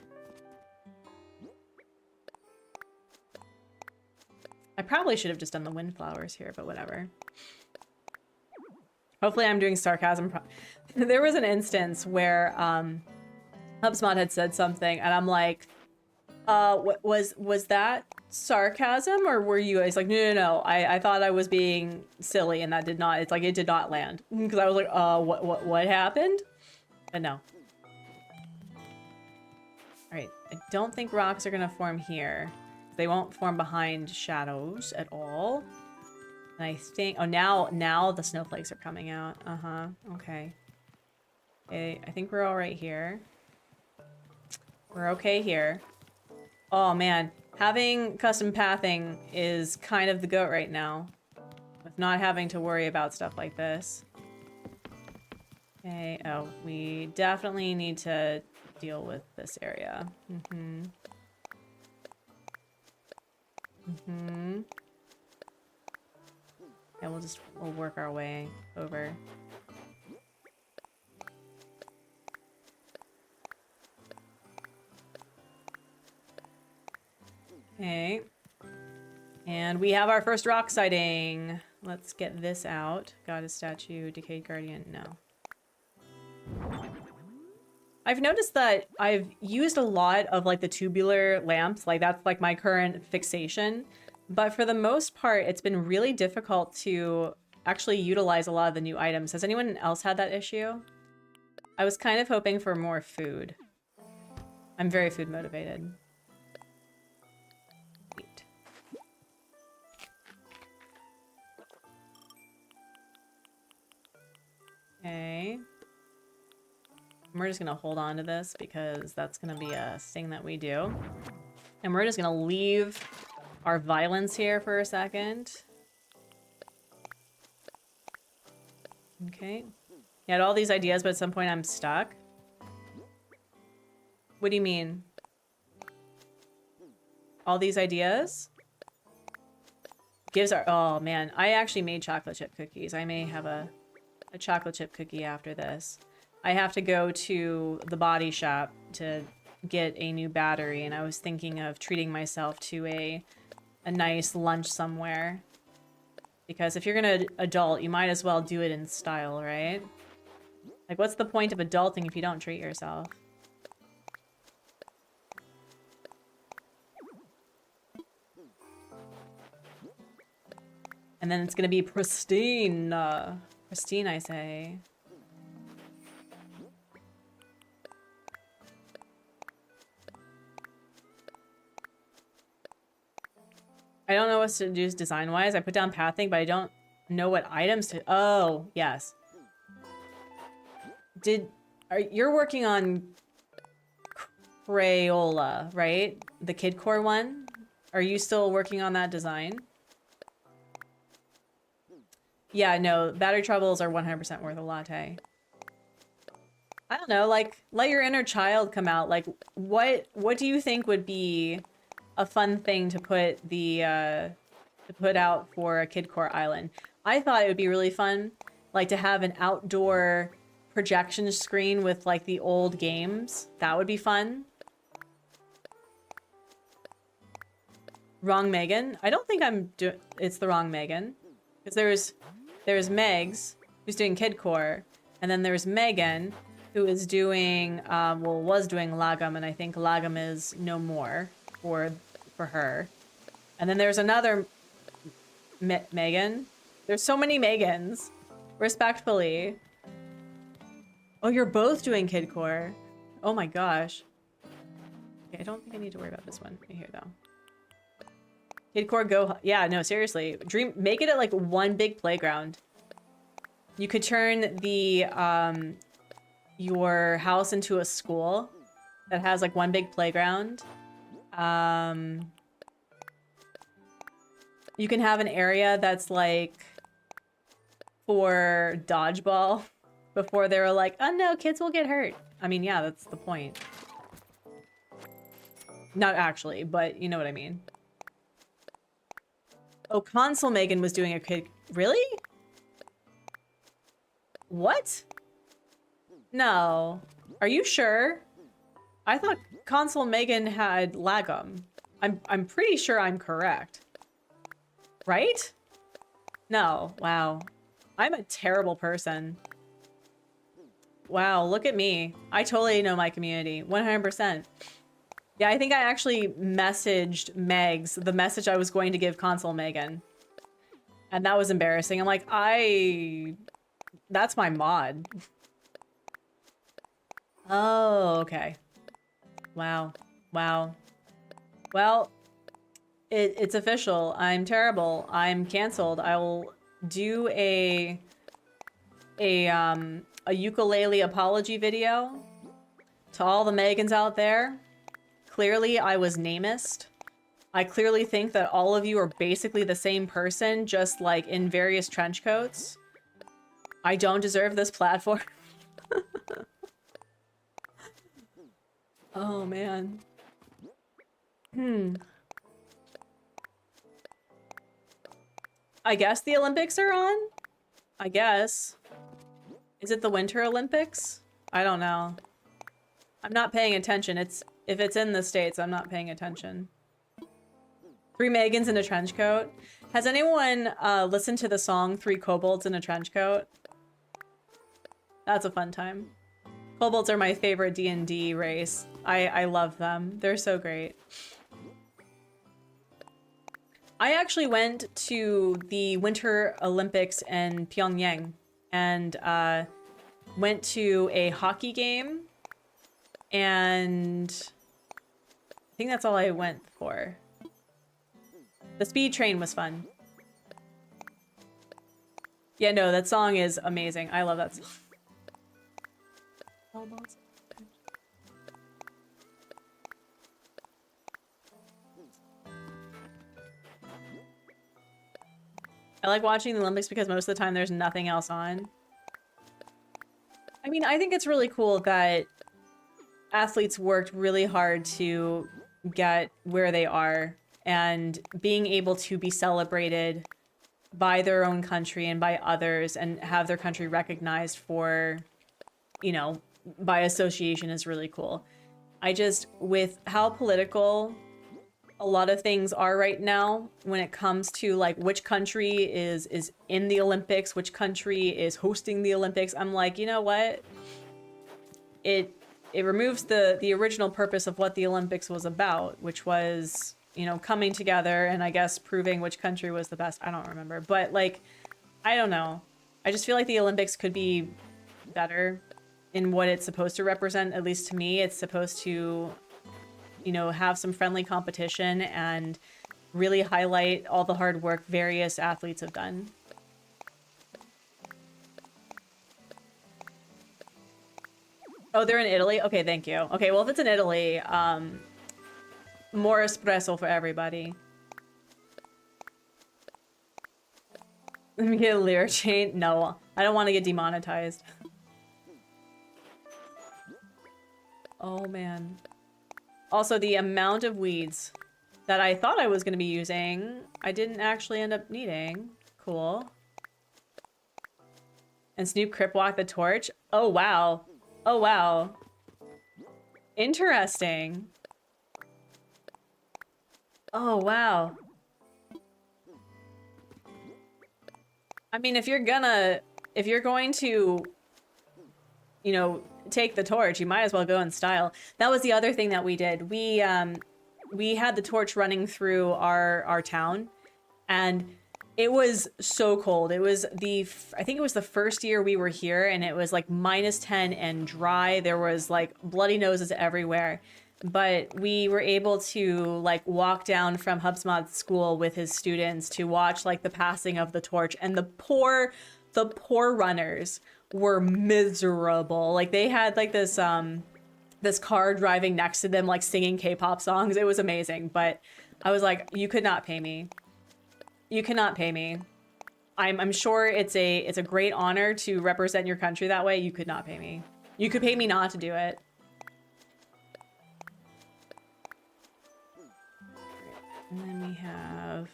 A: I probably should have just done the windflowers here, but whatever. Hopefully I'm doing sarcasm. There was an instance where HubSpot had said something, and I'm like, was that sarcasm, or were you guys like, no, I thought I was being silly, and that did not, it's like, it did not land. Because I was like, what happened? But no. Alright, I don't think rocks are gonna form here. They won't form behind shadows at all. And I think, oh, now the snowflakes are coming out. Uh-huh, okay. Okay, I think we're all right here. We're okay here. Oh man, having custom pathing is kind of the goat right now Of not having to worry about stuff like this. Okay, oh, we definitely need to deal with this area. Mm-hmm. Mm-hmm. Yeah, we'll work our way over. Okay. And we have our first rock sighting. Let's get this out. Goddess statue, decayed guardian, no. I've noticed that I've used a lot of like the tubular lamps, like that's like my current fixation. But for the most part, it's been really difficult to actually utilize a lot of the new items. Has anyone else had that issue? I was kind of hoping for more food. I'm very food motivated. Eat. Okay. We're just gonna hold on to this because that's gonna be a thing that we do. And we're just gonna leave our violence here for a second. Okay. You had all these ideas, but at some point I'm stuck. What do you mean? All these ideas? Gives our... Oh, man. I actually made chocolate chip cookies. I may have a chocolate chip cookie after this. I have to go to the body shop to get a new battery, and I was thinking of treating myself to a nice lunch somewhere. Because if you're gonna adult, you might as well do it in style, right? Like, what's the point of adulting if you don't treat yourself? And then it's gonna be pristine. Pristine, I say. I don't know what to do design-wise. I put down pathing, but I don't know what items to... Oh, yes. You're working on Crayola, right? The Kid Core one? Are you still working on that design? Yeah, no, battery troubles are 100% worth a latte. I don't know, like, let your inner child come out. Like, what do you think would be a fun thing to put out for a Kid Core island? I thought it would be really fun, like, to have an outdoor projection screen with, like, the old games. That would be fun. Wrong Megan? I don't think it's the wrong Megan. Because there's Megs, who's doing Kid Core, and then there's Megan, who is doing, well, was doing Lagom, and I think Lagom is no more for her. And then there's another Megan. There's so many Megans. Respectfully. Oh, you're both doing Kid Core. Oh my gosh. Okay, I don't think I need to worry about this one right here, though. Kid Core go... Yeah, no, seriously. Make it like one big playground. You could turn the, your house into a school that has like one big playground. You can have an area that's like for dodgeball before they were like, oh no, kids will get hurt. I mean, yeah, that's the point. Not actually, but you know what I mean. Oh, Console Megan was doing a kid... Really? What? No. Are you sure? I thought Console Megan had Lagom. I'm pretty sure I'm correct. Right? No. Wow. I'm a terrible person. Wow, look at me. I totally know my community. 100%. Yeah, I think I actually messaged Megs the message I was going to give Console Megan. And that was embarrassing. I'm like, that's my mod. Oh, okay. Wow. Wow. Well, it's official. I'm terrible. I'm canceled. I will do a ukulele apology video to all the Megans out there. Clearly, I was namist. I clearly think that all of you are basically the same person, just like in various trench coats. I don't deserve this platform. Oh, man. I guess the Olympics are on? I guess. Is it the Winter Olympics? I don't know. I'm not paying attention. If it's in the States, I'm not paying attention. 3 Megans in a trench coat. Has anyone listened to the song 3 Kobolds in a Trench Coat? That's a fun time. Kobolds are my favorite D&D race. I love them. They're so great. I actually went to the Winter Olympics in Pyongyang and went to a hockey game, and I think that's all I went for. The speed train was fun. Yeah, no, that song is amazing. I love that song. I like watching the Olympics because most of the time there's nothing else on. I mean, I think it's really cool that athletes worked really hard to get where they are, and being able to be celebrated by their own country and by others and have their country recognized for, you know, by association is really cool. I just, with how political a lot of things are right now when it comes to like which country is in the Olympics, which country is hosting the Olympics, I'm like, you know what? It removes the original purpose of what the Olympics was about, which was, you know, coming together and I guess proving which country was the best. I don't remember, but like, I don't know. I just feel like the Olympics could be better in what it's supposed to represent. At least to me, it's supposed to, you know, have some friendly competition and really highlight all the hard work various athletes have done. Oh, they're in Italy? Okay, thank you. Okay, well, if it's in Italy, more espresso for everybody. Let me get a lyric chain. No, I don't want to get demonetized. Oh, man. Also, the amount of weeds that I thought I was going to be using, I didn't actually end up needing. Cool. And Snoop Crip walk the torch? Oh, wow. Oh, wow. Interesting. Oh, wow. I mean, if you're going to, you know, take the torch, you might as well go in style. That was the other thing that we did. We had the torch running through our town, and it was so cold. It was I think it was the first year we were here, and it was like -10 and dry. There was like bloody noses everywhere. But we were able to like walk down from Hubsmod's school with his students to watch like the passing of the torch, and the poor runners were miserable. Like they had like this car driving next to them like singing K-pop songs. It was amazing, but I was like, you could not pay me. You cannot pay me. I'm sure it's a great honor to represent your country that way. You could not pay me. You could pay me not to do it. And then we have...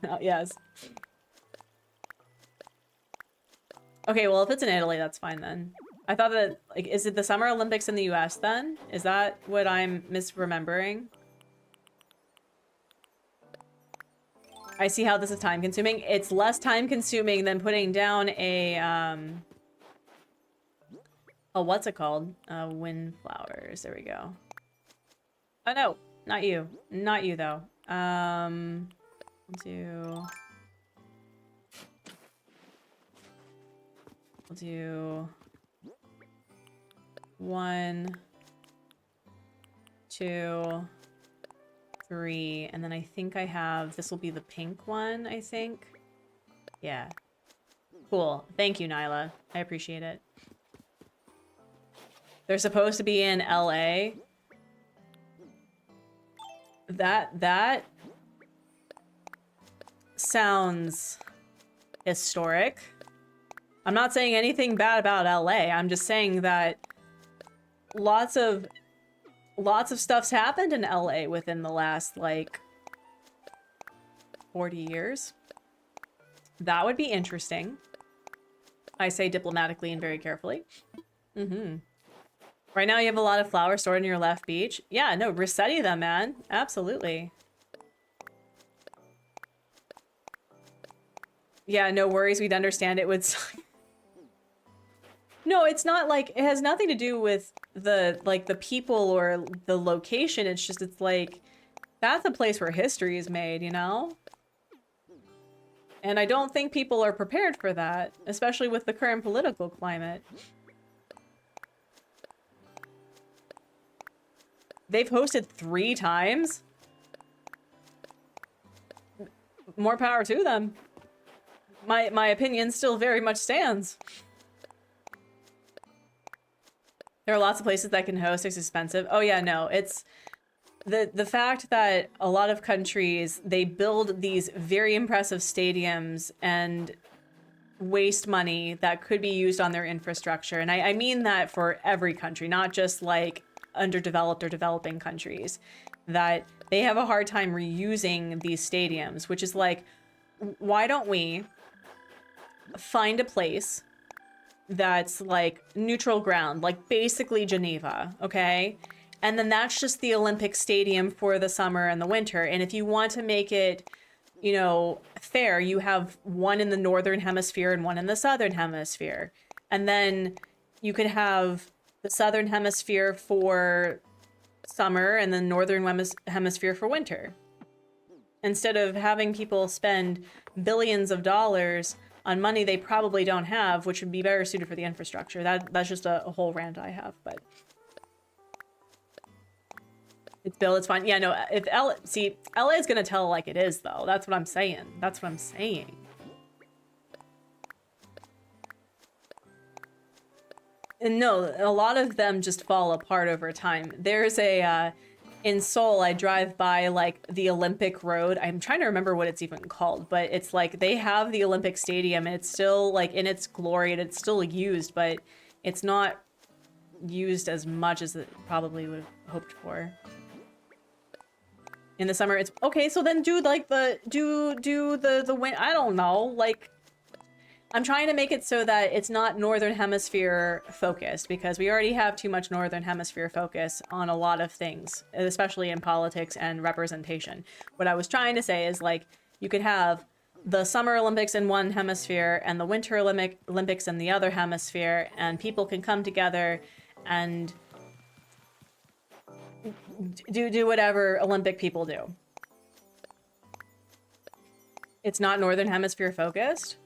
A: Oh, yes. Okay, well, if it's in Italy, that's fine then. I thought that, like, is it the Summer Olympics in the US then? Is that what I'm misremembering? I see how this is time consuming. It's less time consuming than putting down a what's it called? Windflowers. There we go. Oh no, not you. Not you though. We'll do 1, 2, 3, and then I think I have, this will be the pink one, I think. Yeah. Cool. Thank you, Nyla. I appreciate it. They're supposed to be in LA. That sounds historic. I'm not saying anything bad about LA. I'm just saying that lots of stuff's happened in LA within the last, like, 40 years. That would be interesting. I say diplomatically and very carefully. Right now you have a lot of flowers stored in your left beach. Yeah, no, resetti them, man. Absolutely. Yeah, no worries. We'd understand it would... No, it's not like... It has nothing to do with the, like, the people or the location. It's just, it's like... That's a place where history is made, you know? And I don't think people are prepared for that, especially with the current political climate. They've hosted 3 times? More power to them. My opinion still very much stands. There are lots of places that can host. It's expensive. Oh yeah, no, it's... The fact that a lot of countries, they build these very impressive stadiums and waste money that could be used on their infrastructure. And I mean that for every country, not just like underdeveloped or developing countries, that they have a hard time reusing these stadiums, which is like, why don't we find a place that's like neutral ground, like basically Geneva, okay? And then that's just the Olympic Stadium for the summer and the winter. And if you want to make it, you know, fair, you have one in the northern hemisphere and one in the southern hemisphere. And then you could have the southern hemisphere for summer and the northern hemisphere for winter. Instead of having people spend billions of dollars on money they probably don't have, which would be better suited for the infrastructure. That's just a whole rant I have, but... It's Bill, it's fine. Yeah, no, if LA is gonna tell like it is, though. That's what I'm saying. That's what I'm saying. And no, a lot of them just fall apart over time. There's a, in Seoul, I drive by, like, the Olympic Road. I'm trying to remember what it's even called, but it's like, they have the Olympic Stadium, and it's still, like, in its glory, and it's still used, but it's not used as much as it probably would have hoped for. In the summer, it's okay. So then do like the win. I don't know. Like, I'm trying to make it so that it's not Northern Hemisphere focused, because we already have too much Northern Hemisphere focus on a lot of things, especially in politics and representation. What I was trying to say is, like, you could have the Summer Olympics in one hemisphere and the Winter Olympics in the other hemisphere, and people can come together and do whatever Olympic people do. It's not Northern Hemisphere focused?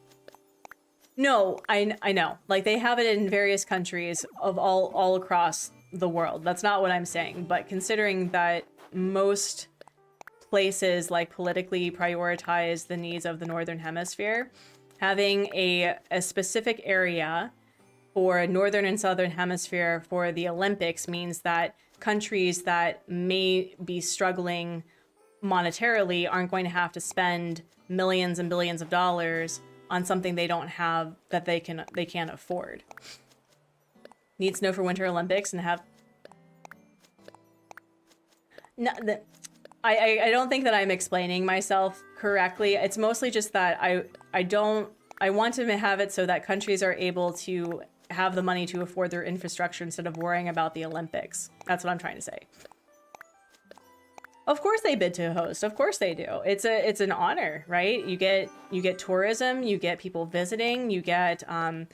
A: No, I know. Like, they have it in various countries of all across the world. That's not what I'm saying. But considering that most places, like, politically prioritize the needs of the Northern Hemisphere, having a specific area for Northern and Southern Hemisphere for the Olympics means that countries that may be struggling monetarily aren't going to have to spend millions and billions of dollars on something they don't have, that they can't afford. Need snow for Winter Olympics and have... No, I don't think that I'm explaining myself correctly. It's mostly just that I want to have it so that countries are able to have the money to afford their infrastructure instead of worrying about the Olympics. That's what I'm trying to say. Of course they bid to host. Of course they do. It's an honor, right? You get tourism, you get people visiting, you get a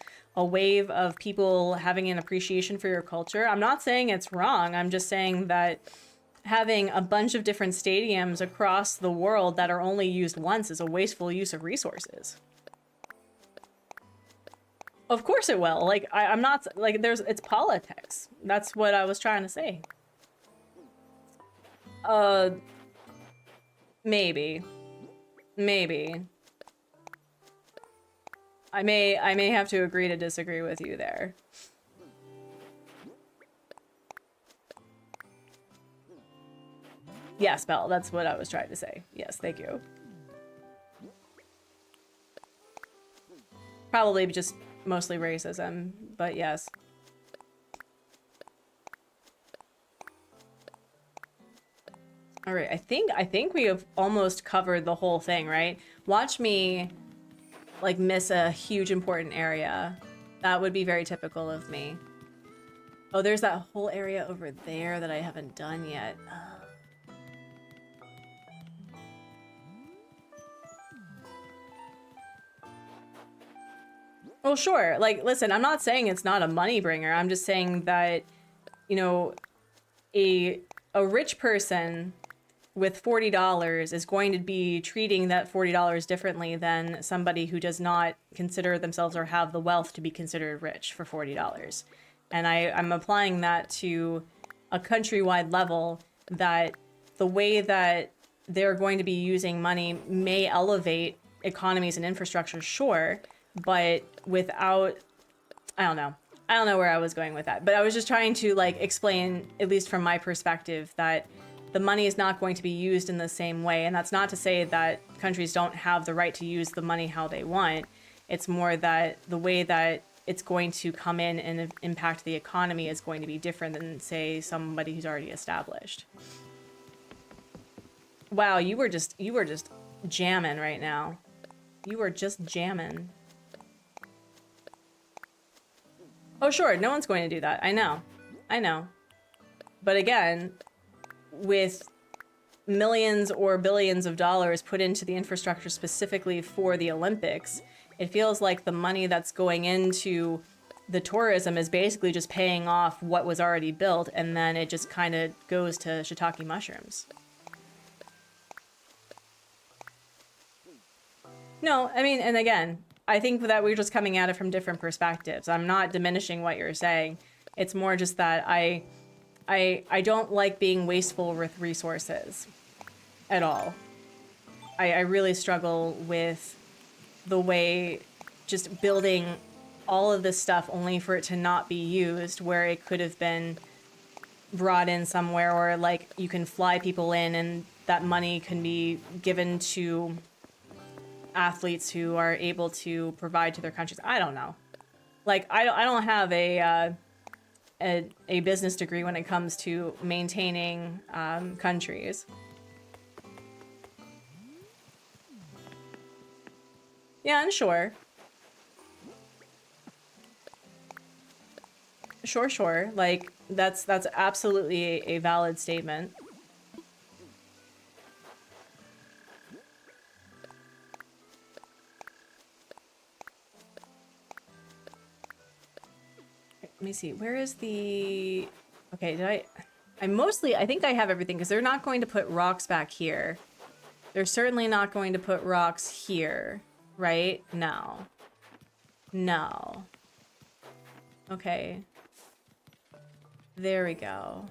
A: wave of people having an appreciation for your culture. I'm not saying it's wrong. I'm just saying that having a bunch of different stadiums across the world that are only used once is a wasteful use of resources. Of course it will. Like, I'm not, like, it's politics. That's what I was trying to say. Maybe. I may have to agree to disagree with you there. Yes, Belle, that's what I was trying to say. Yes, thank you. Probably just mostly racism, but yes. All right, I think we have almost covered the whole thing, right? Watch me like miss a huge important area. That would be very typical of me. Oh, there's that whole area over there that I haven't done yet. Well, sure. Like, listen, I'm not saying it's not a money bringer. I'm just saying that, you know, a rich person with $40 is going to be treating that $40 differently than somebody who does not consider themselves or have the wealth to be considered rich for $40. And I'm applying that to a countrywide level, that the way that they're going to be using money may elevate economies and infrastructure, sure, but without, I don't know where I was going with that, but I was just trying to like explain, at least from my perspective, that the money is not going to be used in the same way. And that's not to say that countries don't have the right to use the money how they want. It's more that the way that it's going to come in and impact the economy is going to be different than, say, somebody who's already established. Wow, you were just jamming right now. You were just jamming. Oh, sure, no one's going to do that. I know. But again, with millions or billions of dollars put into the infrastructure specifically for the Olympics, it feels like the money that's going into the tourism is basically just paying off what was already built, and then it just kind of goes to shiitake mushrooms. No, I mean, and again, I think that we're just coming at it from different perspectives. I'm not diminishing what you're saying. It's more just that I don't like being wasteful with resources at all. I really struggle with the way just building all of this stuff only for it to not be used, where it could have been brought in somewhere, or like you can fly people in and that money can be given to athletes who are able to provide to their countries. I don't know. Like, I don't have a business degree when it comes to maintaining countries. Yeah, and sure. Sure. Like, that's absolutely a valid statement. Let me see. Where is the... Okay, I think I have everything, because they're not going to put rocks back here. They're certainly not going to put rocks here, right? No. Okay. There we go.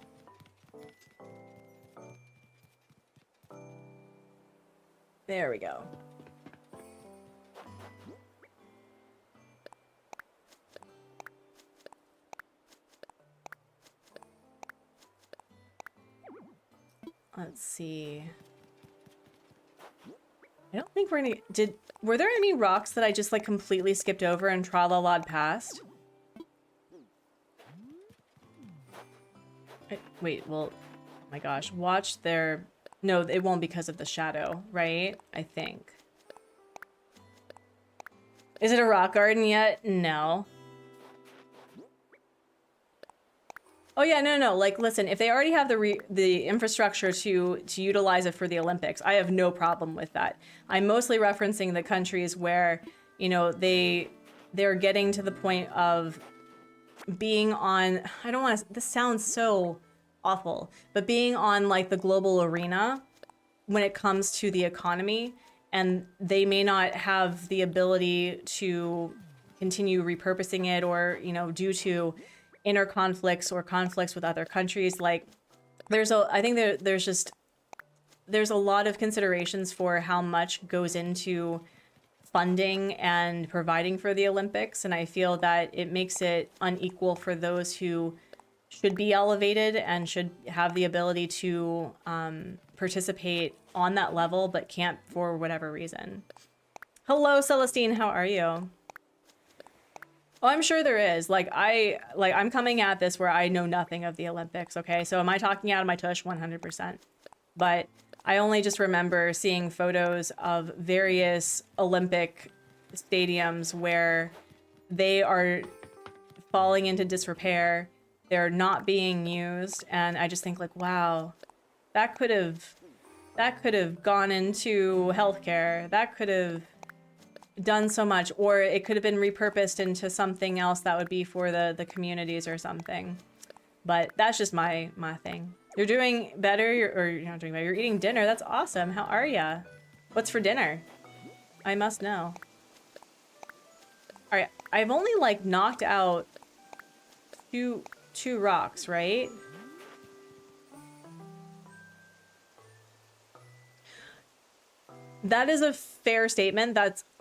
A: There we go. Let's see. I don't think we're gonna... Were there any rocks that I just like completely skipped over and tra-la-la'd past? Wait, well, oh my gosh, watch their... No, it won't because of the shadow, right? I think. Is it a rock garden yet? No. Oh yeah, no. Like, listen, if they already have the infrastructure to utilize it for the Olympics, I have no problem with that. I'm mostly referencing the countries where, you know, they're getting to the point of being on, I don't want to, this sounds so awful, but being on like the global arena when it comes to the economy, and they may not have the ability to continue repurposing it, or, you know, due to inner conflicts or conflicts with other countries. Like, I think there's a lot of considerations for how much goes into funding and providing for the Olympics, and I feel that it makes it unequal for those who should be elevated and should have the ability to participate on that level but can't for whatever reason. Hello, Celestine, how are you? Oh, I'm sure there is. I'm coming at this where I know nothing of the Olympics, okay? So am I talking out of my tush? 100%. But I only just remember seeing photos of various Olympic stadiums where they are falling into disrepair. They're not being used, and I just think like, wow, that could have gone into healthcare. That could have done so much, or it could have been repurposed into something else that would be for the communities or something. But that's just my thing. You're doing better, you're not doing better. You're eating dinner. That's awesome. How are ya? What's for dinner? I must know. All right, I've only like knocked out two rocks, right? That is a fair statement.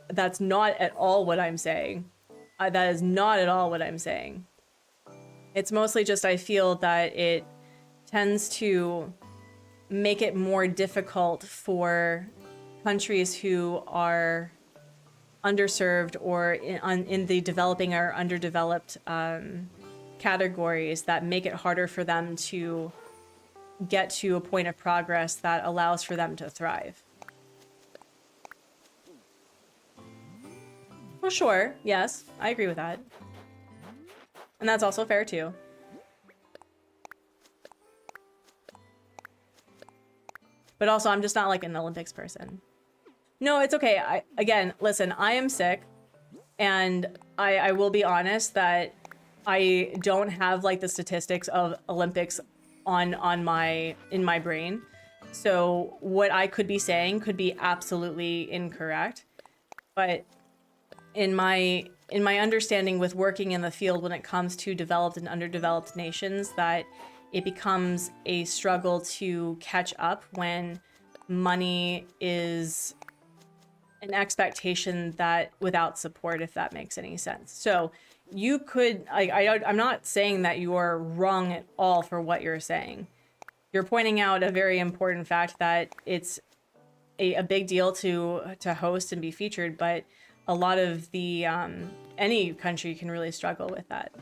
A: That's not at all what I'm saying. That is not at all what I'm saying. It's mostly just I feel that it tends to make it more difficult for countries who are underserved or in the developing or underdeveloped categories, that make it harder for them to get to a point of progress that allows for them to thrive. Well, sure. Yes, I agree with that. And that's also fair too. But also, I'm just not like an Olympics person. No, it's okay. Again, listen, I am sick, and I will be honest that I don't have like the statistics of Olympics in my brain. So what I could be saying could be absolutely incorrect. But in my understanding with working in the field when it comes to developed and underdeveloped nations, that it becomes a struggle to catch up when money is an expectation that without support, if that makes any sense. So you could, I'm not saying that you are wrong at all for what you're saying. You're pointing out a very important fact that it's a big deal to host and be featured, but a lot of the, any country can really struggle with that.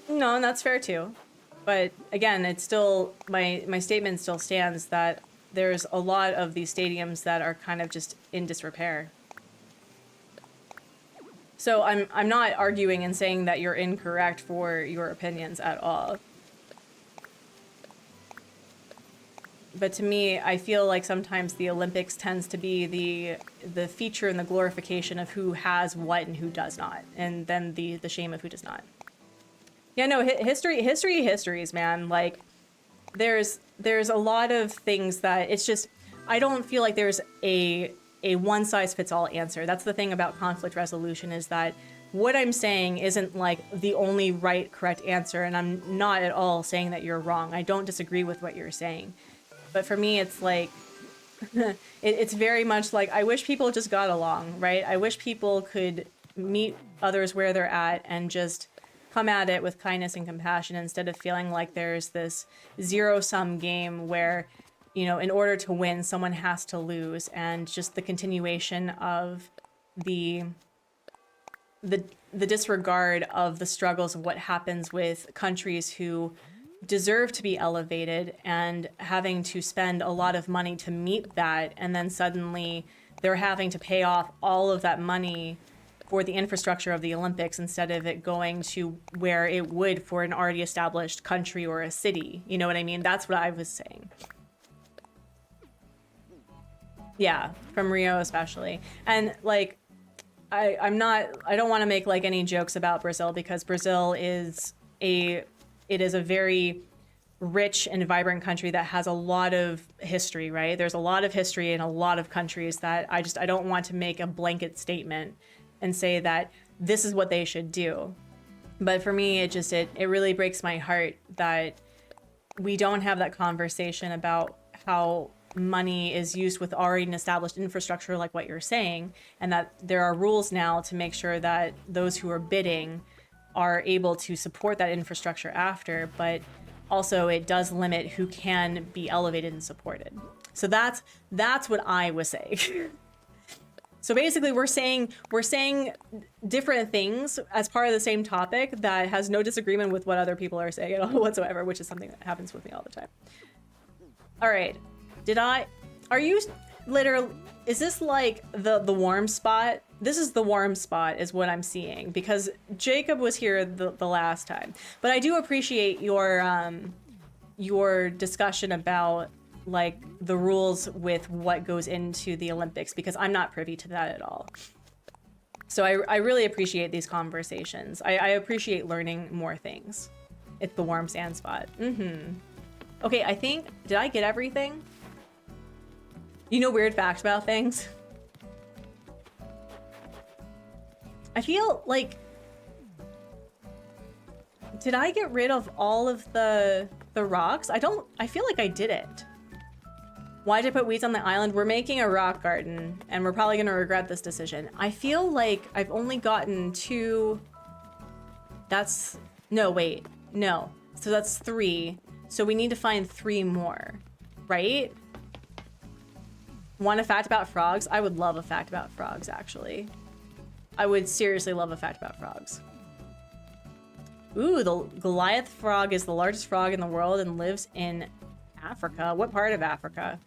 A: No, and that's fair too. But again, it's still, my statement still stands that there's a lot of these stadiums that are kind of just in disrepair. So I'm not arguing and saying that you're incorrect for your opinions at all. But to me, I feel like sometimes the Olympics tends to be the feature and the glorification of who has what and who does not, and then the shame of who does not. Yeah, no, histories, man. Like, there's a lot of things that it's just, I don't feel like there's a one-size-fits-all answer. That's the thing about conflict resolution, is that what I'm saying isn't like the only right, correct answer, and I'm not at all saying that you're wrong. I don't disagree with what you're saying. But for me, it's like, it's very much like, I wish people just got along, right? I wish people could meet others where they're at and just come at it with kindness and compassion, instead of feeling like there's this zero-sum game where, you know, in order to win, someone has to lose, and just the continuation of the disregard of the struggles of what happens with countries who deserve to be elevated and having to spend a lot of money to meet that, and then suddenly they're having to pay off all of that money for the infrastructure of the Olympics instead of it going to where it would for an already established country or a city. You know what I mean? That's what I was saying. Yeah, from Rio especially. And like, I don't want to make like any jokes about Brazil, because Brazil is a very rich and vibrant country that has a lot of history, right? There's a lot of history in a lot of countries that I don't want to make a blanket statement and say that this is what they should do. But for me, it really breaks my heart that we don't have that conversation about how money is used with already an established infrastructure like what you're saying, and that there are rules now to make sure that those who are bidding are able to support that infrastructure after, but also it does limit who can be elevated and supported. So that's what I was saying. So basically we're saying different things as part of the same topic that has no disagreement with what other people are saying at all whatsoever, which is something that happens with me all the time. All right, are you literally, is this like the warm spot? This is the warm spot is what I'm seeing, because Jacob was here the last time. But I do appreciate your discussion about like the rules with what goes into the Olympics, because I'm not privy to that at all. So I really appreciate these conversations. I appreciate learning more things. It's the warm sand spot. Okay, I think, did I get everything? You know, weird fact about things? I feel like, did I get rid of all of the rocks? I feel like I didn't. Why did I put weeds on the island? We're making a rock garden, and we're probably gonna regret this decision. I feel like I've only gotten 2. No, wait, no. So that's 3. So we need to find 3 more, right? Want a fact about frogs? I would love a fact about frogs, actually. I would seriously love a fact about frogs. Ooh, the Goliath frog is the largest frog in the world and lives in Africa. What part of Africa?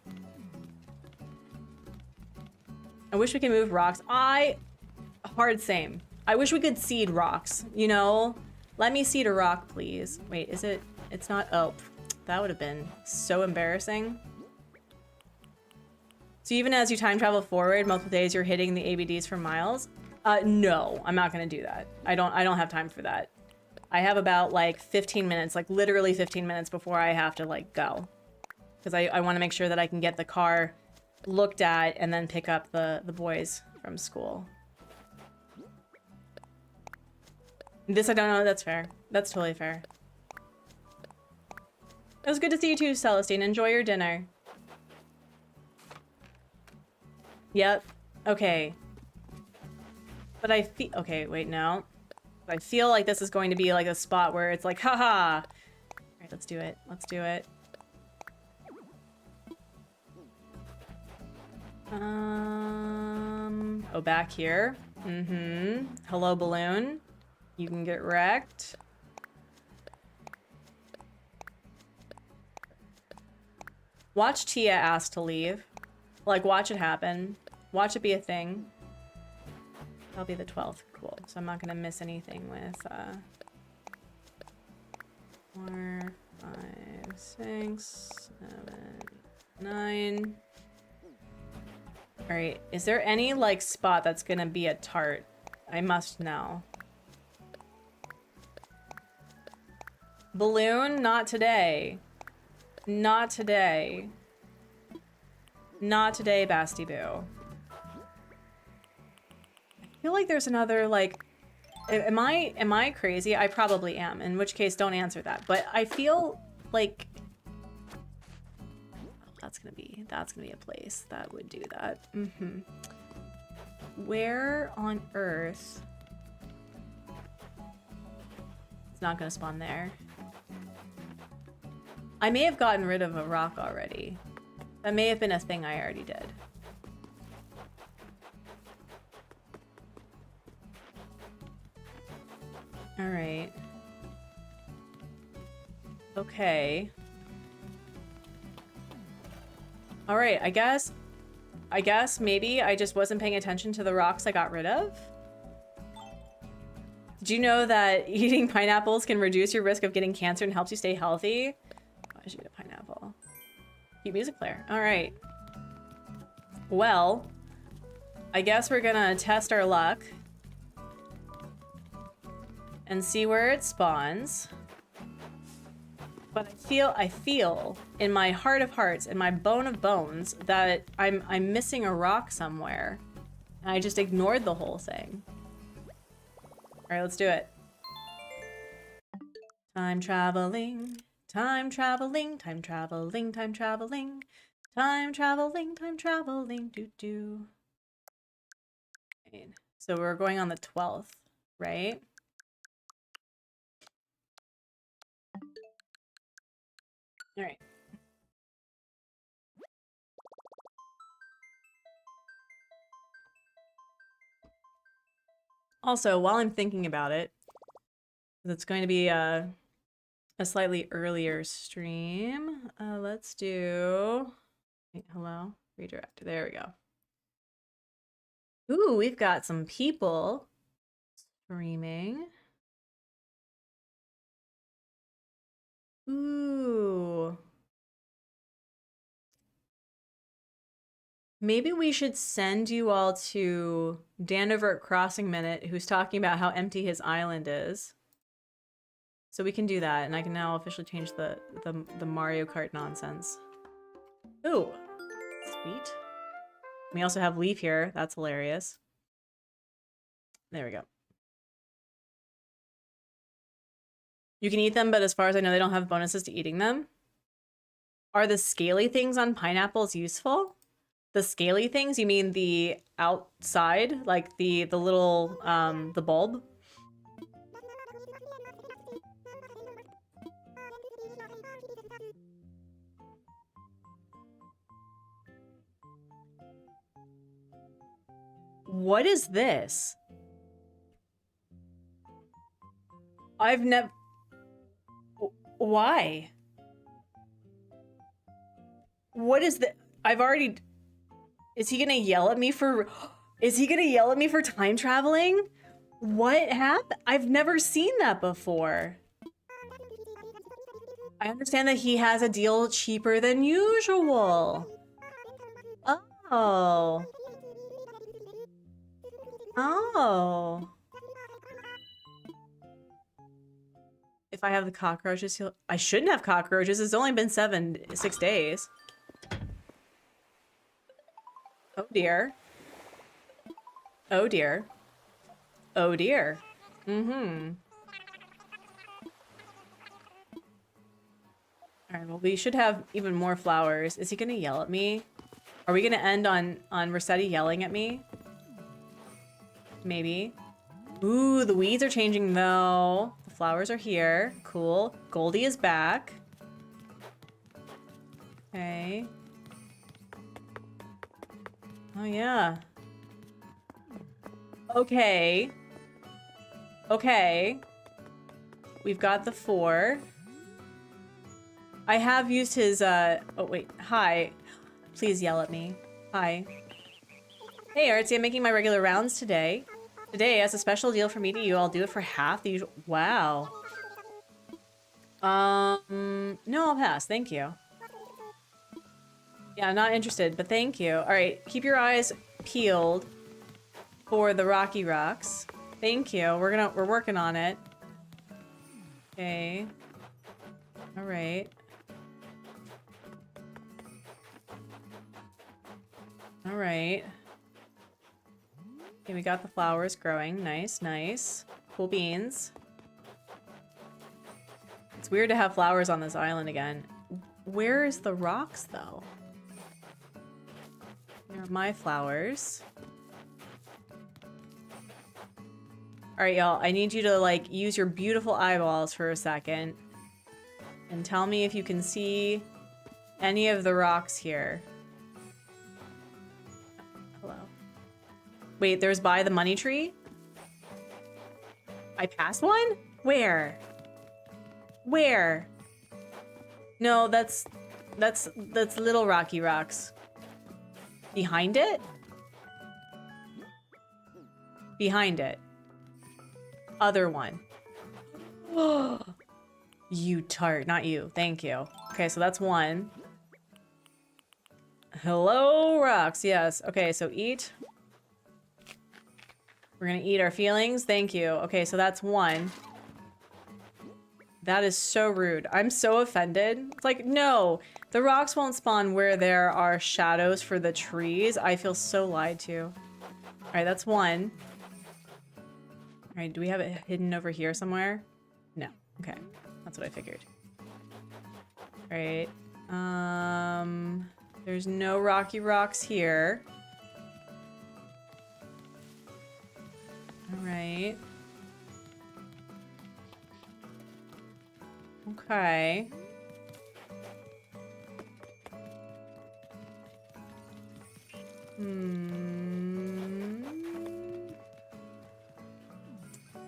A: I wish we could move rocks. Hard same. I wish we could seed rocks, you know? Let me seed a rock, please. Wait, is it? It's not. Oh, that would have been so embarrassing. So even as you time travel forward multiple days, you're hitting the ABDs for miles? No, I'm not gonna do that. I don't have time for that. I have about like 15 minutes, like literally 15 minutes before I have to like go. Because I want to make sure that I can get the car looked at and then pick up the boys from school. This I don't know, that's fair. That's totally fair. It was good to see you too, Celestine. Enjoy your dinner. Yep. Okay. But I feel... Okay, wait, no. I feel like this is going to be like a spot where it's like, haha! Alright, let's do it. Let's do it. Oh, back here. Hello, balloon. You can get wrecked. Watch Tia ask to leave. Like, watch it happen. Watch it be a thing. That'll be the 12th. Cool. So I'm not gonna miss anything with 4, 5, 6, 7, 9. Alright, is there any like spot that's gonna be a tart? I must know. Balloon? Not today. Not today. Not today, Basti Boo. I feel like there's another, like... Am I crazy? I probably am, in which case don't answer that. But I feel like... That's gonna be a place that would do that. Where on earth? It's not gonna spawn there. I may have gotten rid of a rock already. That may have been a thing I already did. All right. Okay. All right, I guess maybe I just wasn't paying attention to the rocks I got rid of. Did you know that eating pineapples can reduce your risk of getting cancer and helps you stay healthy? Oh, I should get a pineapple. Cute music player. All right. Well, I guess we're gonna test our luck and see where it spawns. But I feel in my heart of hearts, in my bone of bones, that I'm missing a rock somewhere. And I just ignored the whole thing. Alright, let's do it. Time traveling, time traveling, time traveling, time traveling, time traveling, time traveling, doo-doo. So we're going on the 12th, right? All right. Also, while I'm thinking about it, it's going to be a slightly earlier stream. Let's do... Wait, hello? Redirect. There we go. Ooh, we've got some people streaming. Ooh. Maybe we should send you all to Dandivert Crossing Minute, who's talking about how empty his island is. So we can do that, and I can now officially change the Mario Kart nonsense. Ooh, sweet. We also have Leaf here. That's hilarious. There we go. You can eat them, but as far as I know, they don't have bonuses to eating them. Are the scaly things on pineapples useful? The scaly things? You mean the outside? Like the little, the bulb? What is this? I've never... Why? What is the... I've already... Is he gonna yell at me for... Is he gonna yell at me for time traveling? What happened? I've never seen that before. I understand that he has a deal cheaper than usual. Oh. Oh. If I have the cockroaches, he'll... I shouldn't have cockroaches. It's only been 6 days. Oh dear. Oh dear. Oh dear. Mm-hmm. Alright, well we should have even more flowers. Is he gonna yell at me? Are we gonna end on Rossetti yelling at me? Maybe. Ooh, the weeds are changing though. The flowers are here. Cool. Goldie is back. Okay. Oh yeah. Okay. Okay. We've got the 4. I have used his, oh wait, hi. Please yell at me. Hi. Hey Artsy, I'm making my regular rounds today. Today, as a special deal for me to you, I'll do it for half the usual. Wow. No, I'll pass. Thank you. Yeah, I'm not interested, but thank you. All right, keep your eyes peeled for the Rocky Rocks. Thank you. We're working on it. Okay. All right. All right. Okay, we got the flowers growing. Nice, nice. Cool beans. It's weird to have flowers on this island again. Where is the rocks, though? Here are my flowers. Alright, y'all. I need you to, like, use your beautiful eyeballs for a second. And tell me if you can see any of the rocks here. Hello. Wait, there's by the money tree? I passed one? Where? Where? No, that's little Rocky Rocks. Behind it? Behind it. Other one. You tart, not you. Thank you. Okay, so that's one. Hello, rocks. Yes. Okay, so eat. We're gonna eat our feelings. Thank you. Okay, so that's one. That is so rude. I'm so offended. It's like, no, the rocks won't spawn where there are shadows for the trees. I feel so lied to. All right, that's one. All right, do we have it hidden over here somewhere? No. Okay, that's what I figured. All right. There's no Rocky Rocks here. All right. Okay.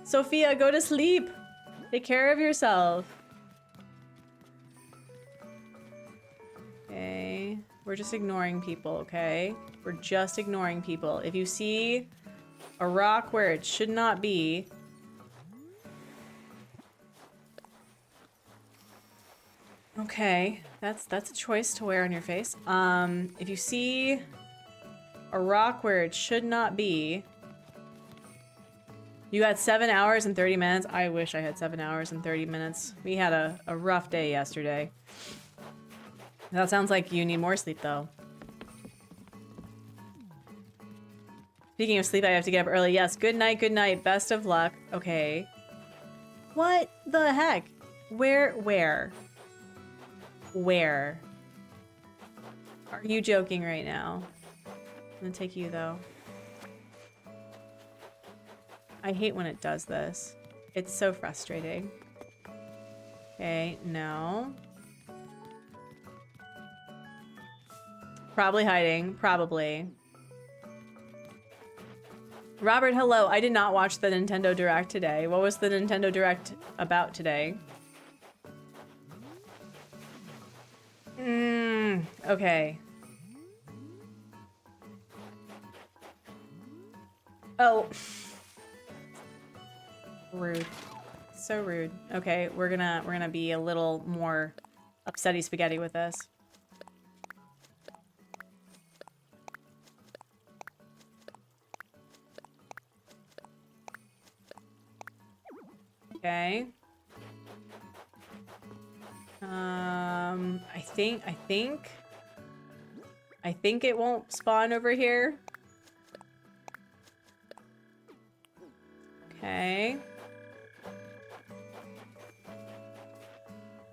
A: Sophia, go to sleep. Take care of yourself. Okay. We're just ignoring people, okay? We're just ignoring people. If you see a rock where it should not be... Okay. That's a choice to wear on your face. If you see a rock where it should not be... You had 7 hours and 30 minutes? I wish I had 7 hours and 30 minutes. We had a rough day yesterday. That sounds like you need more sleep, though. Speaking of sleep, I have to get up early. Yes, good night, good night. Best of luck. Okay. What the heck? Where? Are you joking right now? I'm gonna take you, though. I hate when it does this. It's so frustrating. Okay, no. Probably hiding. Probably. Robert, hello. I did not watch the Nintendo Direct today. What was the Nintendo Direct about today? Okay. Oh. Rude. So rude. Okay, we're gonna be a little more upsetty spaghetti with this. Okay. I think it won't spawn over here. Okay.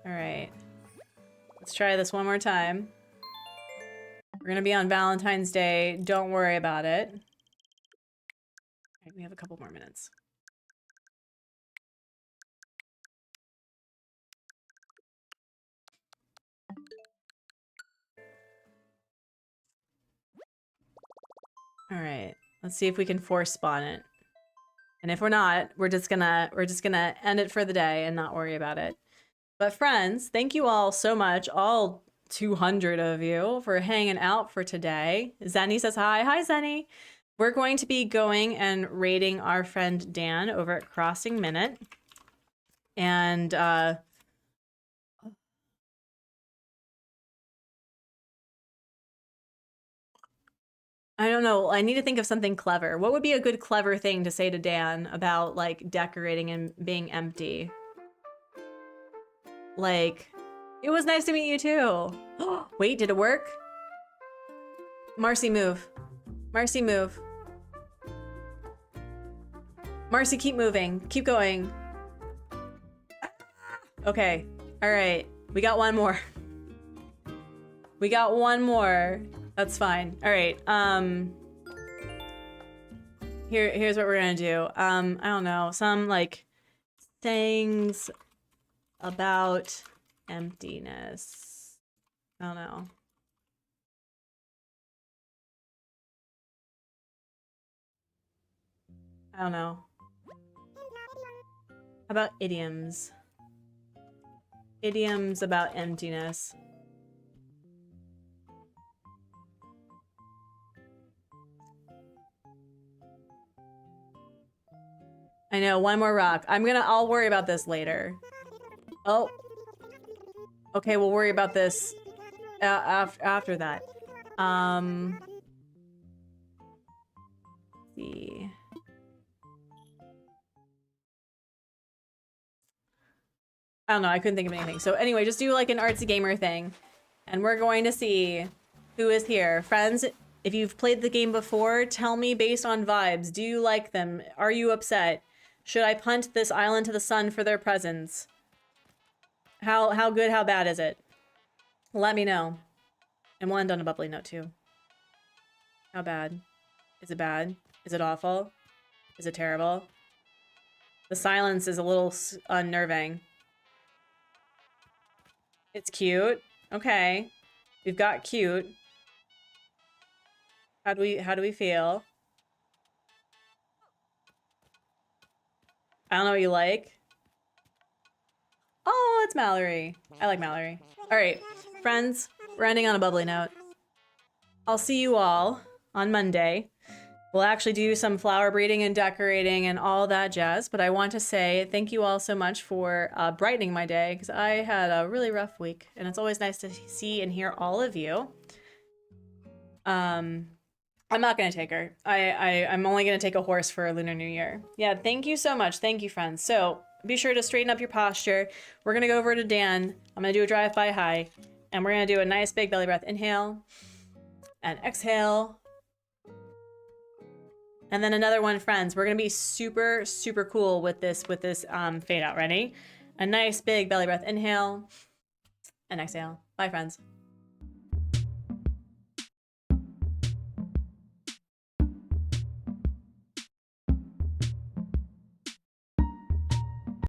A: All right. Let's try this one more time. We're gonna be on Valentine's Day. Don't worry about it. All right, we have a couple more minutes. All right, let's see if we can force spawn it. And if we're not, we're just gonna end it for the day and not worry about it. But friends, thank you all so much, all 200 of you, for hanging out for today. Zenny says hi. Hi, Zenny. We're going to be going and raiding our friend Dan over at Crossing Minute. And I don't know. I need to think of something clever. What would be a good clever thing to say to Dan about, like, decorating and being empty? Like, it was nice to meet you too. Wait, did it work? Marcy, move. Marcy, move. Marcy, keep moving. Keep going. Okay. All right. We got one more. We got one more. That's fine. All right. Here's what we're gonna do. I don't know. Some like things about emptiness. I don't know. I don't know. How about idioms? Idioms about emptiness. I know, one more rock. I'll worry about this later. Oh. Okay, we'll worry about this after that. See. I don't know, I couldn't think of anything. So anyway, just do like an artsy gamer thing. And we're going to see who is here. Friends, if you've played the game before, tell me based on vibes. Do you like them? Are you upset? Should I punt this island to the sun for their presence? How good, how bad is it? Let me know. And we'll end on a bubbly note too. How bad? Is it bad? Is it awful? Is it terrible? The silence is a little unnerving. It's cute. Okay. We've got cute. How do we feel? I don't know what you like. Oh, it's Mallory. I like Mallory. All right, friends, we're ending on a bubbly note. I'll see you all on Monday. We'll actually do some flower breeding and decorating and all that jazz, but I want to say thank you all so much for brightening my day, because I had a really rough week, and it's always nice to see and hear all of you. I'm not gonna take her. I'm only gonna take a horse for Lunar New Year. Yeah, thank you so much. Thank you, friends. So be sure to straighten up your posture. We're gonna go over to Dan. I'm gonna do a drive-by high, and we're gonna do a nice big belly breath. Inhale and exhale. And then another one, friends. We're gonna be super, super cool with this fade out. Ready? A nice big belly breath. Inhale and exhale. Bye, friends.